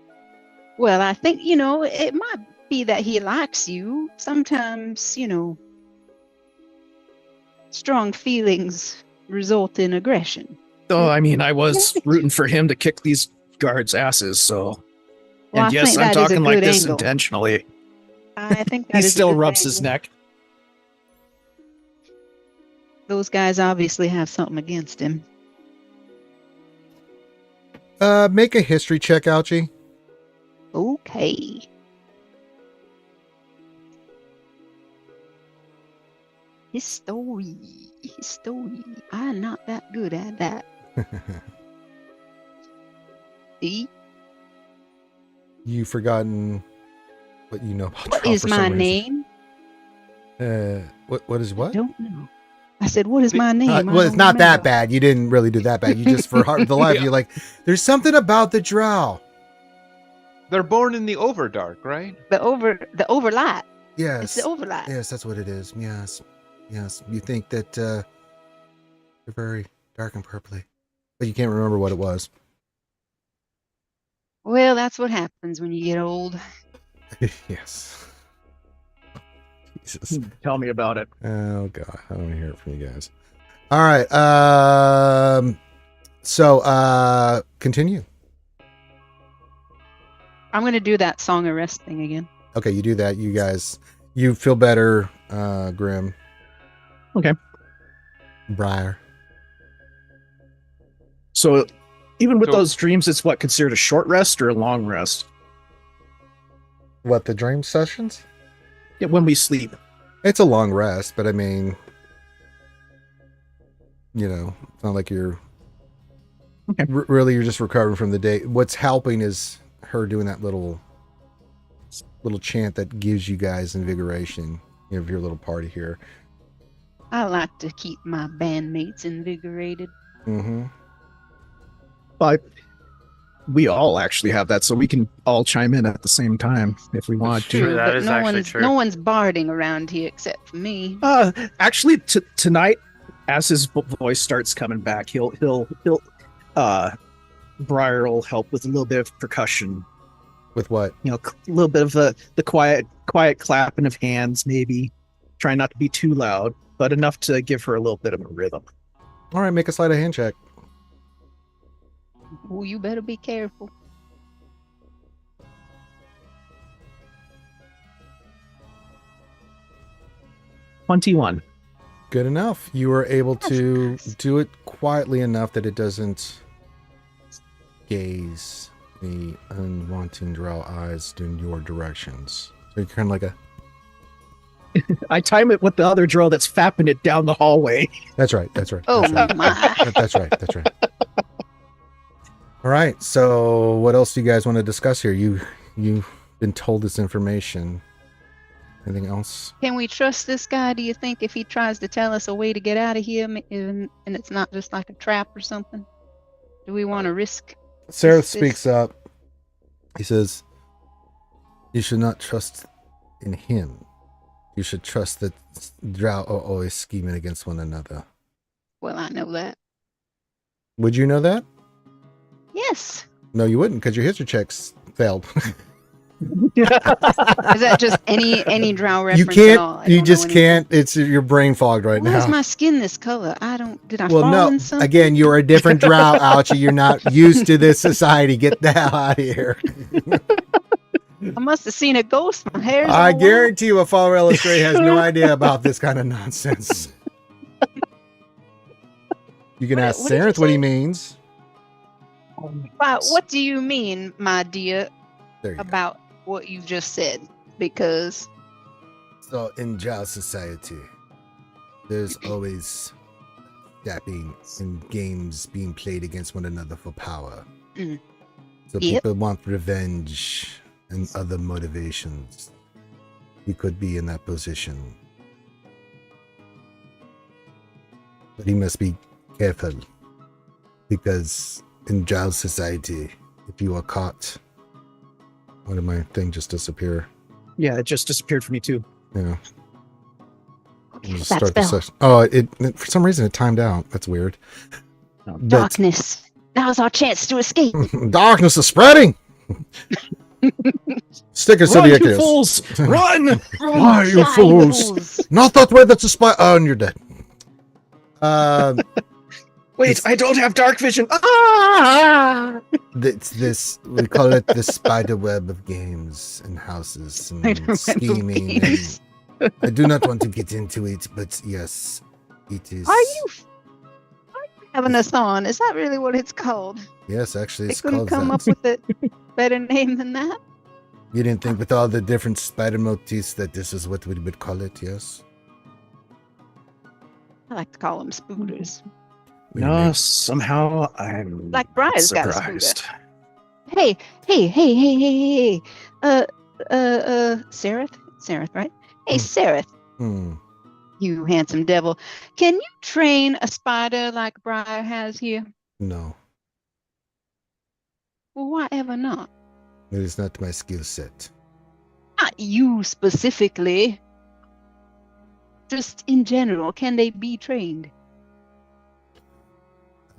Well, I think, you know, it might be that he likes you. Sometimes, you know, strong feelings result in aggression. Oh, I mean, I was rooting for him to kick these guards' asses, so. Well, And I yes, think I'm that is a talking like good this angle. intentionally. I think that He is a still good rubs his angle. neck. Those guys obviously have something against him. Make a history check, Ouchie. Okay. History. I'm not that good at that. See? You've forgotten what you know about What Drow is for my some reason. name? What is what? I don't know. I said, what is my name? I Well, it's don't not that remember. bad. You didn't really do that bad. You just, for the life, Yeah. you're like, there's something about the Drow. They're born in the Overdark, right? The overlap. Yes. It's the overlap. Yes, that's what it is. Yes. Yes. You think that they're very dark and purpley, but you can't remember what it was. Well, that's what happens when you get old. Yes. Jesus. Tell me about it. Oh God, I don't want to hear it from you guys. All right. So continue. I'm going to do that song arrest thing again. Okay, you do that. You guys, you feel better, Grimm. Okay. Briar. So, even with So- those dreams, it's what considered a short rest or a long rest? What, the dream sessions? Yeah, when we sleep. It's a long rest, but I mean, you know, it's not like you're Okay. really, you're just recovering from the day. What's helping is her doing that little chant that gives you guys invigoration of your little party here. I like to keep my bandmates invigorated. Mm-hmm. But we all actually have that, so we can all chime in at the same time if we want True, to. that but is no actually one's true. no one's barding around here except for me. Actually, tonight, as his voice starts coming back, he'll Briar will help with a little bit of percussion. With what? You know, a little bit of the quiet clapping of hands, maybe. Try not to be too loud, but enough to give her a little bit of a rhythm. All right, make a sleight of hand check. Oh, you better be careful. $21. Good enough. You were able to That's nice. do it quietly enough that it doesn't gaze the unwanting Drow eyes in your directions. So you're kind of like a. I time it with the other drow that's fapping it down the hallway. That's right. That's right. Oh That's right. my. That's right. That's right. All right. So what else do you guys want to discuss here? You've been told this information. Anything else? Can we trust this guy, do you think, if he tries to tell us a way to get out of here and it's not just like a trap or something? Do we want to risk? Sarah This- speaks up. He says, "You should not trust in him. You should trust that Drow are always scheming against one another." Well, I know that. Would you know that? Yes. No, you wouldn't, because your history checks failed. Is that just any drow reference You at all? I can't. You don't know just anything. can't. It's your brain fogged right Why is now. my skin this color? I don't. Did I Well, fall no. in something? Again, you're a different Drow, Ouchie. You're not used to this society. Get the hell out of here. I must have seen a ghost. My hair's all I wild. guarantee you, a follower illustrator has no idea about this kind of nonsense. You can ask What did you Sarenth what he say? means. What do you mean, my dear, There you go. about what you just said? Because So in Drow society, there's always dapping and games being played against one another for power. Mm. So Yep. people want revenge and other motivations. He could be in that position. But he must be careful. Because in Drow society, if you are caught... Why did my thing just disappear? Yeah, it just disappeared for me too. Yeah. okay, Just that start the spell. session. Oh, it for some reason it timed out. That's weird. But Darkness. Now's our chance to escape. darkness is spreading. Stickers to Run, the you Icarus. fools! Run! Why, you Shine, fools? Not that way. That's a spy. Oh, and you're dead. Wait, It's- I don't have dark vision. Ah! this we call it the spider web of games and houses Spider web and of scheming. games. And I do not want to get into it, but yes, it is. Are you having us on? Is that really what it's called? Yes, actually, They it's couldn't called come that. up with a better name than that. You didn't think with all the different spider motifs that this is what we would call it? Yes. I like to call them spooters. We No, make- somehow I'm Like Briar's got a surprised. scooter. Hey, Sareth, right? Hey, Sareth, Hmm. you handsome devil. Can you train a spider like Briar has here? No, Well, why ever not? it is not my skill set. Not you specifically. Just in general, can they be trained?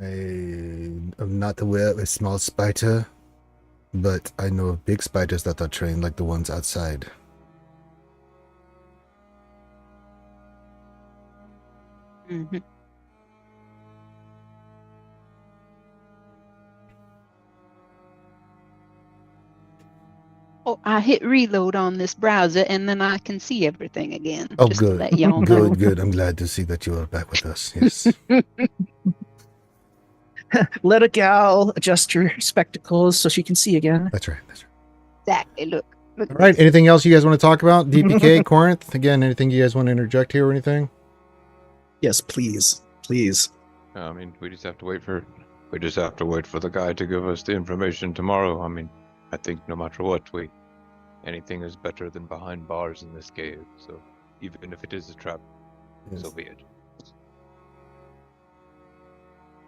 I am not aware of a small spider, but I know of big spiders that are trained like the ones outside. Mm-hmm. Oh, I hit reload on this browser and then I can see everything again. Oh, just to good. let y'all know. Good, good. I'm glad to see that you are back with us. Yes. Let a gal adjust her spectacles so she can see again. That's right. That's right. Exactly. Look. All right. Anything else you guys want to talk about? DPK, Corinth? Again, anything you guys want to interject here or anything? Yes, please. Please. I mean, we just have to wait for the guy to give us the information tomorrow. I mean, I think no matter what, anything is better than behind bars in this cave. So even if it is a trap, so be it.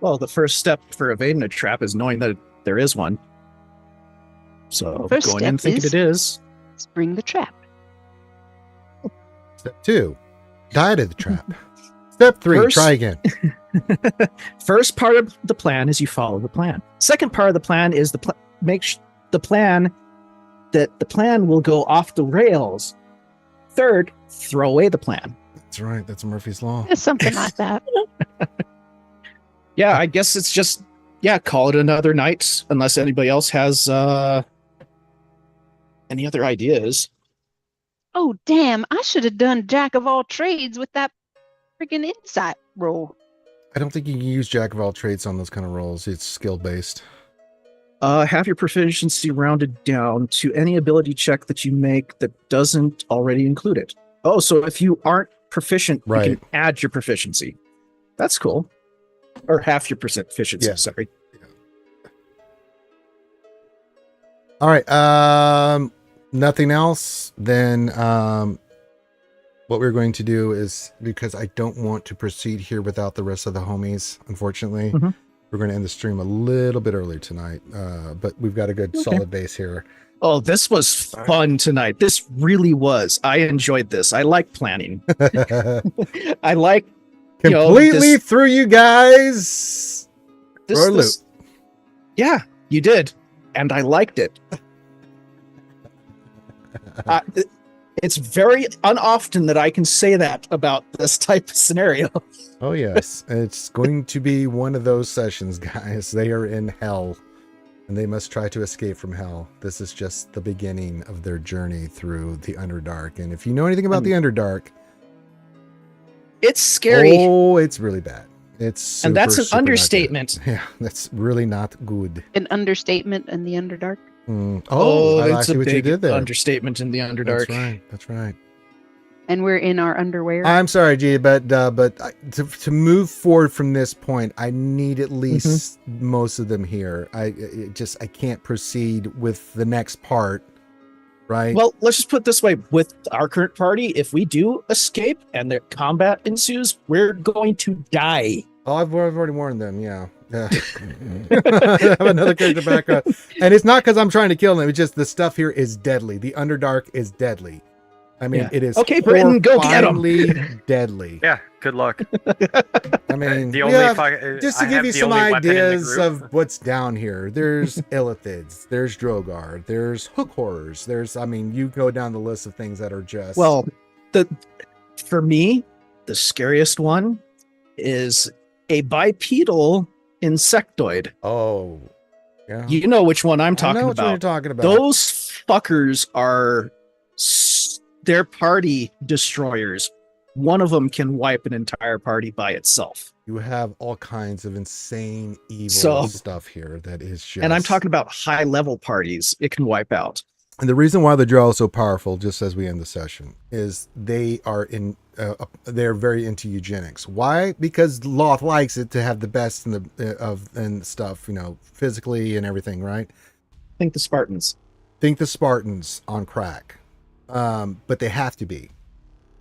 Well, the first step for evading a trap is knowing that there is one. So First going in step thinking is- it is. Spring the trap. Step 2, die to the trap. Step 3, First- try again. First part of the plan is you follow the plan. Second part of the plan is the plan that the plan will go off the rails. Third, throw away the plan. That's right. That's Murphy's Law. It's something like that. Yeah, I guess it's just call it another night unless anybody else has any other ideas. Oh, damn. I should have done Jack of all trades with that freaking insight roll. I don't think you can use Jack of all trades on those kind of roles. It's skill based. Have your proficiency rounded down to any ability check that you make that doesn't already include it. Oh, so if you aren't proficient, you Right. can add your proficiency. That's cool. Or half your proficiency, Yeah. sorry. All right. Nothing else. Then what we're going to do is, because I don't want to proceed here without the rest of the homies, unfortunately, Mhm. we're going to end the stream a little bit early tonight. But we've got a good solid base here. Oh, this was fun tonight. This really was. I enjoyed this. I like planning. I like Completely this- through you guys. this. For a loop. Yeah, you did. And I liked it. It's very unoften that I can say that about this type of scenario. Oh, yes. It's going to be one of those sessions, guys. They are in hell, and they must try to escape from hell. This is just the beginning of their journey through the Underdark. And if you know anything about the Underdark, It's scary. oh, it's really bad. It's and that's super, an super not good. understatement. Yeah, that's really not good. An understatement in the Underdark. Oh, I that's see a what you big did there. understatement in the Underdark. That's right. That's right. And we're in our underwear. I'm sorry, G, but to move forward from this point, I need at least most of them here. I can't proceed with the next part, right? Well, let's just put it this way. With our current party, if we do escape and the combat ensues, we're going to die. Oh, I've already warned them. Yeah. I have another character background, and it's not because I'm trying to kill them. It's just the stuff here is deadly. The Underdark is deadly. I mean, Yeah. it is Okay, Briton, go get 'em. horrifyingly deadly. Yeah, good luck. I mean, The we only have- just to I give have you the some only weapon in the ideas group. of what's down here. There's illithids, there's Drogar, there's hook horrors. You go down the list of things that are just Well, for me, the scariest one is a bipedal insectoid. Oh, yeah. You know which one I'm I talking know which one you're about. talking about. Those fuckers are they're party destroyers. One of them can wipe an entire party by itself. You have all kinds of insane evil So- stuff here that is just. And I'm talking about high level parties it can wipe out. And the reason why the Drow is so powerful, just as we end the session, is they are they're very into eugenics. Why? Because Loth likes it to have the best in and stuff, physically and everything, right? Think the Spartans. Think the Spartans on crack. But they have to be.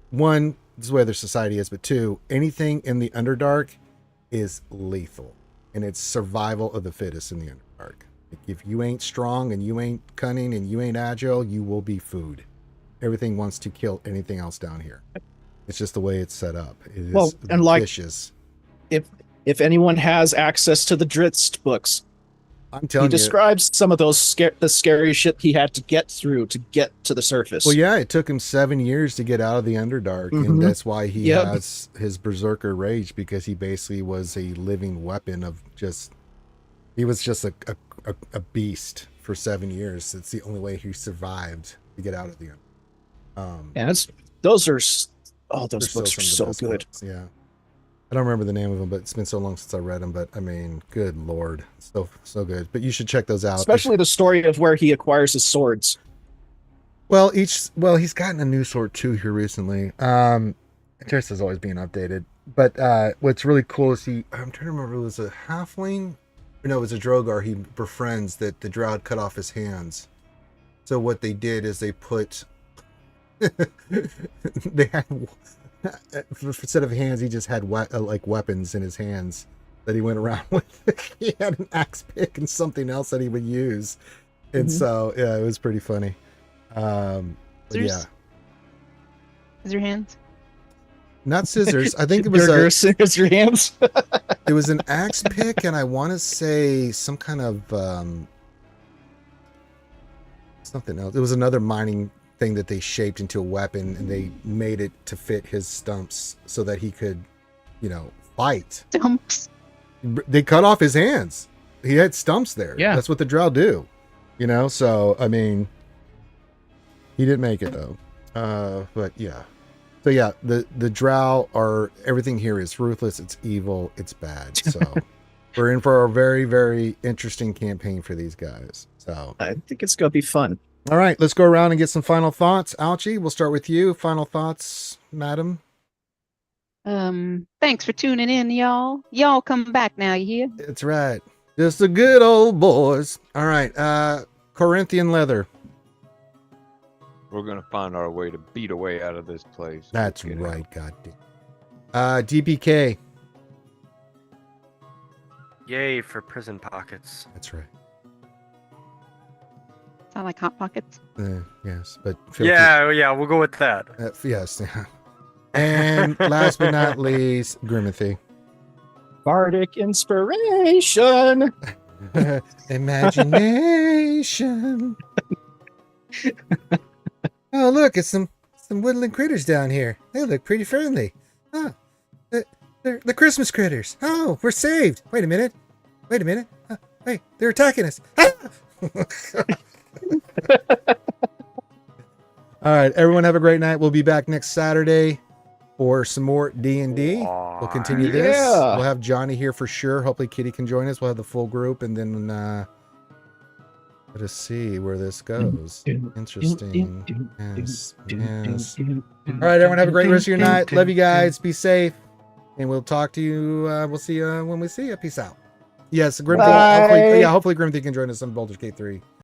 One, this is the way their society is, but two, anything in the Underdark is lethal. And it's survival of the fittest in the Underdark. If you ain't strong and you ain't cunning and you ain't agile, you will be food. Everything wants to kill anything else down here. It's just the way it's set up. It is Well, and like- vicious. If anyone has access to the Drizzt books, I'm he telling you. describes some of those the scary shit he had to get through to get to the surface. Well, yeah, it took him 7 years to get out of the Underdark, and Mhm. that's why he Yep. has his berserker rage, because he basically was a living weapon of just. He was just a beast for 7 years. It's the only way he survived to get out of the Underdark. Yeah, those are those They're still books are some of the so best good. books, yeah. I don't remember the name of them, but it's been so long since I read them. But I mean, good Lord, so good. But you should check those out. Especially the story of where he acquires his swords. Well, he's gotten a new sword too here recently. Interest is always being updated. But what's really cool is I'm trying to remember, it was a halfling, or no, it was a Drogar he befriends that the Drow had cut off his hands. So what they did is they put they had instead of hands, he just had like weapons in his hands that he went around with. He had an axe pick and something else that he would use, and so yeah, it was pretty funny. But Scissors? yeah, Is your hands? not scissors. I think it was Scissors your hands. it was an axe pick, and I want to say some kind of something else. It was another mining thing that they shaped into a weapon, and they made it to fit his stumps so that he could, fight. Stumps. They cut off his hands. He had stumps there. Yeah. That's what the Drow do. So I mean, he didn't make it though. But yeah. So yeah, the Drow are, everything here is ruthless, it's evil, it's bad. So we're in for a very, very interesting campaign for these guys. So I think it's gonna be fun. all right, let's go around and get some final thoughts. Ouchie, we'll start with you. Final thoughts, madam. Thanks for tuning in, y'all. Y'all come back now, you hear? That's right. Just the good old boys. All right, Corinthian leather. We're gonna find our way to beat a way out of this place. That's Get right, out. goddamn. DPK. Yay for prison pockets. That's right. Sound like Hot Pockets? Yes, but filthy. Yeah, we'll go with that. Yes. Yeah. And last but not least, Grimothy. Bardic inspiration. Imagination. Oh, look, it's some woodland critters down here. They look pretty friendly. Oh, they're the Christmas critters. Oh, we're saved. Wait a minute. Wait, they're attacking us. Ah! All right, everyone have a great night. We'll be back next Saturday for some more D&D. We'll continue this. Yeah. We'll have Johnny here for sure. Hopefully Kitty can join us. We'll have the full group, and then let us see where this goes. Interesting. Yes. All right, everyone have a great rest of your night. Love you guys. Be safe. And we'll talk to you. We'll see you when we see you. Peace out. Yes, Grim. Bye. Hopefully Grimthy can join us on Baldur's Gate 3.